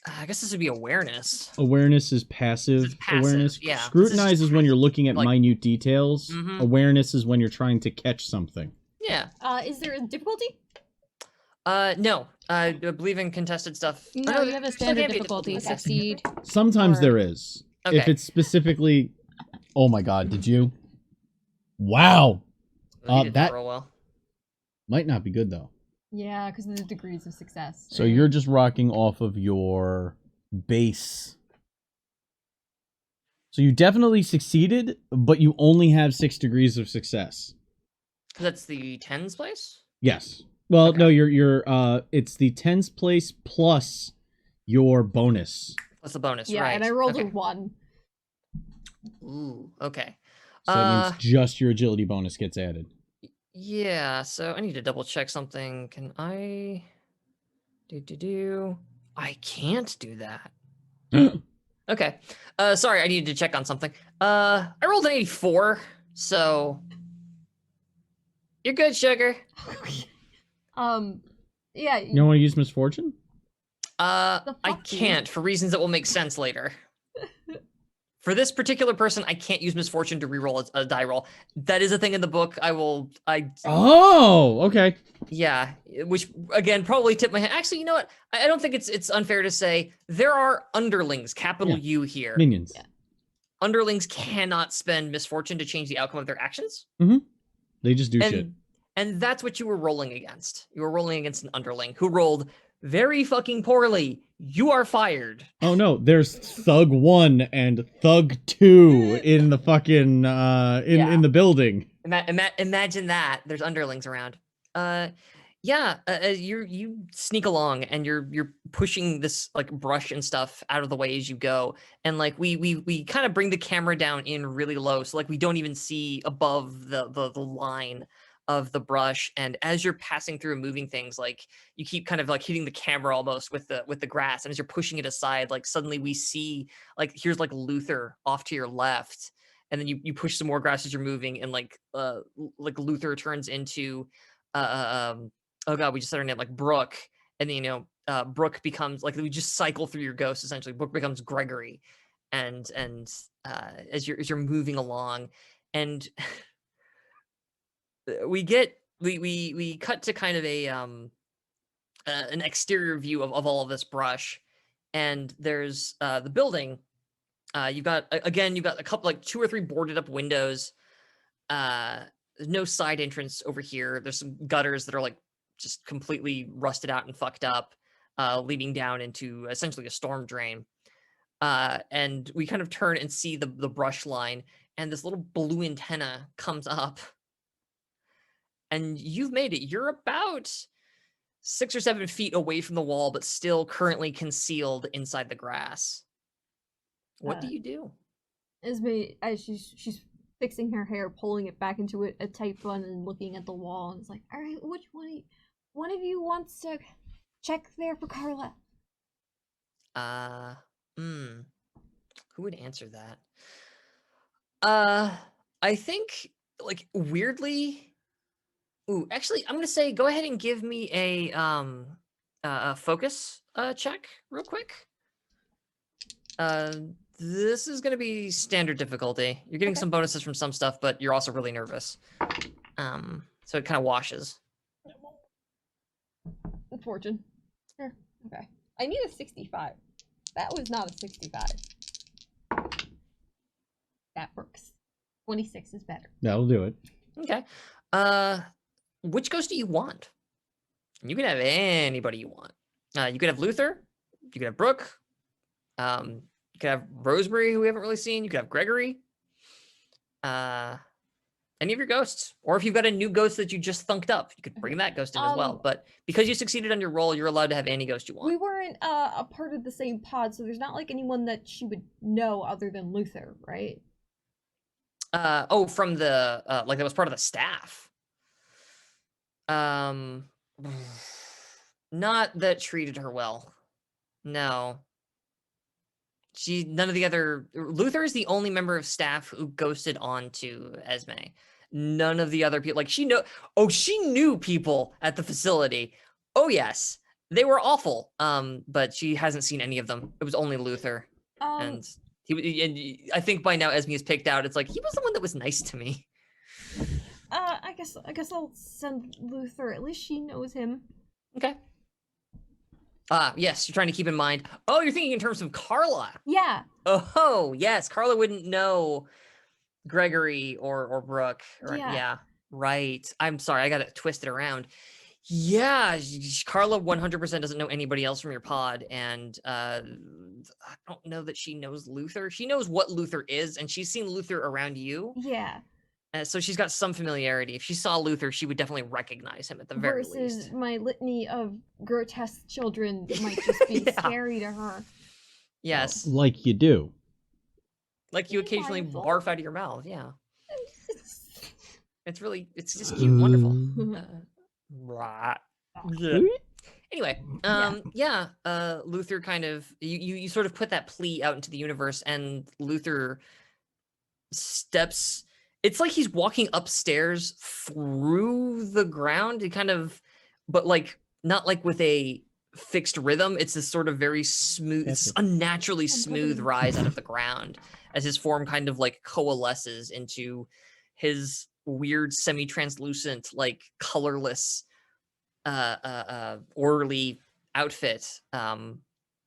I guess this would be awareness. Awareness is passive. This is passive, Awareness. yeah. This is Scrutinize is when you're looking at like- minute details. Mhm. Awareness is when you're trying to catch something. Yeah. Is there a difficulty? No. I believe in contested stuff. Oh, No, you have a there standard can be a difficulty. okay. Succeed. Sometimes Or- there is. If Okay. it's specifically, oh my god, did you? Wow, Well, you did that- roll well. might not be good though. Yeah, because of the degrees of success. So right? you're just rocking off of your base. So you definitely succeeded, but you only have 6 degrees of success. That's the tens place. Yes. Well, Okay. no, you're it's the tens place plus your bonus. What's the bonus? Yeah, right. and I rolled okay. a 1. Ooh. Okay. So that means just your agility bonus gets added. Yeah, so I need to double check something. Can I do? I can't do that. Okay. Sorry, I needed to check on something. I rolled an 84, so you're good, sugar. Yeah. You don't want to use misfortune? I fuck, dude? can't for reasons that will make sense later. For this particular person, I can't use misfortune to reroll a die roll. That is a thing in the book. Oh, okay. Yeah, which again probably tip my hand. Actually, you know what? I don't think it's unfair to say there are underlings, capital Yeah. U here. Minions. Yeah. Underlings cannot spend misfortune to change the outcome of their actions. They just do shit. And that's what you were rolling against. You were rolling against an underling who rolled very fucking poorly. You are fired. Oh no, there's Thug 1 and Thug 2 in the fucking in the building. Imagine that. There's underlings around. You sneak along and you're pushing this like brush and stuff out of the way as you go, and like we kind of bring the camera down in really low, so like we don't even see above the line of the brush. And as you're passing through and moving things, like you keep kind of like hitting the camera almost with the grass, and as you're pushing it aside, like suddenly we see like here's like Luther off to your left, and then you push some more grass as you're moving, and like Luther turns into oh god, we just said her name, like Brooke, and then Brooke becomes like we just cycle through your ghost essentially. Brooke becomes Gregory, and as you're moving along, and we cut to kind of a an exterior view of all of this brush, and there's the building. You've got a couple, like 2 or 3 boarded up windows. There's no side entrance over here. There's some gutters that are like just completely rusted out and fucked up, leading down into essentially a storm drain. And we kind of turn and see the brush line, and this little blue antenna comes up. And you've made it. You're about 6 or 7 feet away from the wall, but still currently concealed inside the grass. What do you do? Esme, as she's fixing her hair, pulling it back into a tight bun, and looking at the wall, and it's like, all right, which one of you wants to check there for Carla? Who would answer that? I think, like, weirdly. Ooh, actually, I'm gonna say go ahead and give me a focus check real quick. This is gonna be standard difficulty. You're getting Okay. some bonuses from some stuff, but you're also really nervous. So it kind of washes. Fortune. Sure. Okay. I need a 65. That was not a 65. That works. 26 is better. That'll do it. Okay. Which ghost do you want? You can have anybody you want. You could have Luther. You could have Brooke. You could have Rosemary, who we haven't really seen. You could have Gregory. Any of your ghosts. Or if you've got a new ghost that you just thunked up, you could bring that ghost in as well. But because you succeeded on your roll, you're allowed to have any ghost you want. We weren't a part of the same pod, so there's not like anyone that she would know other than Luther, right? From the like that was part of the staff. Not that treated her well. No. None of the other Luther is the only member of staff who ghosted onto Esme. None of the other people, like she knew people at the facility. Oh yes, they were awful. But she hasn't seen any of them. It was only Luther, and I think by now Esme is picked out. It's like he was the one that was nice to me. I guess I'll send Luther. At least she knows him. Okay. Yes, you're trying to keep in mind. Oh, you're thinking in terms of Carla. Yeah. Oh, yes, Carla wouldn't know Gregory or Brooke. Yeah, right. I'm sorry, I got it twisted around. Yeah, Carla 100% doesn't know anybody else from your pod, and I don't know that she knows Luther. She knows what Luther is, and she's seen Luther around you. Yeah. So she's got some familiarity. If she saw Luther, she would definitely recognize him at the very least. least. My litany of grotesque children might just be scary to her. Yes. Like you do. Like you occasionally Mindful. barf out of your mouth, yeah. It's just cute, wonderful. Right. Yeah. Anyway, Luther kind of, you sort of put that plea out into the universe, and Luther steps, it's like he's walking upstairs through the ground, he kind of, but like, not like with a fixed rhythm, it's this sort of very smooth, it's unnaturally smooth rise out of the ground as his form kind of like coalesces into his weird semi-translucent, like colorless, orderly outfit,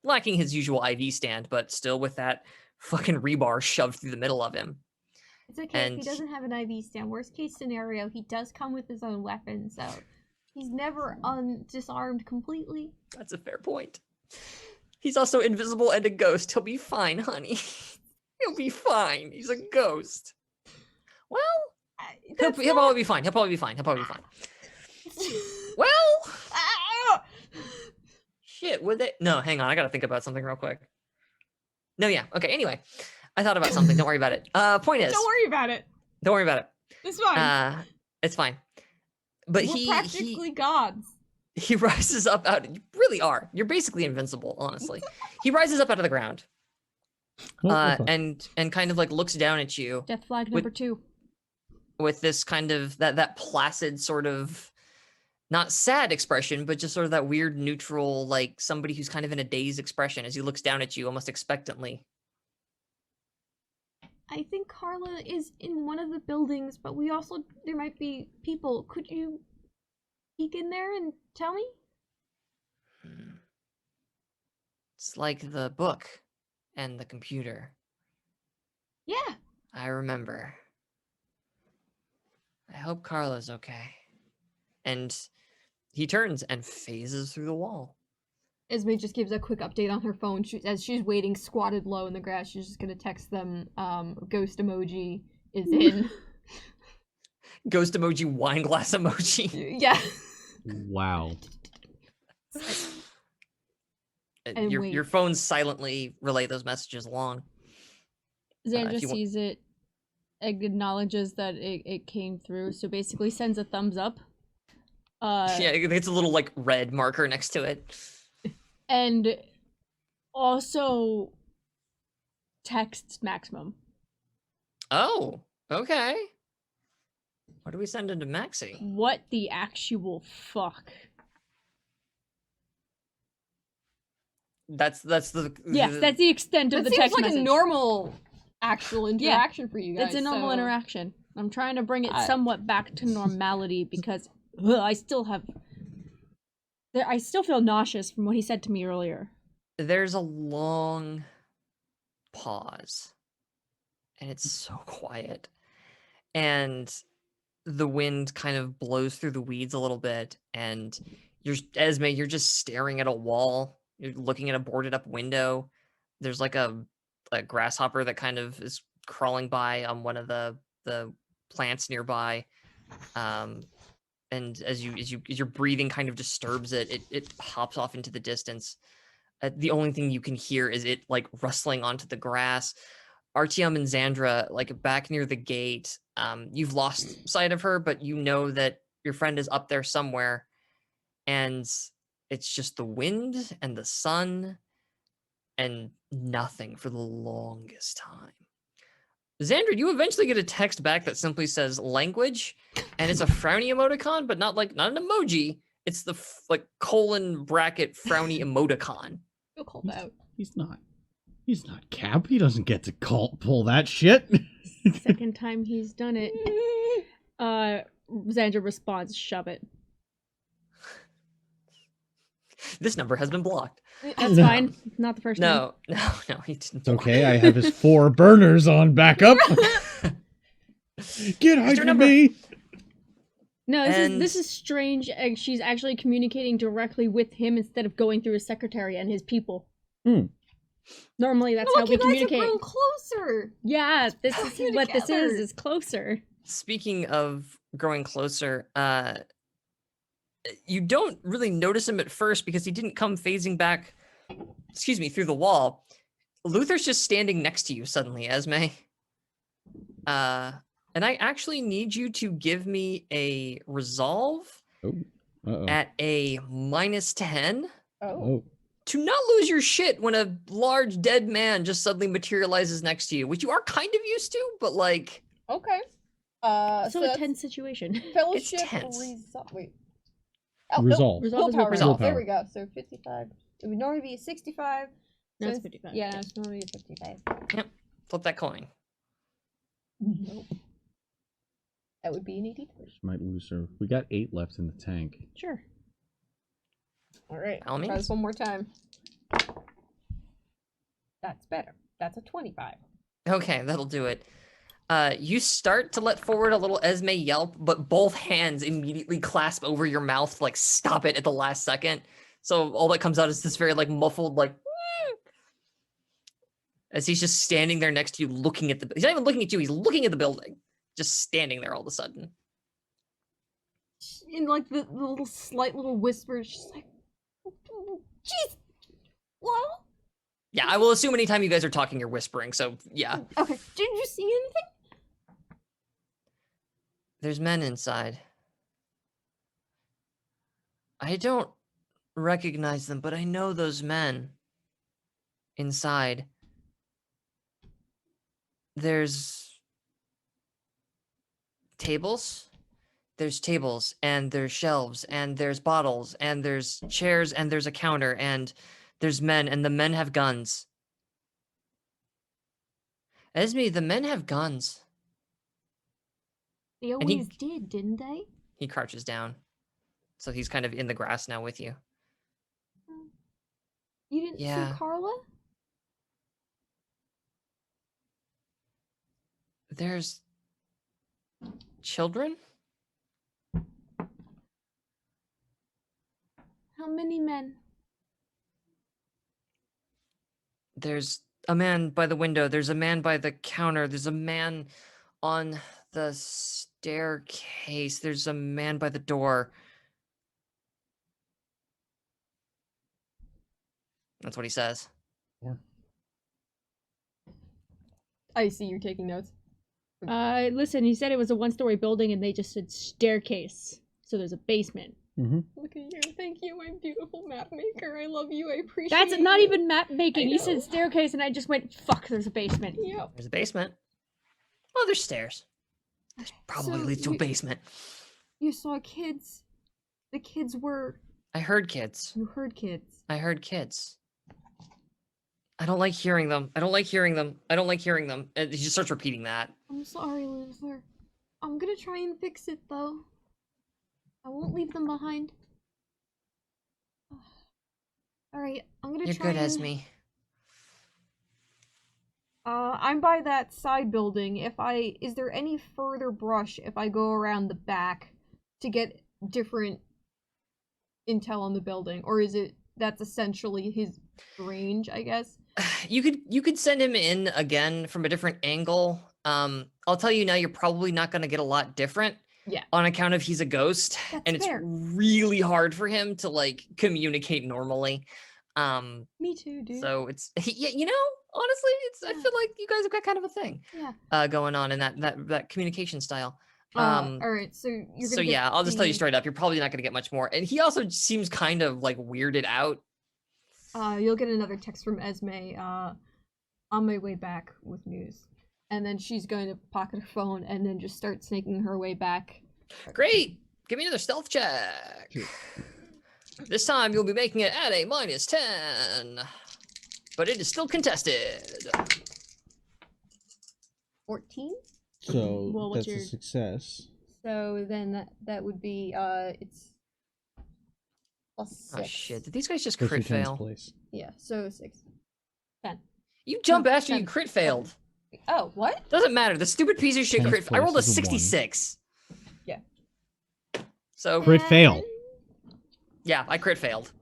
lacking his usual IV stand, but still with that fucking rebar shoved through the middle of him. It's okay if he doesn't have an IV stand. Worst case scenario, he does come with his own weapon, so he's never disarmed completely. That's a fair point. He's also invisible and a ghost. He'll be fine, honey. He'll be fine. He's a ghost. Well, he'll probably be fine. He'll probably be fine. Well, shit, would they? No, hang on. I gotta think about something real quick. No, yeah. Okay, anyway. I thought about something. Don't worry about it. Point is. Don't worry about it. Don't worry about it. It's fine. It's fine. But We're practically gods. He rises up out. You really are. You're basically invincible, honestly. He rises up out of the ground. And kind of like looks down at you. Death flag number 2. With this kind of that placid sort of, not sad expression, but just sort of that weird neutral, like somebody who's kind of in a dazed expression as he looks down at you almost expectantly. I think Carla is in one of the buildings, but there might be people. Could you peek in there and tell me? It's like the book and the computer. Yeah. I remember. I hope Carla's okay. And he turns and phases through the wall. Esme just gives a quick update on her phone. As she's waiting squatted low in the grass, she's just gonna text them, ghost emoji is in. Ghost emoji, wine glass emoji. Yeah. Wow. And your phones silently relay those messages along. Xandra you want- sees it, acknowledges that it came through, so basically sends a thumbs up. Yeah, it's a little like red marker next to it. And also texts Maximum. Oh, okay. What do we send into Maxi? What the actual fuck? That's the Yes, that's the extent of That the seems text like message. a normal actual interaction for you guys. It's a normal so- interaction. I'm trying to bring it I- somewhat back to normality because I still feel nauseous from what he said to me earlier. There's a long pause, and it's so quiet, and the wind kind of blows through the weeds a little bit, and Esme, you're just staring at a wall. You're looking at a boarded up window. There's like a grasshopper that kind of is crawling by on one of the plants nearby. And as your breathing kind of disturbs it hops off into the distance. The only thing you can hear is it like rustling onto the grass. Artyom and Xandra, like back near the gate, you've lost sight of her, but you know that your friend is up there somewhere, and it's just the wind and the sun and nothing for the longest time. Xandra, you eventually get a text back that simply says language, and it's a frowny emoticon, but not an emoji. It's the colon bracket frowny emoticon. Feel called out. He's not Cap. He doesn't get to pull that shit. Second time he's done it. Xandra responds, shove it. This number has been blocked. That's No. fine. Not the first time. No, he didn't. It's okay. I have his 4 burners on backup. Get away from number. me. No, And- this is strange. She's actually communicating directly with him instead of going through his secretary and his people. Hmm. Normally, that's Look, how we you guys have communicate. grown closer. Yeah, this You're is what this together. is closer. Speaking of growing closer, you don't really notice him at first because he didn't come phasing back, through the wall. Luther's just standing next to you suddenly, Esme. And I actually need you to give me a resolve Uh-oh. at a -10 Oh. to not lose your shit when a large dead man just suddenly materializes next to you, which you are kind of used to, but like, Okay. So a that's tense situation. fellowship tense. wait. Resolve. Willpower. Willpower. Willpower. There we go. So 55. It would normally be 65. No, so it's 55. Yeah, no, it's normally 55. flip that coin. Nope. That would be an 83. She might lose her. We got 8 left in the tank. Sure. All right. By all Try means. this one more time. That's better. That's a 25. Okay, that'll do it. You start to let forward a little Esme yelp, but both hands immediately clasp over your mouth to like stop it at the last second. So all that comes out is this very like muffled like as he's just standing there next to you looking at he's not even looking at you, he's looking at the building. Just standing there all of a sudden. In like the little slight little whispers, she's like, "Jeez, well, Yeah, I will assume anytime you guys are talking, you're whispering, so yeah. okay. Did you see anything?" There's men inside. I don't recognize them, but I know those men inside. There's tables. There's tables, and there's shelves, and there's bottles, and there's chairs, and there's a counter, and there's men, and the men have guns. Esme, the men have guns. They And he- always did, didn't they? He crouches down. So he's kind of in the grass now with you. You didn't Yeah. see Carla? There's children? How many men? There's a man by the window. There's a man by the counter. There's a man on the staircase. There's a man by the door. That's what he says. I see you're taking notes. Listen, he said it was a one-story building and they just said staircase. So there's a basement. Mm-hmm. Look at you. Thank you, my beautiful map maker. I love you. I appreciate That's not you. even map making. I You said know. staircase and I just went, fuck, there's a basement. Yep. There's a basement. Oh, there's stairs. Probably So leads to a you- basement. You saw kids. The kids were... I heard kids. You heard kids. I heard kids. I don't like hearing them. I don't like hearing them. I don't like hearing them. And he just starts repeating that. I'm sorry, Lucifer. I'm gonna try and fix it, though. I won't leave them behind. Alright, I'm gonna You're try good, and... Esme. I'm by that side building. Is there any further brush if I go around the back to get different intel on the building? Or is it, that's essentially his range, I guess? You could send him in again from a different angle. I'll tell you now, you're probably not going to get a lot different. Yeah. On account of he's a ghost, That's and it's fair. really hard for him to like communicate normally. Me too, dude. So it's yeah, you know, honestly, I feel like you guys have got kind of a thing Yeah. going on in that communication style. Alright, so you're gonna So get yeah, I'll just tell you the- straight up, you're probably not going to get much more. And he also seems kind of like weirded out. You'll get another text from Esme, on my way back with news. And then she's going to pocket her phone and then just start snaking her way back. Great. Give me another stealth check. This time you'll be making it at a -10. But it is still contested. 14? So Well, what's that's a your- success. So then that would be, it's +6. Oh shit, did these guys just What's your crit tens fail? place? Yeah, so 6. 10. You jump No, after you 10. crit failed. Oh, what? Doesn't matter. The stupid piece of shit Tens crit. I rolled a place is a one. 66. Yeah. So Crit fail. yeah, I crit failed.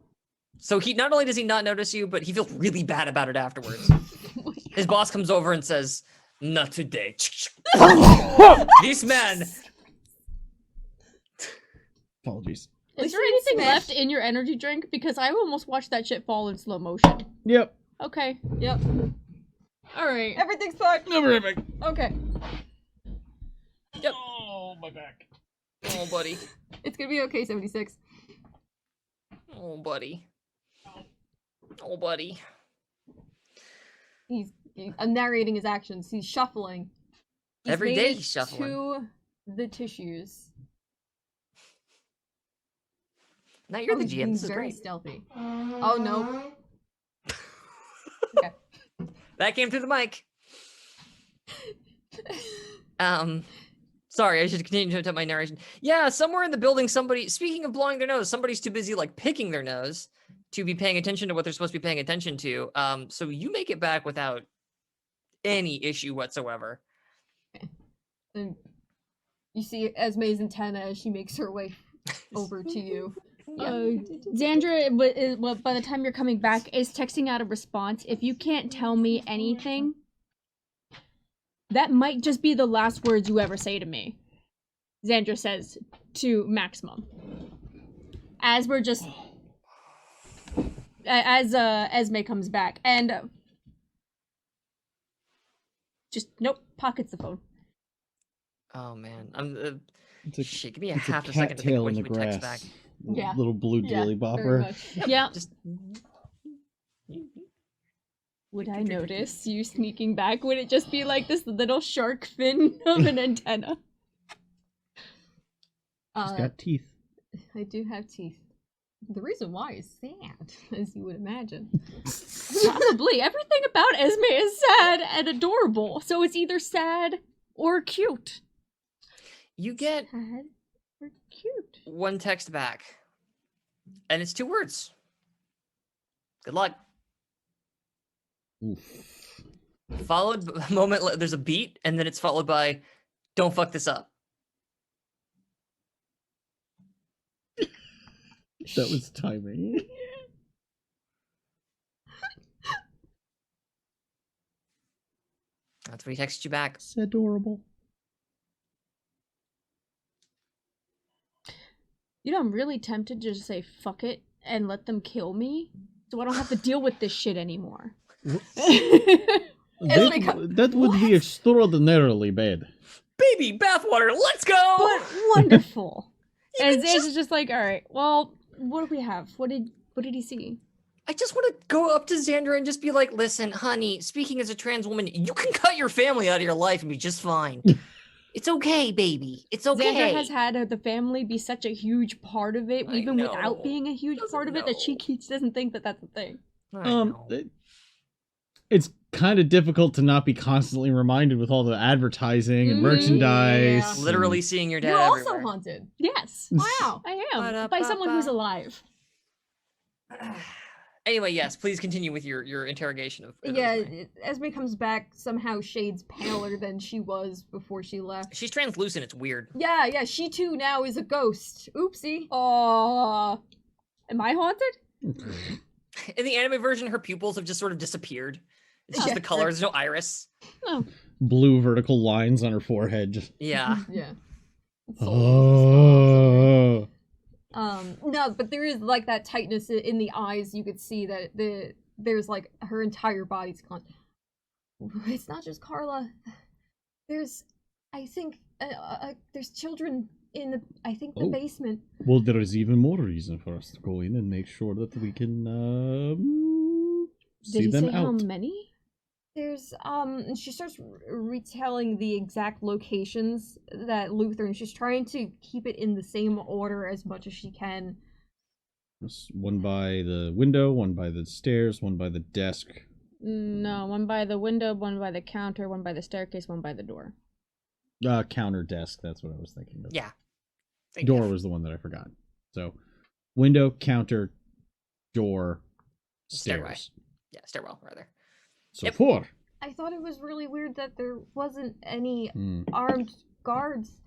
So he not only does he not notice you, but he feels really bad about it afterwards. His boss comes over and says, "Not today." This man. Apologies. Is there Listen, anything Smash. left in your energy drink? Because I almost watched that shit fall in slow motion. Yep. Okay. Yep. Alright. Everything's fine. Never Okay. Oh, my back. Oh, buddy. It's gonna be okay, 76. Oh, buddy. Oh, buddy. I'm narrating his actions. He's shuffling. Every made day it he's shuffling. To the tissues. Now you're the he's GM. being This is very great. stealthy. Oh no. Okay. That came through the mic. Sorry, I should continue to my narration. Yeah, somewhere in the building, speaking of blowing their nose, somebody's too busy like picking their nose to be paying attention to what they're supposed to be paying attention to. So you make it back without any issue whatsoever. And you see Esme's antenna as she makes her way over to you. Xandra, well, by the time you're coming back, is texting out a response. If you can't tell me anything, that might just be the last words you ever say to me. Xandra says to Maximum. As we're just... As Esme comes back. And... just, nope, pockets the phone. Oh man, I'm. It's a, Shit, give me a it's a half a second to think cattail of what in he the would text back. grass. Yeah. Little blue Yeah, dealy very bopper. much. Yeah. Just. Would I notice you sneaking back? Would it just be like this little shark fin of an antenna? He's got teeth. I do have teeth. The reason why is sad, as you would imagine. Probably. Everything about Esme is sad and adorable. So it's either sad or cute. You get Sad or cute. one text back, and it's 2 words. Good luck. Oof. Followed a moment. There's a beat, and then it's followed by, "Don't fuck this up." That was timing. That's what he texted you back. It's adorable. You know, I'm really tempted to just say fuck it and let them kill me so I don't have to deal with this shit anymore. Esme co- That would be What? extraordinarily bad. Baby bathwater, let's go! But wonderful. You And can Zan's just- just like, all right, well, what do we have? What did he see? I just want to go up to Xandra and just be like, listen, honey, speaking as a trans woman, you can cut your family out of your life and be just fine. It's okay, baby. It's okay. Xandra has had the family be such a huge part of it, I even know. without being a huge Doesn't part of it, that she know. doesn't think that that's a thing. I know. It's kind of difficult to not be constantly reminded with all the advertising and Mhm. merchandise. Yeah. Literally and- seeing your dad You're also everywhere. haunted. Yes, Wow. I am. Ba-da-ba-ba. By someone who's alive. Anyway, yes, please continue with your interrogation of Yeah, Esme. Esme comes back somehow shades paler than she was before she left. She's translucent, it's weird. Yeah, she too now is a ghost. Oopsie. Am I haunted? In the anime version, her pupils have just sort of disappeared. It's just Yeah. the color, there's no iris. No. Blue vertical lines on her forehead. Just, Yeah. Yeah. oh. No, but there is like that tightness in the eyes. You could see that there's like her entire body's It's not just Carla. There's, I think, there's children in the, I think the Oh. basement. Well, there is even more reason for us to go in and make sure that we can Did see he them say how out. many? There's and she starts retelling the exact locations that Luther, and she's trying to keep it in the same order as much as she can. There's one by the window, one by the stairs, one by the desk. No, one by the window, one by the counter, one by the staircase, one by the door. Counter desk, that's what I was thinking of. Yeah. Thank Door you. was the one that I forgot. So, window, counter, door, Stairway. stairs. Yeah, stairwell, rather. So Yep. 4. I thought it was really weird that there wasn't any Hmm. armed guards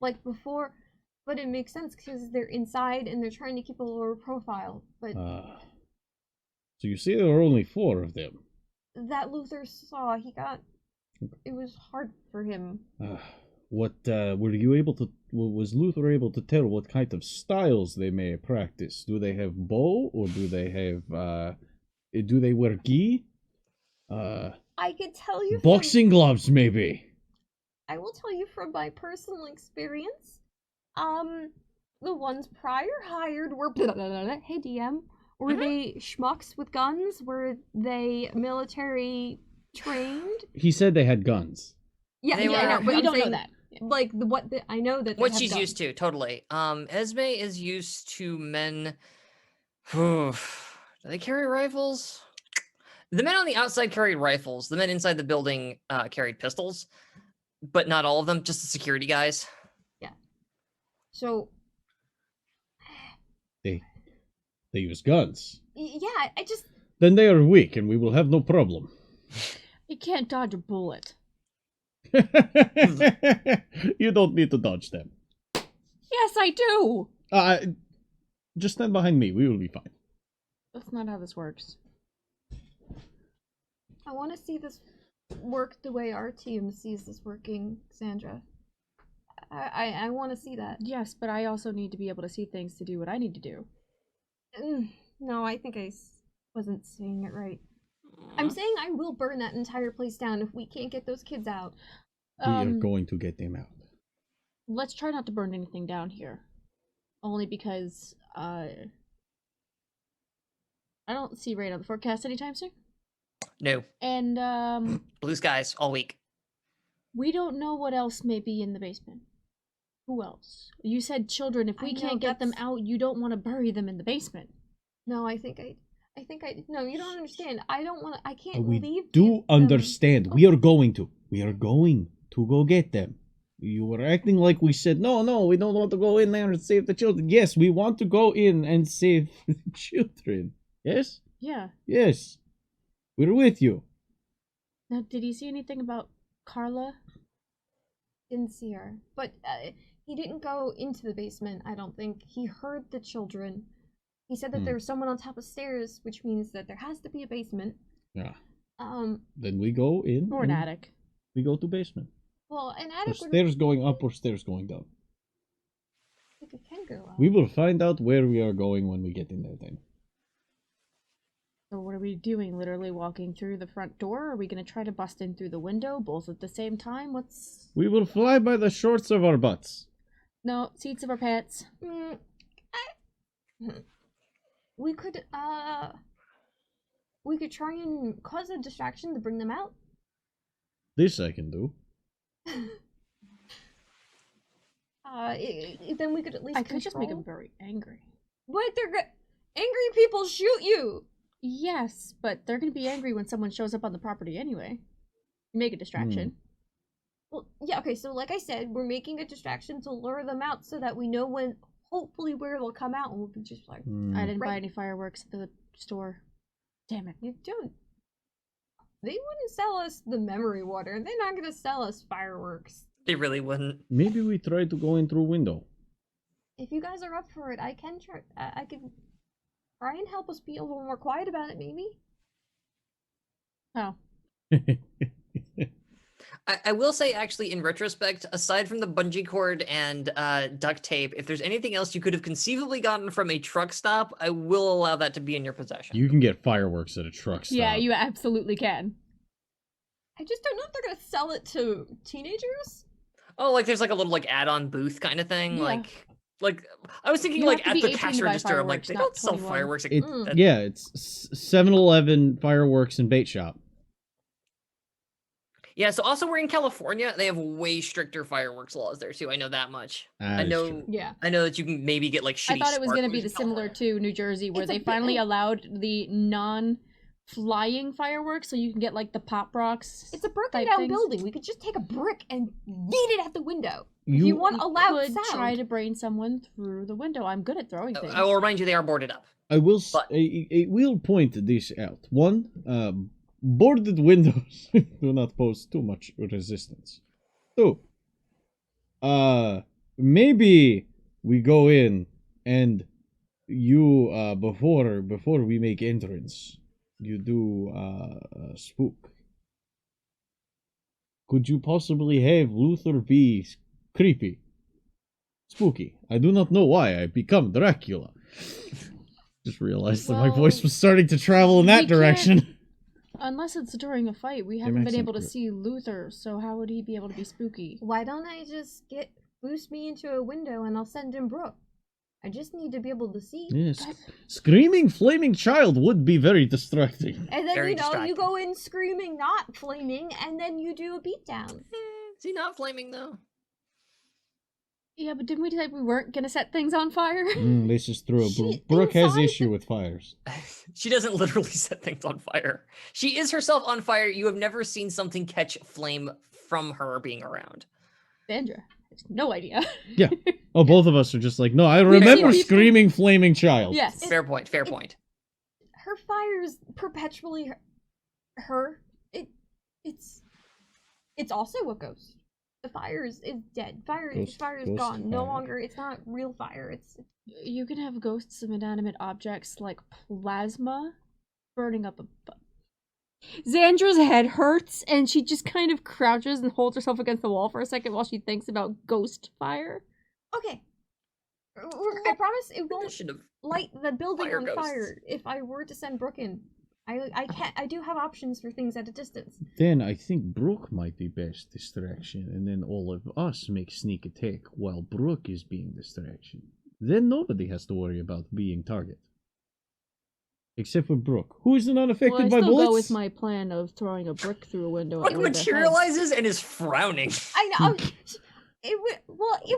like before, but it makes sense because they're inside and they're trying to keep a lower profile. But So you see there were only 4 of them. that Luther saw, it was hard for him. What were you able to? Was Luther able to tell what kind of styles they may practice? Do they have bow, or do they have? Do they wear gi? I could tell you Boxing gloves, maybe. I will tell you from my personal experience. The ones prior hired were hey DM. Were they schmucks with guns? Were they military trained? He said they had guns. Yeah, They yeah, I were- know, but we I'm don't know saying, that. Like I know that they What have she's guns. used to, totally. Esme is used to men. Do they carry rifles? The men on the outside carried rifles. The men inside the building carried pistols, but not all of them. Just the security guys. So They use guns. yeah, I just Then they are weak, and we will have no problem. You can't dodge a bullet. You don't need to dodge them. Yes, I do. Just stand behind me. We will be fine. That's not how this works. I want to see this work the way our team sees this working, Sandra. I want to see that. Yes, but I also need to be able to see things to do what I need to do. No, I think wasn't saying it right. I'm saying I will burn that entire place down if we can't get those kids out. We are going to get them out. Let's try not to burn anything down here. Only because, I don't see rain on the forecast anytime soon. No. And, Blue skies all week. we don't know what else may be in the basement. Who else? You said children. If we I know, can't get them that's- out, you don't want to bury them in the basement. No, I think no, you don't understand. I don't want to, I can't We leave. do them- understand. We are going to. We are going to go get them. You were acting like we said, no, we don't want to go in there and save the children. Yes, we want to go in and save the children. Yes? Yeah. Yes. We're with you. Now, did he see anything about Carla? Didn't see her. But he didn't go into the basement, I don't think. He heard the children. He said that there was someone on top of stairs, which means that there has to be a basement. Yeah. Um, Then we go in. Or an and attic? We go to basement. well, an Or attic would stairs going up or stairs going down. think it can go up. We will find out where we are going when we get in there then. So what are we doing? Literally walking through the front door? Are we gonna try to bust in through the window, both at the same time? What's... We will fly by the shorts of our butts. No, seats of our pants. We could try and cause a distraction to bring them out. This I can do. Then we could at least I could just make them control- very angry. What? Angry people shoot you! Yes, but they're gonna be angry when someone shows up on the property anyway. Make a distraction. Well, yeah, okay, so like I said, we're making a distraction to lure them out so that we know when, hopefully where they'll come out, and we'll be just like, I didn't buy Right. any fireworks at the store. Damn it. you don't. They wouldn't sell us the memory water. They're not gonna sell us fireworks. They really wouldn't. Maybe we try to go in through a window. If you guys are up for it, I can try. I can try and help us be a little more quiet about it, maybe. Oh. I will say, actually, in retrospect, aside from the bungee cord and duct tape, if there's anything else you could have conceivably gotten from a truck stop, I will allow that to be in your possession. You can get fireworks at a truck stop. Yeah, you absolutely can. I just don't know if they're gonna sell it to teenagers. Oh, like there's like a little like add-on booth kind of thing, Yeah. like I was thinking You like have to at be the 18 cash to buy register. I'm like, fireworks, they not don't sell 21. fireworks. Like, It, that- yeah, it's 7-Eleven fireworks and bait shop. Yeah, so also we're in California. They have way stricter fireworks laws there too. I know that much. I That is know. true. Yeah. I know that you can maybe get like shitty. I thought it was going to be sparklers the in similar California. to New Jersey, where It's a they bit finally like- allowed the non-flying fireworks, so you can get like the pop rocks. It's a broken type down things. building. We could just take a brick and yeet it at the window. If you want a We loud could sound. try to brain someone through the window. I'm good at throwing things. I will remind you, they are boarded up. I will. But- I will point this out. One, boarded windows do not pose too much resistance. Two, maybe we go in and you before we make entrance, you do spook. Could you possibly have Luther be creepy? Spooky. I do not know why I become Dracula. Just realized that my voice Well, was starting to travel in we that can't- direction. Unless it's during a fight, we haven't been accent able to group. see Luther, so how would he be able to be spooky? Why don't I just boost me into a window and I'll send in Brooke? I just need to be able to see. Yes. Screaming flaming child would be very distracting. And then, Very you distracting. go in screaming, not flaming, and then you do a beatdown. Is he not flaming though? Yeah, but didn't we decide we weren't gonna set things on fire? This is true. She- Brooke has inside issue the- with fires. She doesn't literally set things on fire. She is herself on fire. You have never seen something catch flame from her being around. Sandra has no idea. Oh, both of us are just like, no, I We've remember seen- screaming flaming child. Yes. Fair point. Fair point. Her fire's perpetually her. It's also a ghost. The fire is dead. Fire is Ghost gone. No fire. longer. It's not real fire. It's You can have ghosts of inanimate objects like plasma burning up a Zandra's head hurts and she just kind of crouches and holds herself against the wall for a second while she thinks about ghost fire. okay. I promise it won't Should have. light the building Fire on ghosts. fire if I were to send Brooke in. I can't. I do have options for things at a distance. Then I think Brooke might be best distraction, and then all of us make sneak attack while Brooke is being distraction. Then nobody has to worry about being target. Except for Brooke, who is not affected Well, I by still bullets. go with my plan of throwing a brick through a window. at Brooke one of their heads. materializes and is frowning. I know. It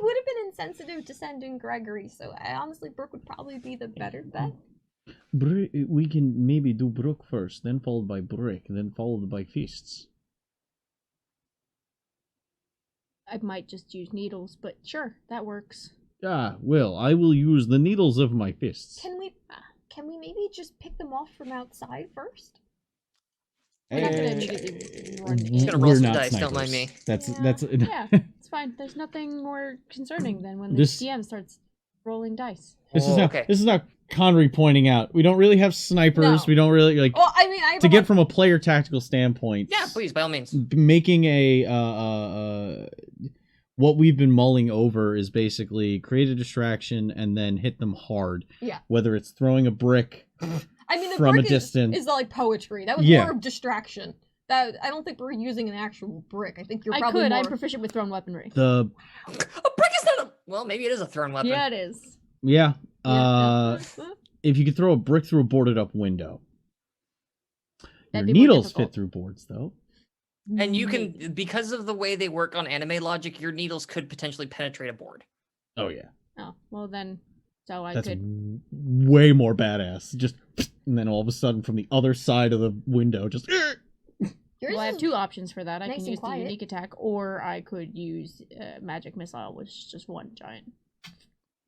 would have been insensitive to send in Gregory, so honestly, Brooke would probably be the better bet. We can maybe do Brooke first, then followed by Brick, then followed by fists. I might just use needles, but sure, that works. Ah, well, I will use the needles of my fists. Can we maybe just pick them off from outside first? We're not gonna Eh, immediately run w- in. gonna roll we're some not dice, don't mind snipers. me. That's Yeah. that's Yeah, it's fine. There's nothing more concerning than when the This- DM starts rolling dice. this is Oh, not okay. this is not Connery pointing out. We don't really have snipers. No. We don't really like Well, I mean, I have to a get lot- from a player tactical standpoint. Yeah, please, by all means. Making a what we've been mulling over is basically create a distraction and then hit them hard. Yeah. Whether it's throwing a brick. I mean, the from a brick distance. is like poetry. That was Yeah. more of distraction. That I don't think we're using an actual brick. I think you're I probably could. more... I'm proficient with thrown weaponry. The A brick is not a. Well, maybe it is a thrown weapon. Yeah, it is. yeah. Yeah. If you could throw a brick through a boarded up window. Your That'd be more needles difficult. fit through boards though. And you Maybe. can, because of the way they work on anime logic, your needles could potentially penetrate a board. Oh yeah. Oh, well then. So I That's could. way more badass. Just and then all of a sudden from the other side of the window, just Yours Well, I have is- two options for that. I nice can and use the quiet. unique attack, or I could use magic missile, which is just one giant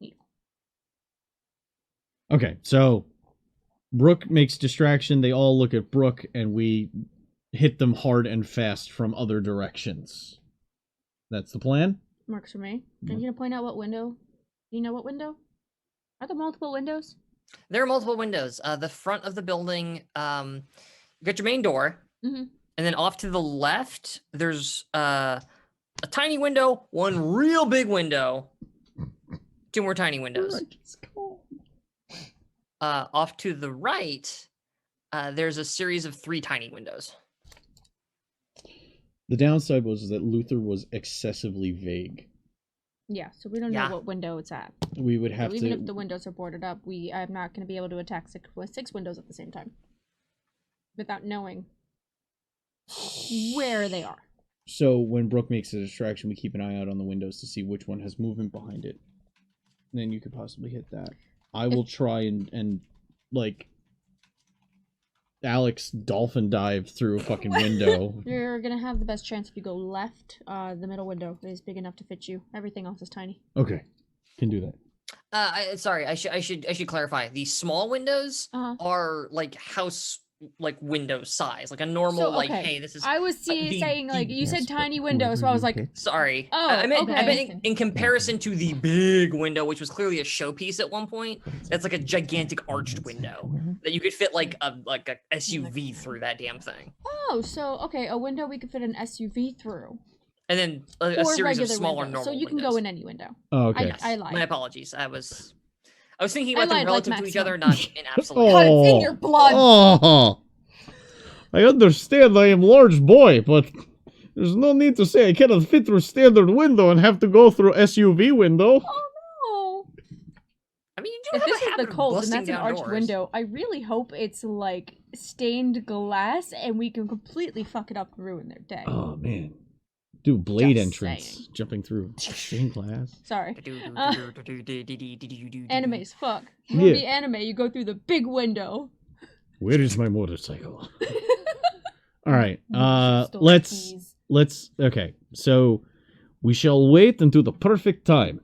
needle. okay. So Brooke makes distraction. They all look at Brooke, and we hit them hard and fast from other directions. That's the plan. Works for me. Mhm. Are you gonna point out what window? Do you know what window? Are there multiple windows? There are multiple windows. The front of the building, you got your main door, Mhm. and then off to the left, there's a tiny window, one real big window, two more tiny windows. Off to the right, there's a series of 3 tiny windows. The downside was that Luther was excessively vague. Yeah, so we don't Yeah. know what window it's at. We would So have even to. if the windows are boarded up, I'm not going to be able to attack six windows at the same time without knowing where they are. So when Brooke makes a distraction, we keep an eye out on the windows to see which one has movement behind it. And then you could possibly hit that. I will try and like Alex dolphin dive through a fucking window. You're gonna have the best chance if you go left. The middle window is big enough to fit you. Everything else is tiny. Okay, can do that. Sorry, I should clarify. The small windows Uh-huh. are like house window size, like a normal So, okay. hey, this is. I was the- saying like you Yes, said but tiny window, so whoever I was you like, pick- Sorry. Oh, I meant okay. in comparison to the big window, which was clearly a showpiece at one point. That's like a gigantic arched window that you could fit like a SUV through that damn thing, oh, so okay, a window we could fit an SUV through, and then a or series of regular smaller window. normal. So you can windows. go in any window. Oh, okay. I My lied. apologies. I was thinking I about them lied like relative to each other, Maximo. not in absolute. God, it's in your blood. Oh, I understand I am large boy, but there's no need to say I cannot fit through standard window and have to go through SUV window. Oh, I mean, you do if have this a is habit the of cult and busting that's an down arched doors. window, I really hope it's like stained glass and we can completely fuck it up and ruin their day. Oh man, do blade Just entrance, saying. jumping through stained glass. Sorry. Animes. Animes, fuck. Yeah. Movie anime, you go through the big window. Where is my motorcycle? All right, Stole let's keys. okay. So we shall wait until the perfect time.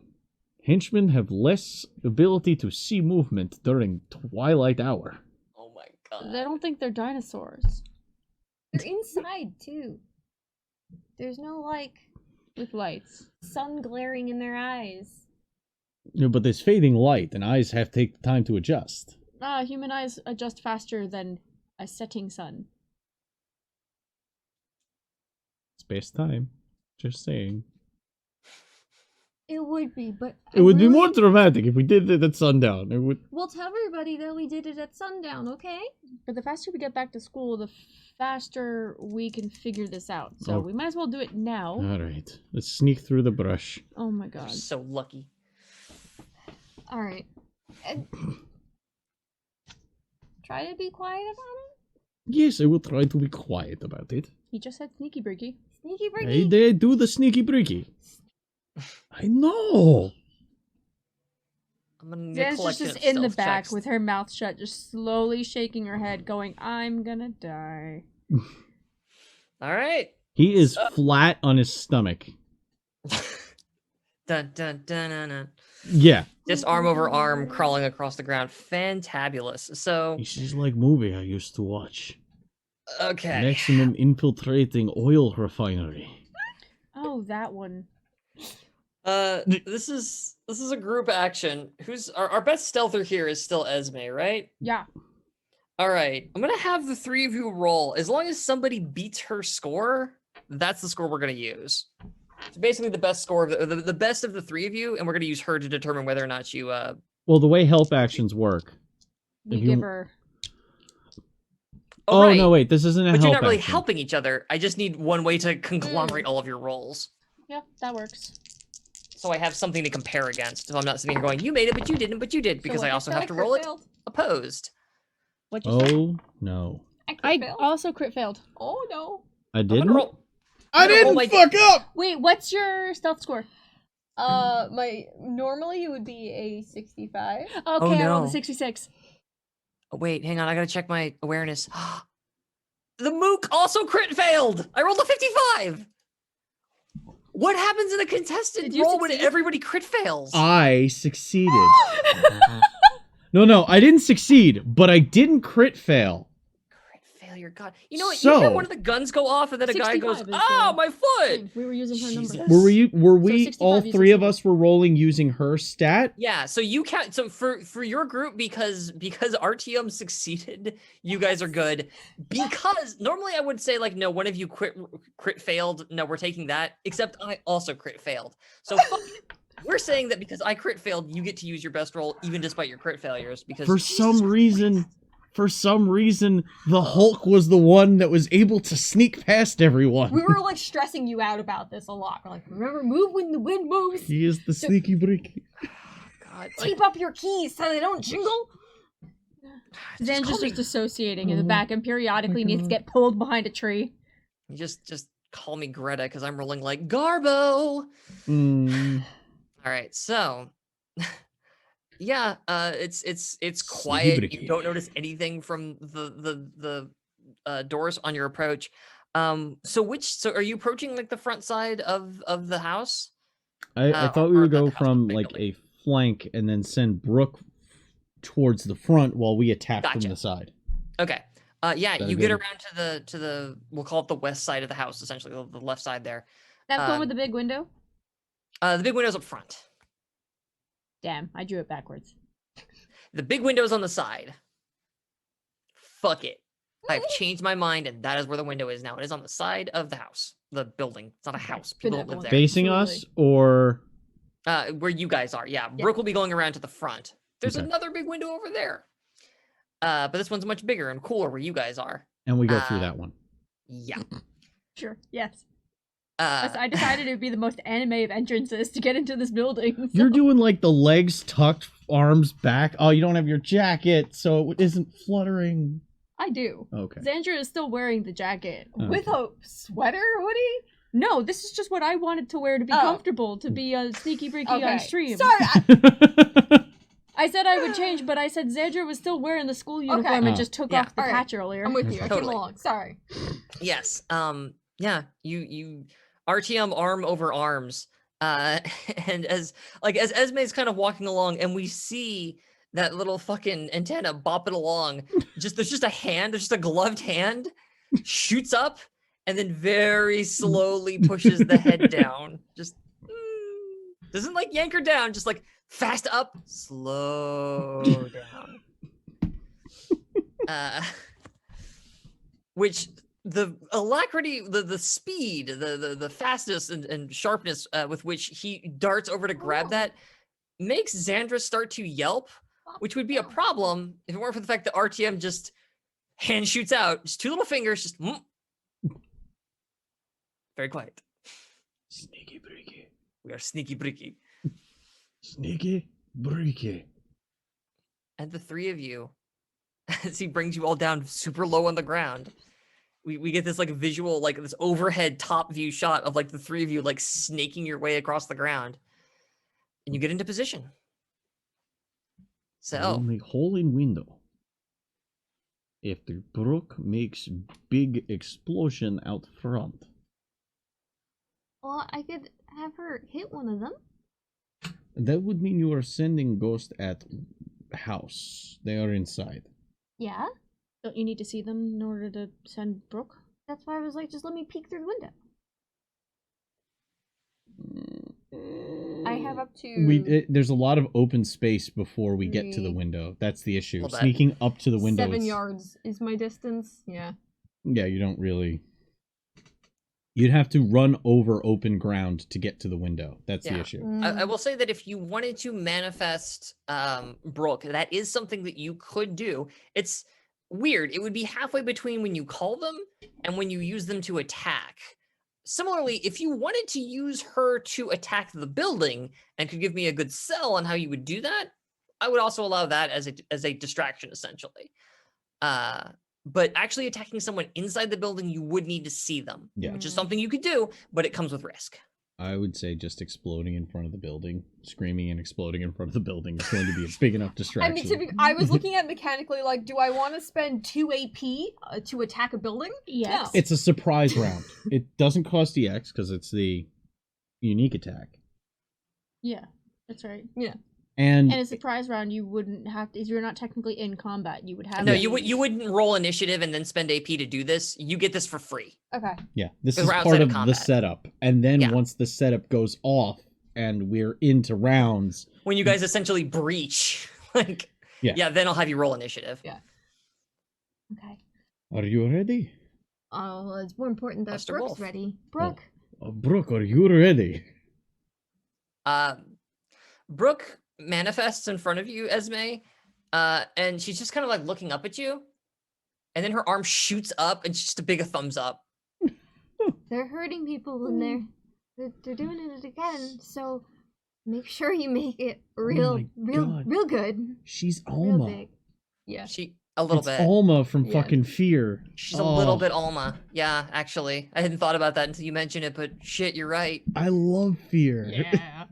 Henchmen have less ability to see movement during twilight hour. Oh my god. I don't think they're dinosaurs They're inside too. There's no like with lights. sun glaring in their eyes. Yeah, but there's fading light, and eyes have to take time to adjust. Human eyes adjust faster than a setting sun. Space time. Just saying. It would be, but It would be more dramatic if we did it at sundown. It would. We'll tell everybody that we did it at sundown, okay? But the faster we get back to school, the faster we can figure this out. So Oh. we might as well do it now. All right. Let's sneak through the brush. Oh my You're god. so lucky. All right. Try to be quiet about it. Yes, I will try to be quiet about it. He just said sneaky breaky. Sneaky Hey, breaky. they do the sneaky breaky. I know. I'm gonna Dan's collect just enough in the stealth back checks. with her mouth shut, just slowly shaking her head, going, I'm gonna die. All right. He is flat on his stomach. Dun, dun, dun, dun, dun. Yeah. Just arm over arm crawling across the ground. Fantabulous. So, This is like movie I used to watch. okay. Maximum infiltrating oil refinery. Oh, that one. This is a group action. Who's our best stealther here is still Esme, right? Yeah. All right. I'm gonna have the 3 of you roll. As long as somebody beats her score, that's the score we're gonna use. So basically, the best score of the best of the 3 of you, and we're gonna use her to determine whether or not you Well, the way help actions work. We If you- give her Oh right. no, wait, this isn't a But help you're not really action. helping each other. I just need one way to conglomerate all of your rolls. Yeah, that works. So I have something to compare against. So I'm not sitting here going, you made it, but you didn't, but you did, because So I what, also that's have to how I roll crit it failed? opposed. What'd you say? Oh no. I crit I failed? also crit failed. Oh no. I I'm didn't? gonna roll. I I'm gonna roll didn't my fuck up! Wait, what's your stealth score? My normally it would be a 65. Okay, Oh, I rolled a no. 66. Oh, wait, hang on. I gotta check my awareness. The mook also crit failed. I rolled a 55. What happens in a contested Did you roll when succeed? everybody crit fails? I succeeded. No, I didn't succeed, but I didn't crit fail. Crit failure, God. You know what? You hear So- one of the guns go off, and then a guy goes, 65 is "Ah, the my foot!" thing. We were using her number. Jesus. Were we 65, all you three of succeeded. us were rolling using her stat? Yeah, so you count. So for your group, because RTM succeeded, you guys are good. Because normally I would say like, no, one of you crit failed. No, we're taking that. Except I also crit failed. So fuck it. We're saying that because I crit failed, you get to use your best roll even despite your crit failures. Because For Jesus some reason, the Hulk was the one that was able to sneak past everyone. We were like stressing you out about this a lot. We're like, remember, move when the wind moves. He is the sneaky bricky. God, Tape up your keys so they don't jingle. Zan's call just me- dissociating in the Oh back and periodically my needs to God. get pulled behind a tree. just call me Greta because I'm rolling like Garbo. Mm, All right, so yeah, it's Sneaky quiet. bricky. You don't notice anything from the doors on your approach. So are you approaching like the front side of the house? I thought we or would not go the house, but from the like building. a flank and then send Brooke towards the front while we attack Gotcha. from the side. Okay. Yeah, that you get good? around to the we'll call it the west side of the house, essentially the left side there. That one with Um, the big window? The big window's up front. Damn, I drew it backwards. The big window's on the side. Fuck it. I've changed my mind, and that is where the window is now. It is on the side of the house, the building. It's not a house. People don't live Benevolent. there. Facing us, or Where you guys are, yeah. Brooke will be going around to the front. There's Okay. another big window over there. But this one's much bigger and cooler where you guys are. and we go through Uh, that one. Yeah. Sure, yes. Uh, I decided it would be the most anime of entrances to get into this building. so- You're doing like the legs tucked, arms back. Oh, you don't have your jacket, so it isn't fluttering. I do. Okay. Xandra is still wearing the jacket. With a sweater hoodie? No, this is just what I wanted to wear to be Oh. comfortable, to be a sneaky breaky on Okay. stream. Sorry. I- I said I would change, but I said Xandra was still wearing the school uniform and Oh. just took Yeah. off the Alright. patch earlier. I'm with you. I came Totally. along. Sorry. yes. Yeah. You RTM arm over arms. And as Esme's kind of walking along, and we see that little fucking antenna bopping along. There's just a hand. There's just a gloved hand, shoots up, and then very slowly pushes the head down. Just doesn't like yank her down. Just like fast up, slow down. Which the alacrity, the speed, the fastness and sharpness with which he darts over to grab that makes Xandra start to yelp, which would be a problem if it weren't for the fact that RTM just hand shoots out, just two little fingers, just very quiet. Sneaky bricky. We are sneaky bricky. Sneaky bricky. And the three of you, as he brings you all down super low on the ground, we get this like visual, like this overhead top view shot of like the three of you like snaking your way across the ground. And you get into position. So Only hole in window. After Brooke makes big explosion out front. Well, I could have her hit one of them. That would mean you are sending ghost at house. They are inside. Yeah. Don't you need to see them in order to send Brooke? That's why I was like, just let me peek through the window. I have up to There's a lot of open space before we get to the 3, window. That's the issue. Well, that- Sneaking up to the window 7 is- yards is my distance. Yeah. Yeah, you don't really. You'd have to run over open ground to get to the window. That's the Yeah. issue. I will say that if you wanted to manifest Brooke, that is something that you could do. It's weird. It would be halfway between when you call them and when you use them to attack. Similarly, if you wanted to use her to attack the building and could give me a good sell on how you would do that, I would also allow that as a distraction, essentially. But actually attacking someone inside the building, you would need to see them, Yeah. which is something you could do, but it comes with risk. I would say just exploding in front of the building, screaming and exploding in front of the building is going to be a big enough I distraction. mean, I was looking at mechanically, like, do I want to spend 2 AP to attack a building? Yes. It's a surprise round. It doesn't cost EX because it's the unique attack. Yeah, that's right. And And a surprise round, you wouldn't have to, if you're not technically in combat, you would have. No, to you wouldn't roll initiative and then spend AP to do this. You get this for free. Okay. yeah, this Because is we're part outside of of the combat. setup. And then Yeah. once the setup goes off and we're into rounds, When you guys essentially breach, like, Yeah. then I'll have you roll initiative. Okay. are you ready? Oh, it's more important that Buster Brooke's Wolf. ready. Brooke. Brooke, are you ready? Brooke manifests in front of you, Esme, and she's just kind of like looking up at you, and then her arm shoots up, and it's just a big thumbs up. They're hurting people in there. They're doing it again. So make sure you make it real, my God. real good. She's Real Alma. big. Yeah. She a little It's bit. Alma from Yeah. fucking Fear. She's a little Oh, bit Alma. Yeah, actually, I hadn't thought about that until you mentioned it, but shit, you're right. I love Fear. Yeah.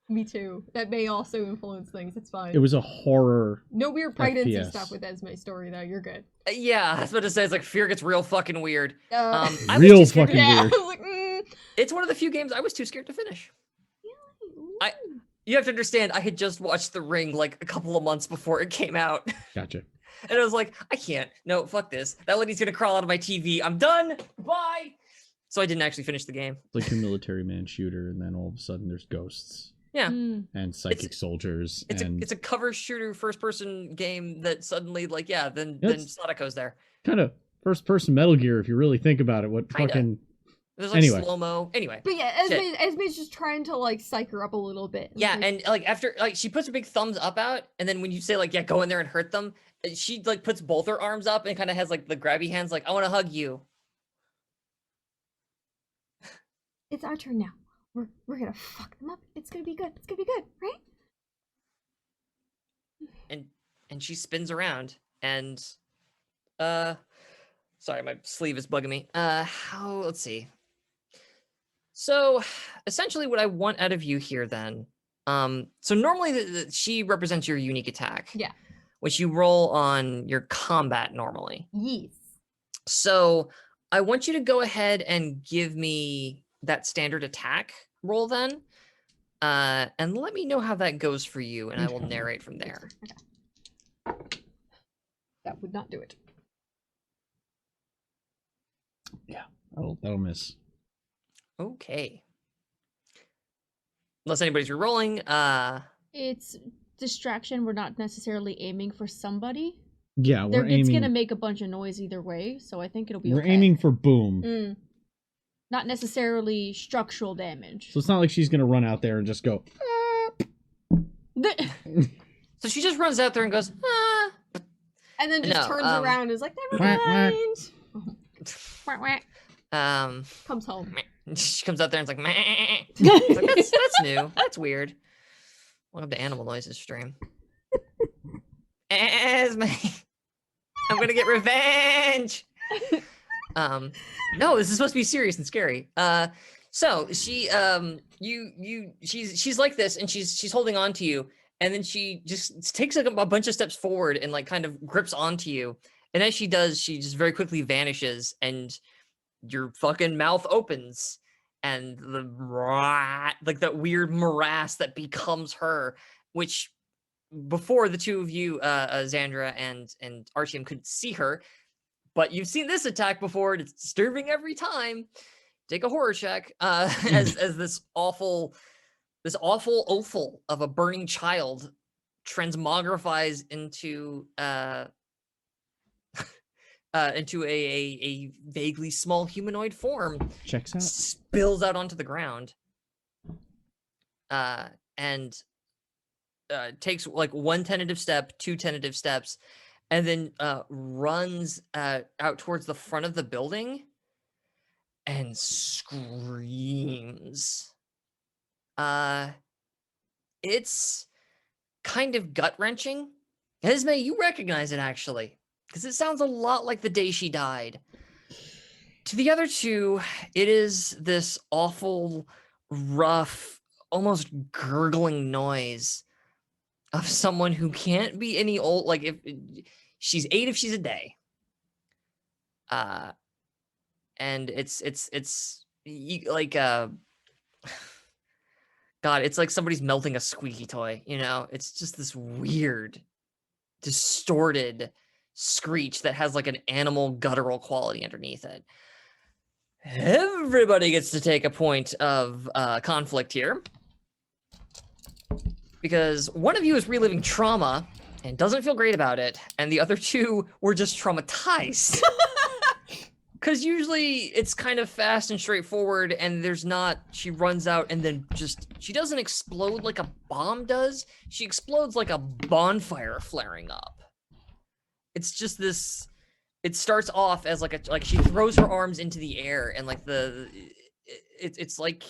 Me too. That may also influence things. It's fine. It was a horror. No weird pregnancy FPS. stuff with Esme's story, though. You're good. Yeah, I was about to say, it's like Fear gets real fucking weird. I was Real too scared to- fucking yeah. weird. I was like, It's one of the few games I was too scared to finish. You have to understand, I had just watched The Ring like a couple of months before it came out. Gotcha. And I was like, I can't. No, fuck this. That lady's gonna crawl out of my TV. I'm done. Bye. So I didn't actually finish the game. It's like your military man shooter, and then all of a sudden there's ghosts Yeah. Mm. and psychic soldiers. It's and a cover shooter first person game that suddenly like then That's- Sadako's there. kind of first person Metal Gear if you really think about it. What Kinda. fucking There's like Anyway. slow-mo. Anyway. but yeah, Shit. Esme's just trying to like psych her up a little bit. It's Yeah, like, and like after like she puts a big thumbs up out, and then when you say like go in there and hurt them, she like puts both her arms up and kind of has like the grabby hands like I want to hug you. It's our turn now. We're gonna fuck them up. It's gonna be good. It's gonna be good, right? And she spins around and sorry, my sleeve is bugging me. Let's see. So essentially what I want out of you here then, so normally she represents your unique attack. Yeah. Which you roll on your combat normally. yes. So I want you to go ahead and give me that standard attack roll then. And let me know how that goes for you, and I will narrate from there. That would not do it. that'll miss. Okay. Unless anybody's re-rolling, It's distraction. We're not necessarily aiming for somebody. Yeah, we're It's gonna aiming. make a bunch of noise either way, so I think it'll be We're okay. aiming for boom. Mm. Not necessarily structural damage. So it's not like she's gonna run out there and just go. so she just runs out there and goes, ah. And then just No, turns around and is like, never Quack, quack. mind. Wah, wah. Comes home. She comes out there and it's like, meh. It's like, that's new. That's weird. Welcome to Animal Noises stream. Esme, I'm gonna get revenge. No, this is supposed to be serious and scary. So she, she's like this, and she's holding on to you, and then she just takes like a bunch of steps forward and like kind of grips onto you, and as she does, she just very quickly vanishes, and your fucking mouth opens, and like that weird morass that becomes her, which before the two of you, Xandra and Artyom could see her, but you've seen this attack before, and it's disturbing every time. Take a horror check, as this awful offal of a burning child transmogrifies into a vaguely small humanoid form, Checks out. spills out onto the ground, and takes like one tentative step, two tentative steps, and then runs out towards the front of the building and screams. It's kind of gut-wrenching. Esme, you recognize it actually, because it sounds a lot like the day she died. To the other two, it is this awful, rough, almost gurgling noise of someone who can't be any old. Like if she's 8, if she's a day. And it's like God, it's like somebody's melting a squeaky toy. You know, it's just this weird, distorted screech that has like an animal guttural quality underneath it. Everybody gets to take a point of conflict here, because one of you is reliving trauma and doesn't feel great about it, and the other two were just traumatized. Because usually it's kind of fast and straightforward, and there's not, she runs out and then just, she doesn't explode like a bomb does. She explodes like a bonfire flaring up. It's just this, it starts off as like she throws her arms into the air, and like it's like,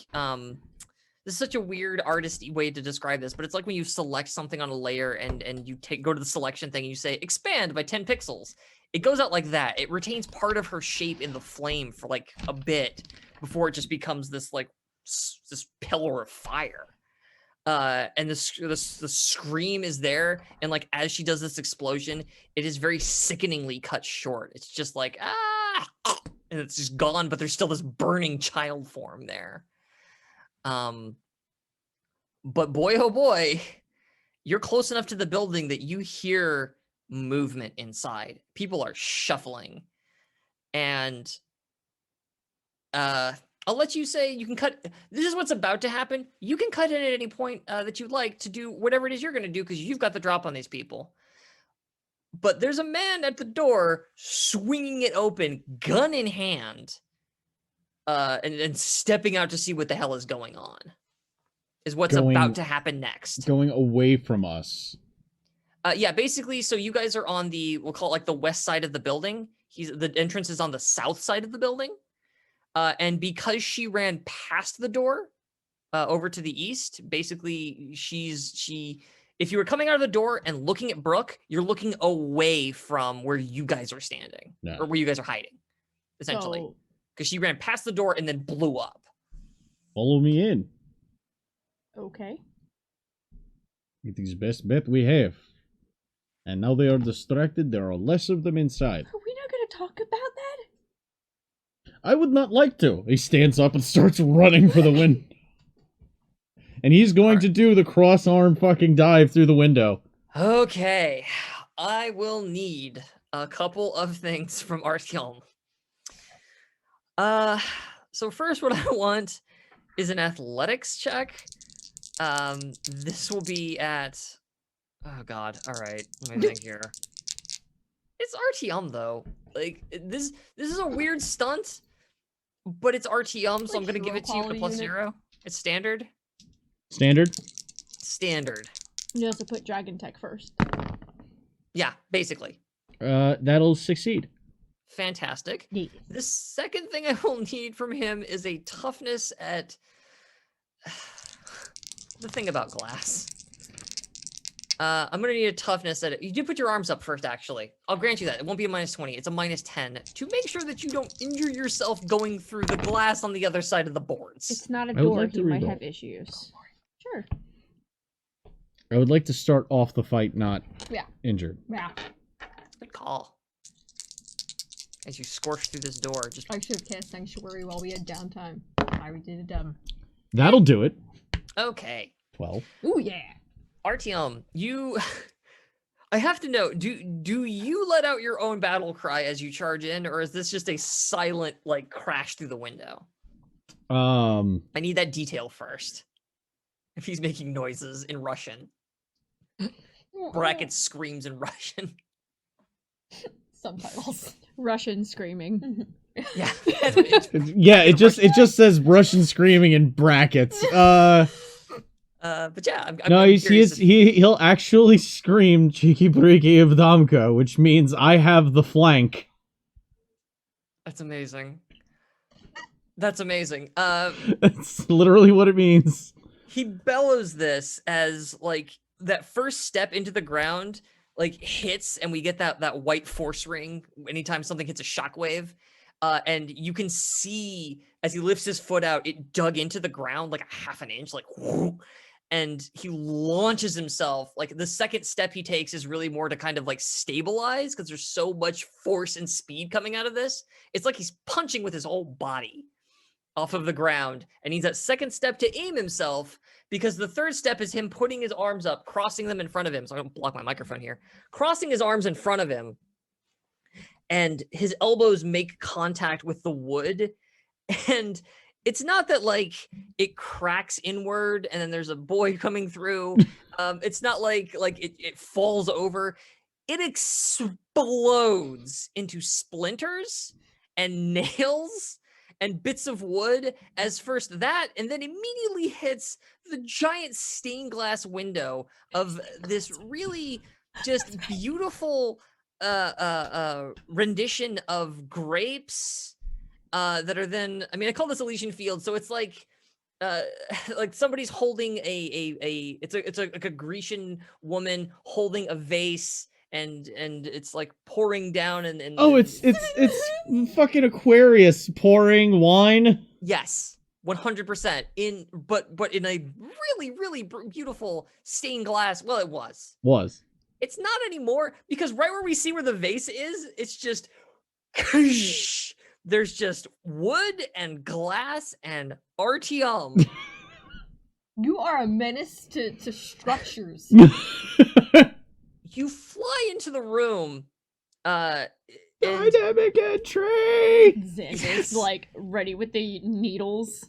this is such a weird artisty way to describe this, but it's like when you select something on a layer and you go to the selection thing and you say expand by 10 pixels. It goes out like that. It retains part of her shape in the flame for like a bit before it just becomes this like this pillar of fire. And the scream is there, and like as she does this explosion, it is very sickeningly cut short. It's just like and it's just gone, but there's still this burning child form there. But boy, oh boy, you're close enough to the building that you hear movement inside. People are shuffling, and I'll let you say you can cut. This is what's about to happen. You can cut in at any point that you'd like to do whatever it is you're going to do, because you've got the drop on these people. But there's a man at the door swinging it open, gun in hand, and stepping out to see what the hell is going on. Is what's about to happen next. Going away from us. Yeah, basically, so you guys are on the, we'll call it like the west side of the building. The entrance is on the south side of the building. And because she ran past the door over to the east, basically if you were coming out of the door and looking at Brooke, you're looking away from where you guys are standing. No. Or where you guys are hiding, essentially. Because she ran past the door and then blew up. Follow me in. Okay. It is best bet we have. And now they are distracted, there are less of them inside. Are we not going to talk about that? I would not like to. He stands up and starts running for the window. And he's going to do the cross-arm fucking dive through the window. Okay. I will need a couple of things from Artyom. So first what I want is an athletics check. This will be at... Oh god, alright. Let me think here. It's RTM though. Like, this is a weird stunt, but it's RTM, so I'm gonna give it to you for +0. It's standard. Standard? Standard. You also put Dragon Tech first. Yeah, basically. That'll succeed. Fantastic. Neat. The second thing I will need from him is a toughness at... the thing about glass. I'm gonna need a toughness at it. You did put your arms up first, actually. I'll grant you that. It won't be a -20. It's a -10 to make sure that you don't injure yourself going through the glass on the other side of the boards. It's not a I would door. like to He might reroll. have issues. Sure. I would like to start off the fight not injured. Yeah. Good call. As you scorch through this door, just I should have cast Sanctuary while we had downtime. I did it dumb. That'll do it. okay. 12. Ooh yeah. Artyom, you... I have to know, do you let out your own battle cry as you charge in, or is this just a silent, like, crash through the window? I need that detail first. If he's making noises in Russian. Brackets screams in Russian. Subtitles. Russian screaming. Yeah. Yeah, it just says Russian screaming in brackets. But yeah, No, I'm he's, curious he'll actually scream Cheeky Breaky of Damka, which means I have the flank. That's amazing. That's amazing. That's literally what it means. He bellows this as like that first step into the ground like hits, and we get that white force ring anytime something hits a shockwave. And you can see as he lifts his foot out, it dug into the ground like a half an inch, like whoo, and he launches himself. Like the second step he takes is really more to kind of like stabilize because there's so much force and speed coming out of this. It's like he's punching with his whole body off of the ground, and needs that second step to aim himself, because the third step is him putting his arms up, crossing them in front of him. So I'm gonna block my microphone here. Crossing his arms in front of him, and his elbows make contact with the wood, and it's not that like it cracks inward and then there's a boy coming through. It's not like it falls over. It explodes into splinters and nails and bits of wood as first that, and then immediately hits the giant stained glass window of this really just beautiful rendition of grapes that are then, I mean, I call this Elysian Field, so it's like somebody's holding it's like a Grecian woman holding a vase, and it's like pouring down, and Oh, it's fucking Aquarius pouring wine. yes, 100% but in a really beautiful stained glass. Well, it was. It's not anymore, because right where we see where the vase is, it's just there's just wood and glass and Artyom. You are a menace to structures. You fly into the room. And Dynamic entry. Xander's Yes. like ready with the needles.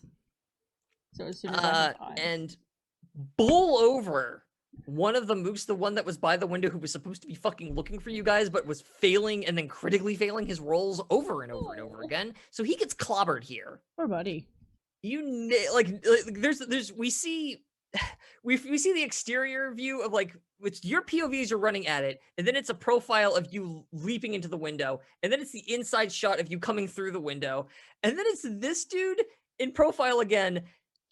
So as soon as I have eyes. and bowl over one of the mooks, the one that was by the window, who was supposed to be fucking looking for you guys, but was failing and then critically failing his rolls over and over and over again. So he gets clobbered here. Poor buddy. There's we see the exterior view of like, which your POVs are running at it, and then it's a profile of you leaping into the window, and then it's the inside shot of you coming through the window, and then it's this dude in profile again,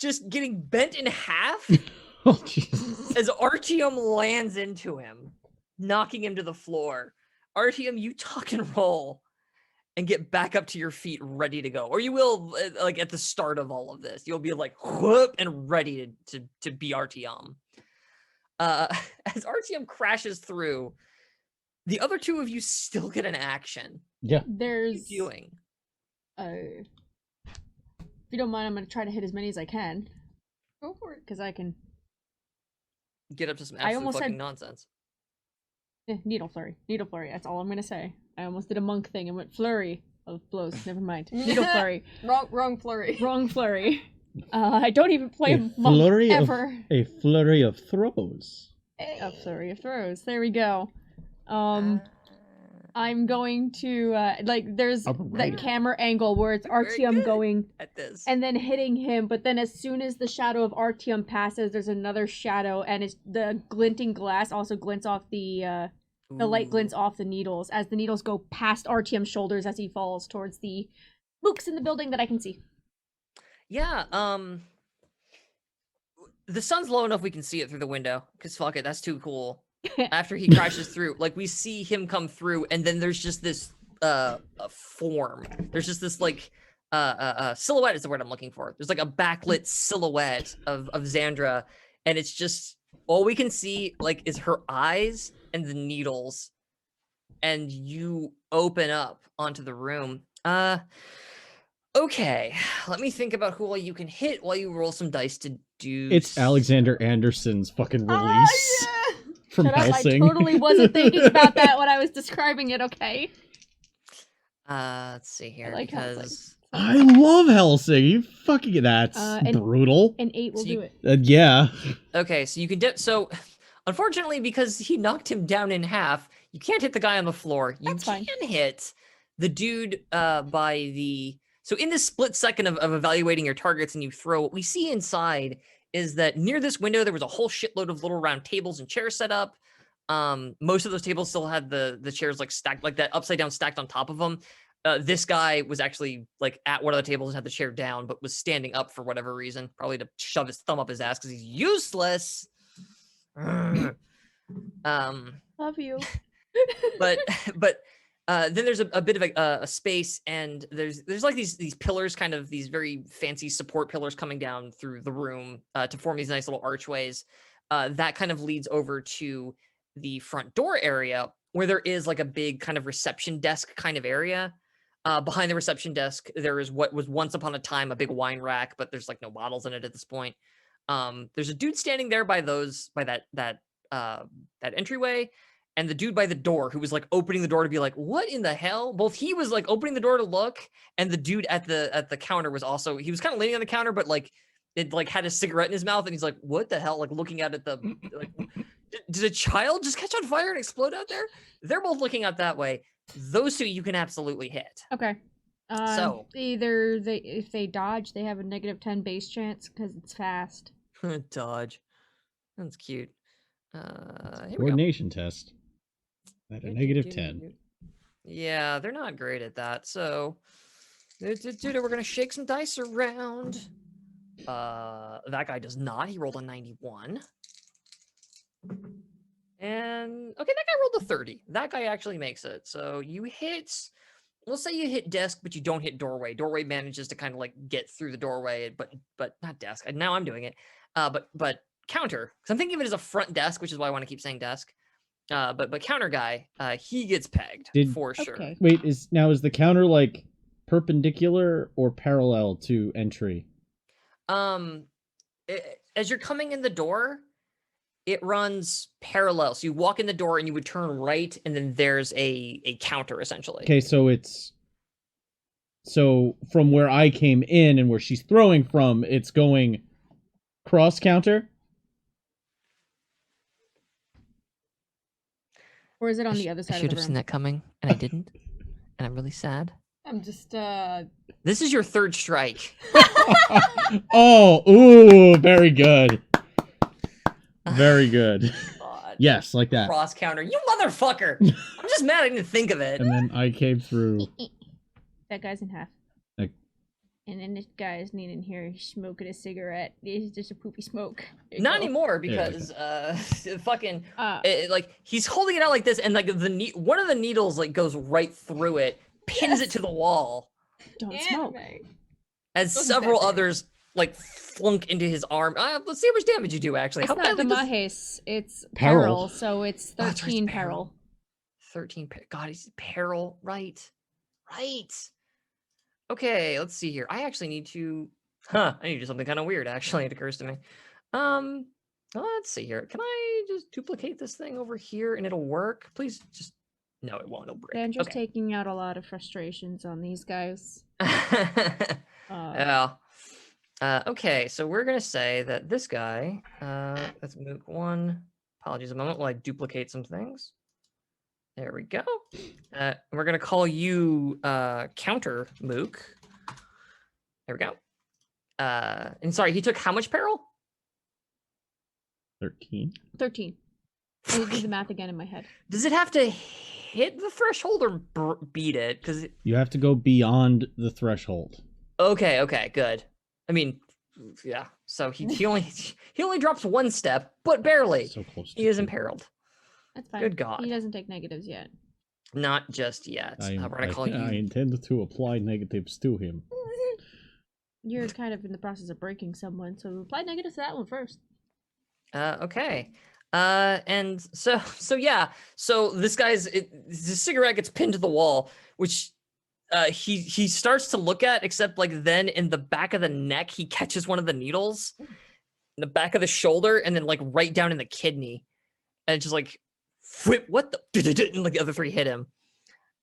just getting bent in half Oh Jesus. as Artyom lands into him, knocking him to the floor. Artyom, you tuck and roll and get back up to your feet, ready to go. Or you will, like at the start of all of this, you'll be like whoop and ready to be Artyom. As Artyom crashes through, the other two of you still get an action. Yeah. What are There's you doing? if you don't mind, I'm gonna try to hit as many as I can. Go for it. Because I can Get up to some I absolute almost fucking said- nonsense. needle flurry. Needle flurry, that's all I'm gonna say. I almost did a monk thing and went flurry of blows. Never mind. Needle flurry. Wrong flurry. Wrong flurry. I don't even play A a monk flurry of- ever. A flurry of throws. A flurry of throws. There we go. I'm going to there's Alright. that camera angle where it's Very Artyom good. going At this. and then hitting him, but then as soon as the shadow of Artyom passes, there's another shadow, and it's the glinting glass also glints off the light Ooh. glints off the needles as the needles go past Artyom's shoulders as he falls towards the mooks in the building that I can see. Yeah, the sun's low enough we can see it through the window, because fuck it, that's too cool. After he crashes through, like we see him come through, and then there's just this a form. There's just this like silhouette is the word I'm looking for. There's like a backlit silhouette of Xandra, and it's just all we can see like is her eyes and the needles, and you open up onto the room. Okay, let me think about who all you can hit while you roll some dice to do. It's Alexander Anderson's fucking release from Shut up, Helsing. I totally wasn't thinking about that when I was describing it, okay? Let's see here, like Hellsing. because I love Helsing. You fucking that's and- brutal. An 8 will So you- do it. Yeah. okay, so you can dip. So, unfortunately, because he knocked him down in half, you can't hit the guy on the floor. You That's fine. can hit the dude by the. So in this split second of evaluating your targets, and you throw, what we see inside is that near this window there was a whole shitload of little round tables and chairs set up. Most of those tables still had the chairs like stacked like that upside down stacked on top of them. This guy was actually like at one of the tables and had the chair down, but was standing up for whatever reason, probably to shove his thumb up his ass because he's useless. Love you. but then there's a bit of a space, and there's like these pillars, kind of these very fancy support pillars coming down through the room to form these nice little archways. That kind of leads over to the front door area, where there is like a big kind of reception desk kind of area. Behind the reception desk, there is what was once upon a time a big wine rack, but there's like no bottles in it at this point. There's a dude standing there by that entryway, and the dude by the door who was like opening the door to be like, what in the hell? Both he was like opening the door to look, and the dude at the counter was also, he was kind of leaning on the counter, but like it like had a cigarette in his mouth, and he's like, what the hell? Like looking out at the like, did a child just catch on fire and explode out there? They're both looking out that way. Those two you can absolutely hit. Okay. So- either if they dodge, they have a -10 base chance because it's fast. Dodge. That's cute. Here we go. Coordination test. At a -10. Yeah, they're not great at that. So, we're gonna shake some dice around. That guy does not. He rolled a 91. And okay, that guy rolled a 30. That guy actually makes it. So you hit. Let's say you hit desk, but you don't hit doorway. Doorway manages to kind of like get through the doorway, but not desk. Now I'm doing it. But counter, because I'm thinking of it as a front desk, which is why I want to keep saying desk. But counter guy, he gets pegged for sure. Okay. Wait, is the counter like perpendicular or parallel to entry? As you're coming in the door, it runs parallel. So you walk in the door and you would turn right, and then there's a counter essentially. Okay, so from where I came in and where she's throwing from, it's going cross counter. Or is it on the other side I of should the have room? seen that coming, and I didn't, and I'm really sad. I'm just This is your third strike. Oh, ooh, very good. Very good. God. Yes, like that. Cross counter, you motherfucker! I'm just mad I didn't think of it. And then I came through. That guy's in half. Like- And then this guy is in here smoking a cigarette. It's just a poopy smoke. There you Not go. anymore Yeah, because fucking Uh, like he's holding it out like this, and like one of the needles like goes right through it, pins it to the wall, don't smoke. as Those several better. others like flunk into his arm. Let's see how much damage you do actually. It's How not the badly does- Mahes, it's Peril. peril, so it's Oh, that's right, it's 13 peril. peril. 13 God, he's peril, right. Okay, let's see here. I actually need to I need to do something kind of weird actually. It occurs to me. Let's see here. Can I just duplicate this thing over here and it'll work? Please just no, it won't. It'll break. They're just Okay. taking out a lot of frustrations on these guys. Yeah. Okay, so we're gonna say that this guy, let's move one. Apologies a moment while I duplicate some things. There we go. We're gonna call you counter Mook. There we go. And sorry, he took how much peril? 13. 13. I need to do the math again in my head. Does it have to hit the threshold or beat it? Because You have to go beyond the threshold. okay, good. I mean, yeah. So he only drops one step, but barely. So close. He is two. imperiled. That's fine. Good God. He doesn't take negatives yet. Not just yet. We're gonna call you. I intend to apply negatives to him. You're kind of in the process of breaking someone, so apply negatives to that one first. Okay. And so yeah. So this guy's his cigarette gets pinned to the wall, which he starts to look at, except like then in the back of the neck he catches one of the needles in the back of the shoulder, and then like right down in the kidney, and it's just like whip, what the and like the other three hit him.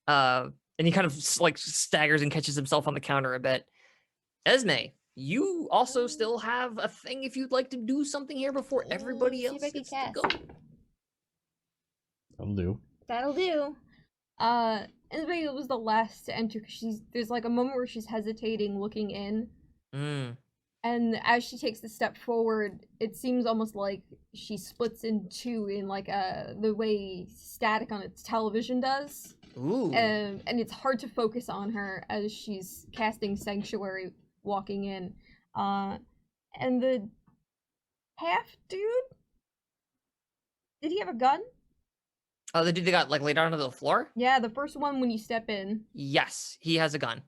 And he kind of like staggers and catches himself on the counter a bit. Esme, you also still have a thing if you'd like to do something here before everybody See if else I can gets to cast. go. I'll do. That'll do. Isabel was the last to enter. There's like a moment where she's hesitating, looking in. Mm. And as she takes the step forward, it seems almost like she splits in two in like the way static on its television does. Ooh. And it's hard to focus on her as she's casting Sanctuary walking in. And the half dude? Did he have a gun? Oh, the dude that got like laid out onto the floor? Yeah, the first one when you step in. Yes, he has a gun.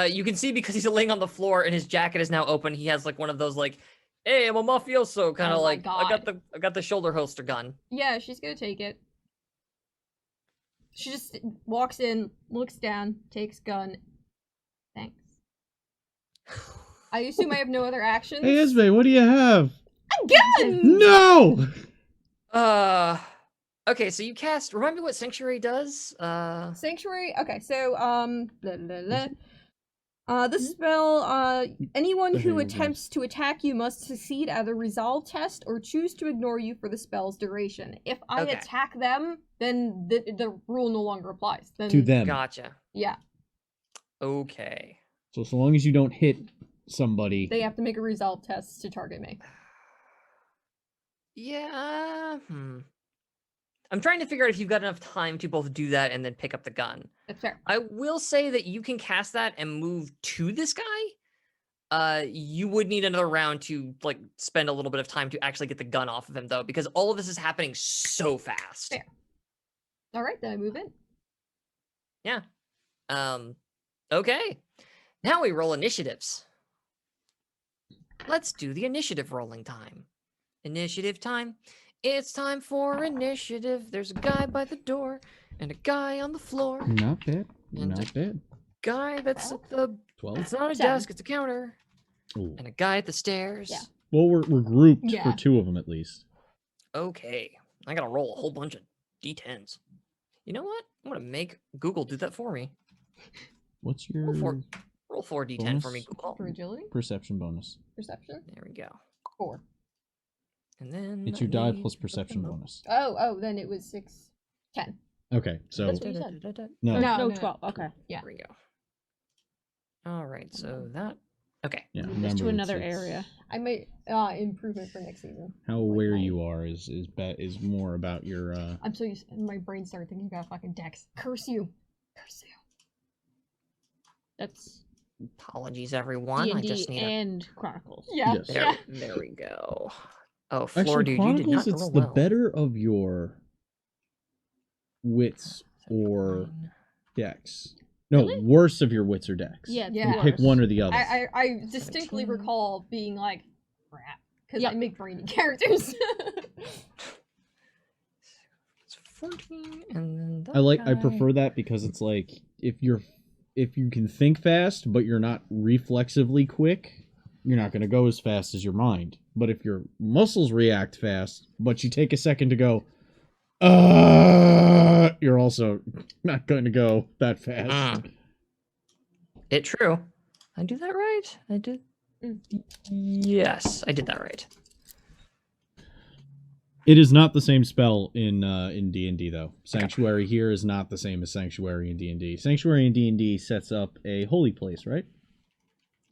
You can see because he's laying on the floor and his jacket is now open. He has like one of those like, "Hey, I'm a mafioso," kind of Oh my like I got the shoulder holster gun. Yeah, she's gonna take it. She just walks in, looks down, takes gun. Thanks. I assume I have no other actions. Hey, Esme, what do you have? A gun! No! Okay, so you cast. Remind me what Sanctuary does. Sanctuary. Okay, so this spell. Anyone who Okay, attempts to attack you must succeed at a resolve test or choose to ignore you for the spell's duration. If I Okay. attack them, then the rule no longer applies. Then, To them. Gotcha. Yeah, Okay. So long as you don't hit somebody. they have to make a resolve test to target me. Yeah. I'm trying to figure out if you've got enough time to both do that and then pick up the gun. That's fair. I will say that you can cast that and move to this guy. You would need another round to like spend a little bit of time to actually get the gun off of him though, because all of this is happening so fast. Fair. All right, then I move in. Yeah. Okay. Now we roll initiatives. Let's do the initiative rolling time. Initiative time. It's time for initiative. There's a guy by the door and a guy on the floor. Not bad. And Not bad. Guy that's at the 12. it's not a 7. desk, it's a counter. Ooh. And a guy at the stairs. Yeah. Well, we're grouped Yeah. for 2 of them at least. Okay. I gotta roll a whole bunch of D10s. You know what? I'm gonna make Google do that for me. What's your Roll 4 D10 for me, Bonus? Google. For agility, perception bonus? perception, There we go. 4. And then It's I your die need plus to put perception them up. bonus. Oh, then it was 6, 10. Okay, so That's what you said. no. No, No, no. 12. Okay. Yeah. There we go. All right, so that. Okay. Yeah, Move this remember to another it's area. I might improve it for next season. How aware you are is more about your I'm so used. My brain started thinking about fucking Dex. Curse you. Curse you. That's Apologies, everyone. I D&D just need a. and Chronicles. Yeah. Yes. There, Yeah. there we go. Oh, Floor Actually, Dude, you did Chronicles, not it's roll the well. better of your wits or dex. No, Really? worse of your wits or dex. Yeah, it's Yeah. You the pick worst. one or the other. I distinctly 17. recall being like, crap. Because Yep. I make brainy characters. It's 14, and then that I guy- prefer that because it's like if you can think fast but you're not reflexively quick, you're not going to go as fast as your mind. But if your muscles react fast but you take a second to go you're also not going to go that fast. It true. I do that right? I did. Yes, I did that right. It is not the same spell in D&D though. Sanctuary here is not the same as Sanctuary in D&D. Sanctuary in D&D sets up a holy place, right?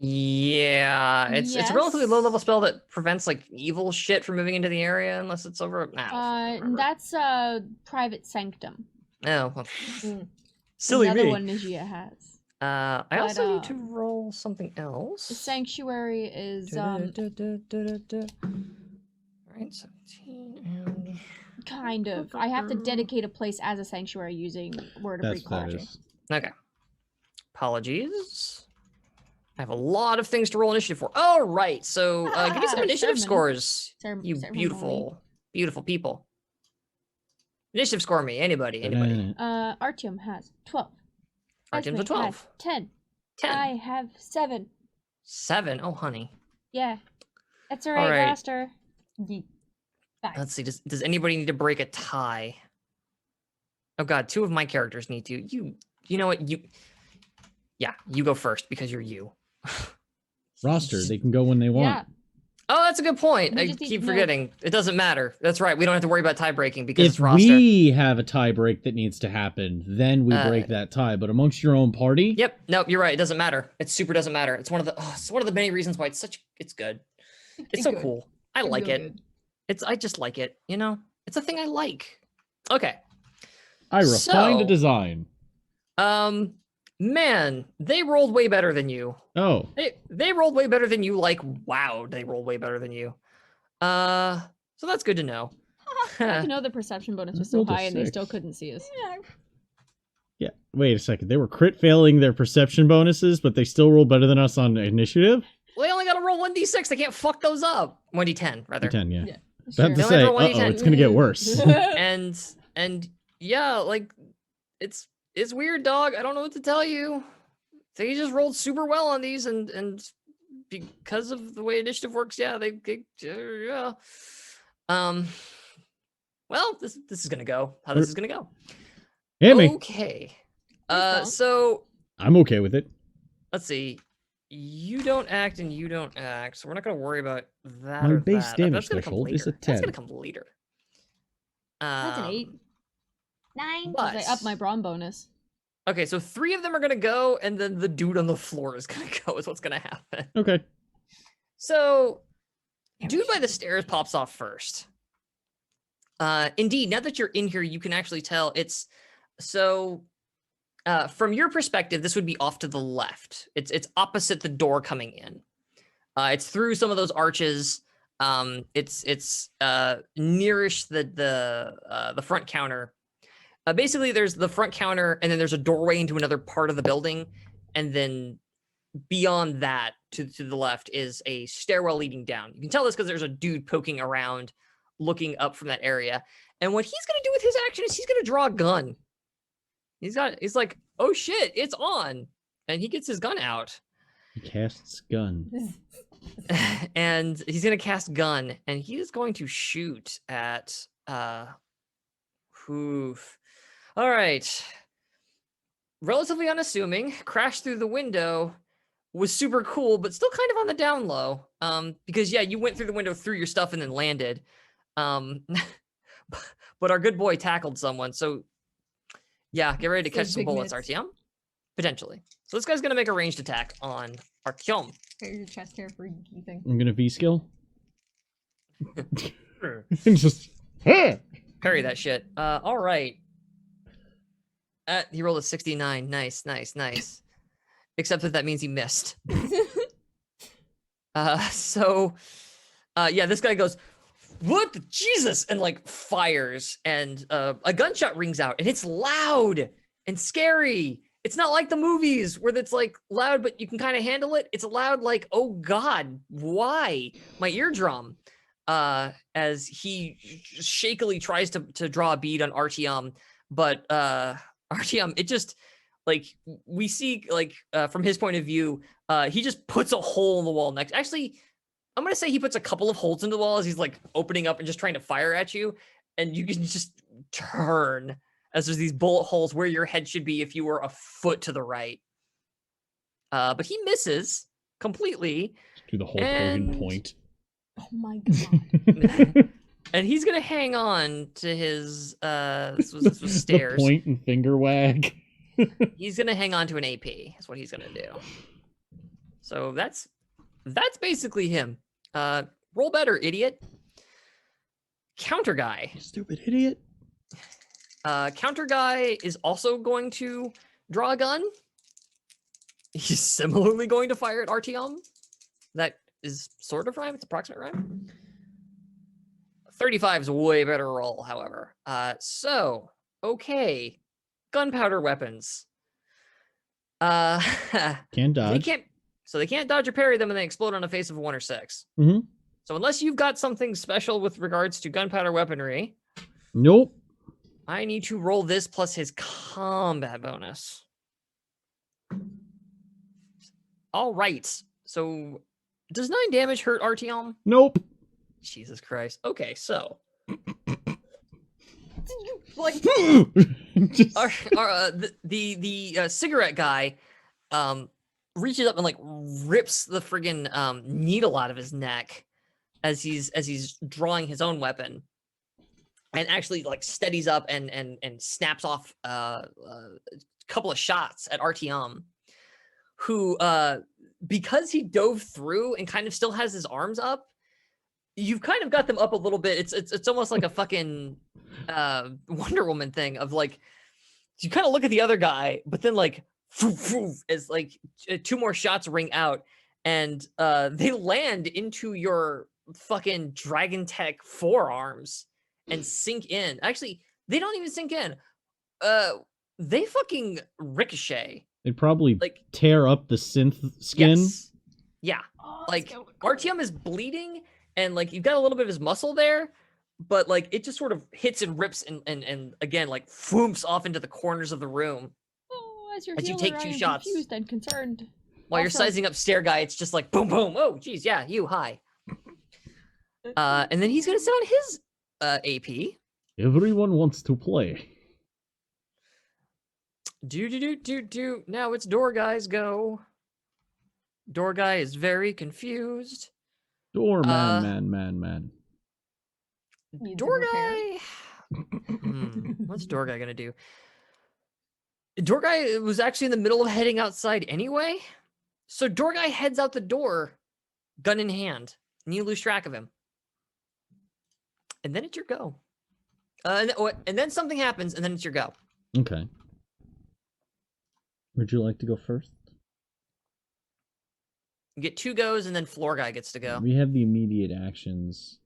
Yeah, it's a relatively Yes. low level spell that prevents like evil shit from moving into the area unless it's over. That's Private Sanctum. Oh, well, Mm. silly Another me. one Nigia has. I But, also need to roll something else. The Sanctuary is Right, 17 and kind of. I have to dedicate a place as a sanctuary using Word of That's that Recall. is. okay. Apologies. I have a lot of things to roll initiative for. All right, so give me some initiative Ceremony. scores. You Ceremony. beautiful, beautiful people. Initiative score me, anybody. Artyom has 12. Artyom's a Esme 12. has 10. 10. I have 7. 7. Oh, honey. Yeah. That's alright, Alright. roster. Yeet. 5. Let's see. Does anybody need to break a tie? Oh God, 2 of my characters need to. You know what? Yeah, you go first because you're you. Roster, they can go when they want. Yeah. Oh, that's a good point. We I just need keep to know- forgetting. It doesn't matter. That's right. We don't have to worry about tie breaking because If it's roster. we have a tie break that needs to happen, then we break that tie. But amongst your own party, Yep. Nope. You're right. It doesn't matter. It super doesn't matter. It's one of the. Oh, it's one of the many reasons why it's good. It's so good. cool. I like Real it. good. I just like it. You know, it's a thing I like. Okay. I refined a So- design. Man, they rolled way better than you. Oh, They rolled way better than you. Like, wow, they rolled way better than you. So that's good to know. I know the perception bonus was so Rolled a high and they 6. still couldn't see us. yeah. Wait a second. They were crit failing their perception bonuses, but they still roll better than us on initiative. Well, they only got to roll 1d6. They can't fuck those up. 1d10 rather. 10, yeah. Yeah. About to They only say, roll 1d10. it's gonna get worse. And yeah, like it's weird, dog. I don't know what to tell you. They just rolled super well on these, and because of the way initiative works, yeah, yeah. Well, this is gonna go. How this is gonna go? Hit me. Okay. Please don't. So I'm okay with it. let's see. You don't act and you don't act, so we're not gonna worry about that. My or base that. damage That's gonna come threshold is a later. That's 10. gonna come later. That's an 8. 9. But- Because I up my brawn bonus. Okay, so 3 of them are gonna go, and then the dude on the floor is gonna go. Is what's gonna happen. Okay. So, dude by the stairs pops off first. Indeed, now that you're in here, you can actually tell it's so. From your perspective, this would be off to the left. It's opposite the door coming in. It's through some of those arches. It's nearish the front counter. Basically, there's the front counter, and then there's a doorway into another part of the building, and then beyond that, to the left, is a stairwell leading down. You can tell this because there's a dude poking around, looking up from that area. And what he's gonna do with his action is he's gonna draw a gun. He's like, oh shit, it's on, and he gets his gun out, He casts gun. and he's gonna cast gun, and he is going to shoot at oof. All right. Relatively unassuming, crashed through the window, was super cool, but still kind of on the down low. Because yeah, you went through the window, threw your stuff, and then landed. But our good boy tackled someone, so yeah, get ready to So catch some big bullets, mitts. Artyom. Potentially. So this guy's gonna make a ranged attack on Artyom. Get your chest hair for geeky thing. I'm gonna V skill. And just Parry that shit. All right. He rolled a 69. Nice. Except that means he missed. Yeah, this guy goes, what the Jesus, and like fires, and a gunshot rings out, and it's loud and scary. It's not like the movies where it's like loud, but you can kind of handle it. It's loud, like, oh God, why? My eardrum. As he shakily tries to draw a bead on Artyom, but Artyom, it just, like, we see, like, from his point of view, he just puts a hole in the wall next. Actually, I'm gonna say he puts a couple of holes in the wall as he's like opening up and just trying to fire at you, and you can just turn as there's these bullet holes where your head should be if you were a foot to the right. But he misses completely, do the whole Hogan And- point. Oh my god. and he's gonna hang on to his this was The stairs. point and finger wag. He's gonna hang on to an AP. Is what he's gonna do. So that's basically him. Roll better, idiot. Counter guy. Stupid idiot. Counter guy is also going to draw a gun. He's similarly going to fire at Artyom. That is sort of rhyme. It's approximate rhyme. 35 is a way better roll, however. So, okay. Gunpowder weapons. Can They dodge. can't dodge or parry them, and they explode on a face of a 1 or 6. Mhm. So unless you've got something special with regards to gunpowder weaponry, Nope. I need to roll this plus his combat bonus. All right. So does 9 damage hurt Artyom? Nope. Jesus Christ. Okay, so Like, Just- the cigarette guy reaches up and like rips the friggin' needle out of his neck. as he's drawing his own weapon, and actually like steadies up and snaps off a couple of shots at Artyom, who because he dove through and kind of still has his arms up, you've kind of got them up a little bit. It's almost like a fucking Wonder Woman thing of like, you kind of look at the other guy, but then like as like 2 more shots ring out, and they land into your fucking Dragon Tech forearms and sink in. Actually, they don't even sink in. They fucking ricochet. They'd probably Like, tear up the synth skin. yes. Yeah. Oh, Like, Artyom is bleeding, and like you've got a little bit of his muscle there, but like it just sort of hits and rips and again like foomps off into the corners of the room. Oh, as your As you healer, take 2 I am shots. confused and concerned. While you're Also- sizing up Stair Guy, it's just like boom, boom. Oh, geez, yeah, you, hi. And then he's gonna sit on his AP. Everyone wants to play. Do. Now it's Door Guy's go. Door Guy is very confused. Door man. Needs a Door repair. Guy. What's Door Guy gonna do? Door Guy was actually in the middle of heading outside anyway. So Door Guy heads out the door, gun in hand, and you lose track of him. And then it's your go. And then something happens, and then it's your go. Okay. Would you like to go first? You get 2 goes, and then Floor Guy gets to go. We have the immediate actions.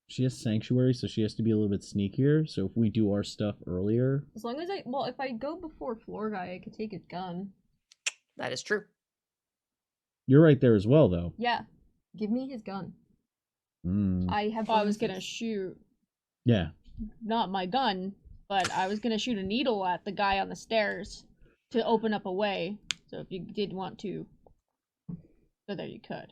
She has Sanctuary, so she has to be a little bit sneakier. So if we do our stuff earlier... As long as if I go before Floor Guy, I could take his gun. That is true. You're right there as well, though. Yeah. Give me his gun. Mm. I have. If I was gonna bonuses. shoot, Yeah. not my gun, but I was gonna shoot a needle at the guy on the stairs to open up a way. So if you did want to go there, you could.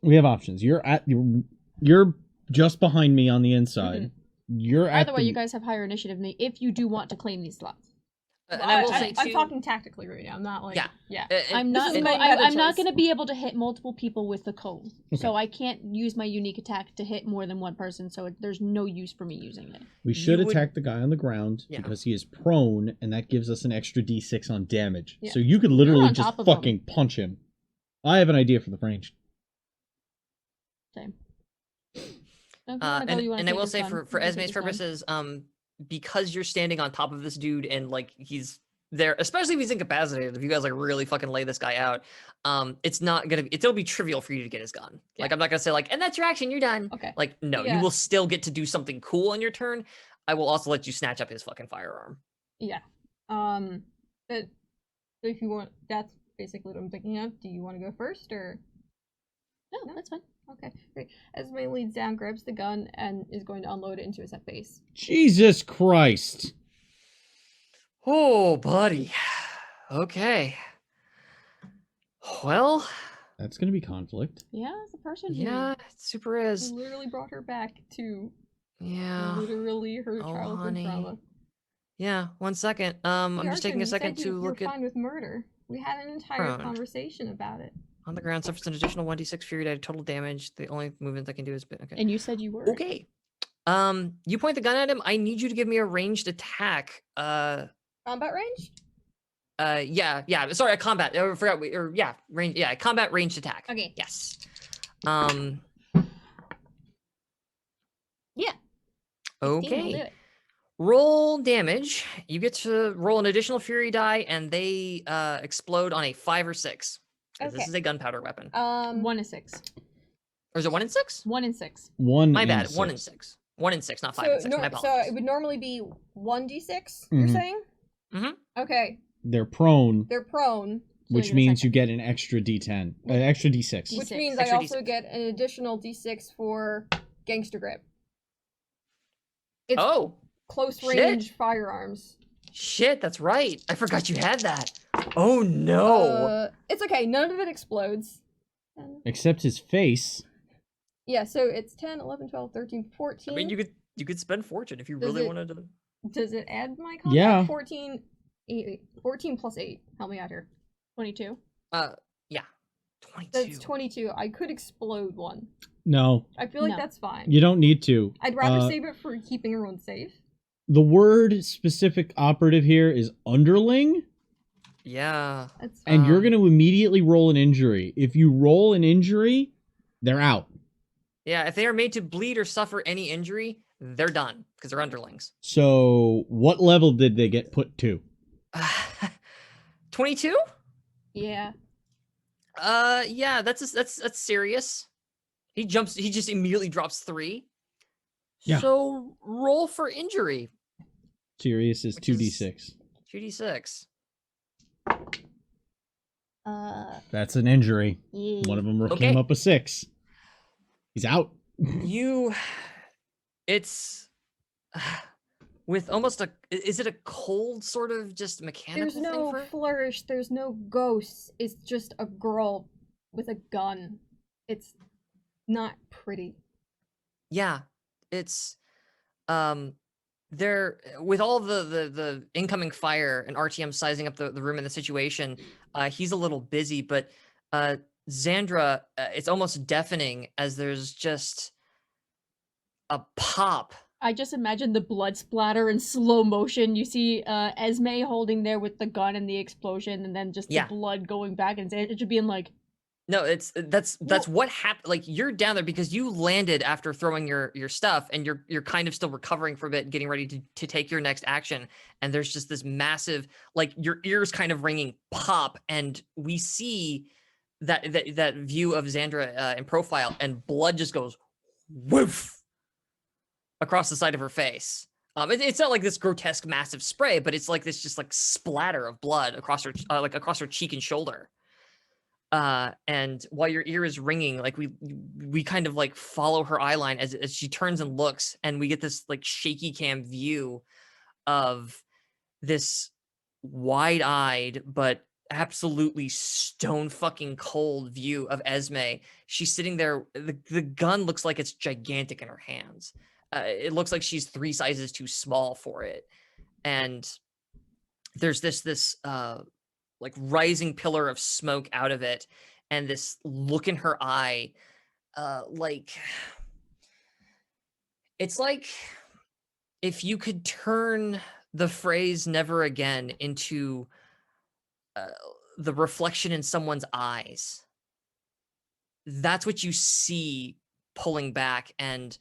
We have options. You're just behind me on the inside. You're at Either way, the... you guys have higher initiative than me if you do want to claim these slots. And I will say I'm too. talking tactically right now. I'm not like. Yeah. Yeah. I'm not. is my I'm meta not choice. going to be able to hit multiple people with the cone, so I can't use my unique attack to hit more than one person. So there's no use for me using it. We should You would- attack the guy on the ground Yeah. because he is prone, and that gives us an extra d6 on damage. Yeah. So you could literally on just top of him. fucking punch him. I have an idea for the range. Same. So if you wanna go, you wanna And I take will his say gun, for you can take Esme's his gun. purposes, because you're standing on top of this dude and like he's there, especially if he's incapacitated, if you guys like really fucking lay this guy out, it's not gonna be, it'll be trivial for you to get his gun. Like Yeah. I'm not gonna say like, and that's your action, you're done. Okay. Like no, you Yeah. will still get to do something cool on your turn. I will also let you snatch up his fucking firearm. Yeah. But so if you want, that's basically what I'm thinking of. Do you want to go first or? No, that's fine. Okay, great. Esme leads down, grabs the gun, and is going to unload it into his set base. Jesus Christ. Oh, buddy. Okay. Well, That's gonna be conflict. Yeah, it's a person. here. yeah, it super He is. literally brought her back to Yeah. literally her Oh, childhood honey. trauma. Yeah, 1 second. I'm Hey, just taking Arthur, a you second said to you're look at fine with murder. We had an entire Prone. conversation about it. on the ground, suffers an additional 1d6 fury die total damage. The only movement I can do is okay. And you said you were. Okay. You point the gun at him. I need you to give me a ranged attack. Combat range? Yeah. Sorry, a combat. I forgot. Range. Yeah, combat ranged attack. Okay. Yes. Yeah. 16 will do Okay. it. Roll damage. You get to roll an additional fury die, and they explode on a 5 or 6. 'Cause Okay. This is a gunpowder weapon. 1 in 6. Or is it 1 in 6? 1 in 6. My bad. 1 in 6. 1 in 6, not 5 and 6. My so apologies. it would normally be 1d6, you're Mhm. saying? Mhm. Okay, They're prone, they're prone, which you get a means second. you get an extra d10. Extra d6. D6. which means I Extra also D6. get an additional d6 for gangster grip. It's Oh, close shit. range firearms. shit, that's right. I forgot you had that. Oh no. It's okay, none of it explodes. Except his face. Yeah, so it's 10, 11, 12, 13, 14. I mean, you could spend fortune if you Does really it- wanted to. Does it add my combat? Yeah. 14, 14 plus 8. Help me out here. 22. Yeah. 22. That's 22. I could explode one. No, I feel like No. that's fine. you don't need to. I'd rather save it for keeping everyone safe. The word specific operative here is underling, Yeah. That's and you're Um, going to immediately roll an injury. If you roll an injury, they're out. Yeah, if they are made to bleed or suffer any injury, they're done because they're underlings. So, what level did they get put to? 22? Yeah. Yeah, that's serious. He just immediately drops 3. Yeah. So roll for injury. Serious is Which is- 2d6. 2d6. That's an injury. Yeah. One of them Okay. came up a 6. He's out. It's with almost is it a cold sort of just mechanical There's no thing for? flourish, there's no ghosts. It's just a girl with a gun. It's not pretty. Yeah, it's there with all the incoming fire and RTM sizing up the room and the situation. He's a little busy, but Xandra, it's almost deafening as there's just a pop. I just imagine the blood splatter in slow motion. You see Esme holding there with the gun and the explosion, and then just the Yeah. blood going back, and it should be in like, No, that's what happened. Like you're down there because you landed after throwing your stuff, and you're kind of still recovering from it, getting ready to take your next action. And there's just this massive, like your ears kind of ringing pop, and we see that view of Xandra in profile, and blood just goes woof across the side of her face. It's not like this grotesque massive spray, but it's like this just like splatter of blood across her like across her cheek and shoulder. And while your ear is ringing, like we kind of like follow her eye line as she turns and looks, and we get this like shaky cam view of this wide-eyed but absolutely stone fucking cold view of Esme. She's sitting there, the gun looks like it's gigantic in her hands. It looks like she's 3 sizes too small for it. And there's this like rising pillar of smoke out of it, and this look in her eye, like it's like if you could turn the phrase "never again" into the reflection in someone's eyes. That's what you see pulling back, and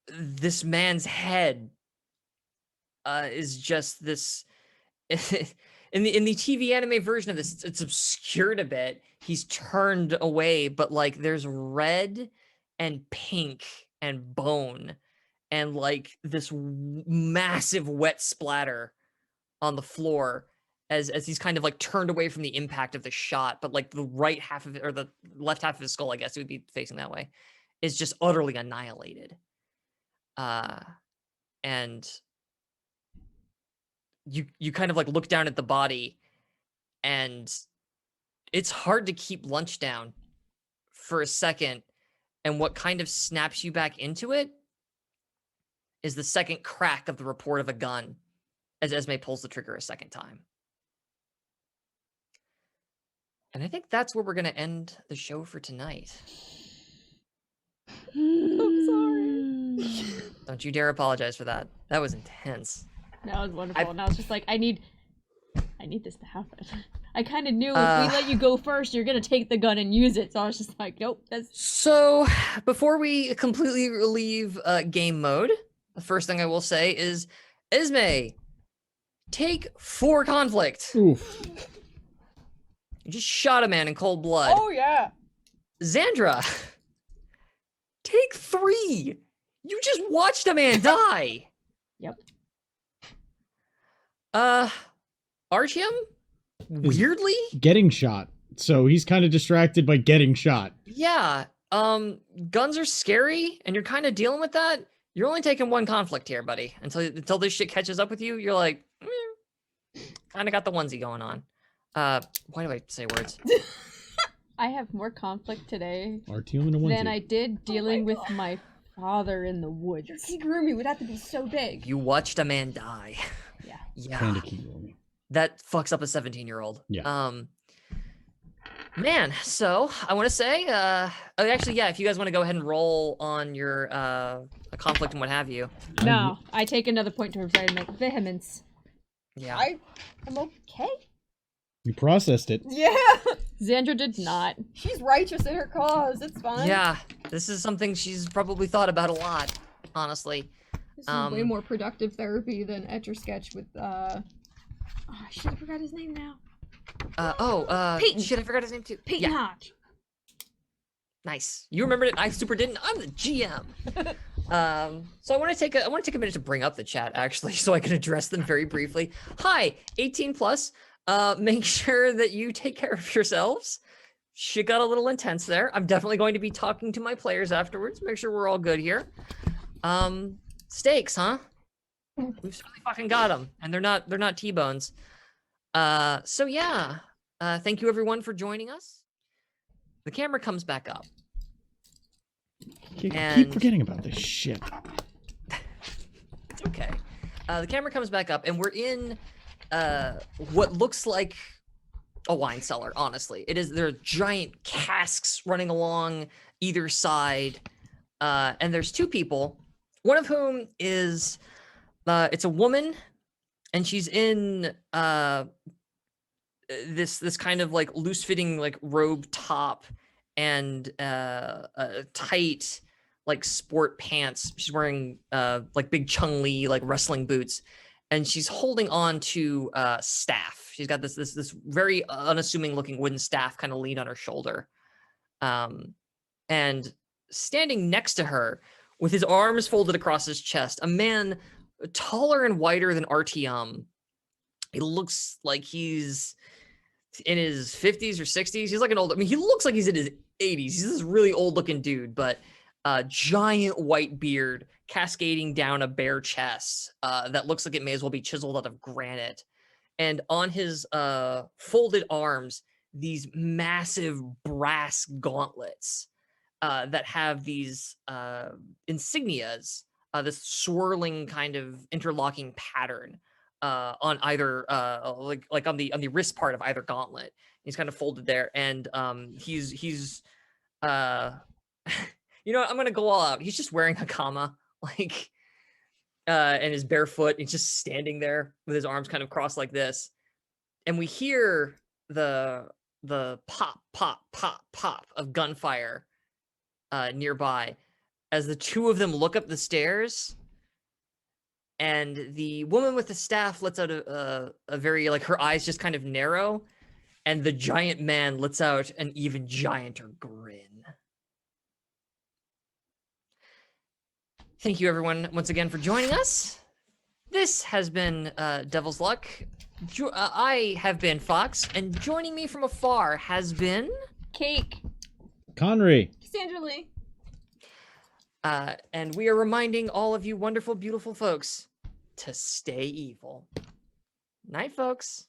this man's head is just this. In the TV anime version of this, it's obscured a bit. He's turned away, but like there's red and pink and bone and like this massive wet splatter on the floor as he's kind of like turned away from the impact of the shot, but like the right half of it, or the left half of his skull, I guess it would be facing that way, is just utterly annihilated. And you kind of like look down at the body, and it's hard to keep lunch down for a second. And what kind of snaps you back into it is the second crack of the report of a gun as Esme pulls the trigger a second time. And I think that's where we're going to end the show for tonight. I'm sorry. Don't you dare apologize for that. That was intense. That was wonderful. And I was just like, I need this to happen. I kind of knew if we let you go first, you're gonna take the gun and use it. So I was just like, nope. So before we completely leave game mode, the first thing I will say is, Esme, take 4 conflict. Oof. You just shot a man in cold blood. Oh yeah. Xandra, take 3. You just watched a man die. Yep. Artyom, weirdly, Getting shot. So he's kind of distracted by getting shot. yeah. Guns are scary, and you're kind of dealing with that. You're only taking 1 conflict here, buddy. Until this shit catches up with you, you're like, kind of got the onesie going on. Why do I say words? I have more conflict today Artyom and a onesie. than I did dealing with my father in the Your woods. kigurumi would have to be so big. You watched a man die. Yeah. Yeah. Kinda Kigurumi. That fucks up a 17-year-old. Yeah. Man, so I want to say, actually, yeah, if you guys want to go ahead and roll on your a conflict and what have you. No, I take another point to vehemence. Yeah. I'm okay. You processed it. Yeah. Xandra did not. She's righteous in her cause. It's fine. Yeah, this is something she's probably thought about a lot, honestly. This is way more productive therapy than Etch a Sketch with Oh shit, I forgot his name now. Peyton. Shit, I forgot his name too. Peyton Yeah, Hodge. nice. You remembered it. I super didn't. I'm the GM. So I want to take a minute to bring up the chat actually, so I can address them very briefly. Hi, 18 plus. Make sure that you take care of yourselves. Shit got a little intense there. I'm definitely going to be talking to my players afterwards. Make sure we're all good here. Steaks, huh? We've certainly fucking got them, and they're not T-bones. So yeah, thank you everyone for joining us. The camera comes back up. Keep And- forgetting about this shit. It's okay. The camera comes back up, and we're in what looks like a wine cellar. Honestly, there are giant casks running along either side, and there's two people. One of whom is it's a woman, and she's in this kind of like loose fitting like robe top and tight like sport pants. She's wearing like big Chung-Li like wrestling boots, and she's holding on to staff. She's got this very unassuming looking wooden staff kind of leaned on her shoulder. And standing next to her with his arms folded across his chest, a man taller and whiter than Artyom. He looks like he's in his 50s or 60s. He's like an old, I mean, he looks like he's in his 80s. He's this really old looking dude, but giant white beard cascading down a bare chest that looks like it may as well be chiseled out of granite. And on his folded arms, these massive brass gauntlets that have these insignias, this swirling kind of interlocking pattern on either like on the wrist part of either gauntlet. He's kind of folded there, and he's you know what, I'm gonna go all out. He's just wearing a kama, like and his barefoot. He's just standing there with his arms kind of crossed like this, and we hear the pop pop pop pop of gunfire nearby as the two of them look up the stairs, and the woman with the staff lets out a very, like, her eyes just kind of narrow, and the giant man lets out an even gianter grin. Thank you everyone once again for joining us. This has been Devil's Luck. I have been Fox, and joining me from afar has been Cake. Connery. Cassandra Lee. and we are reminding all of you wonderful, beautiful folks to stay evil. Night, folks.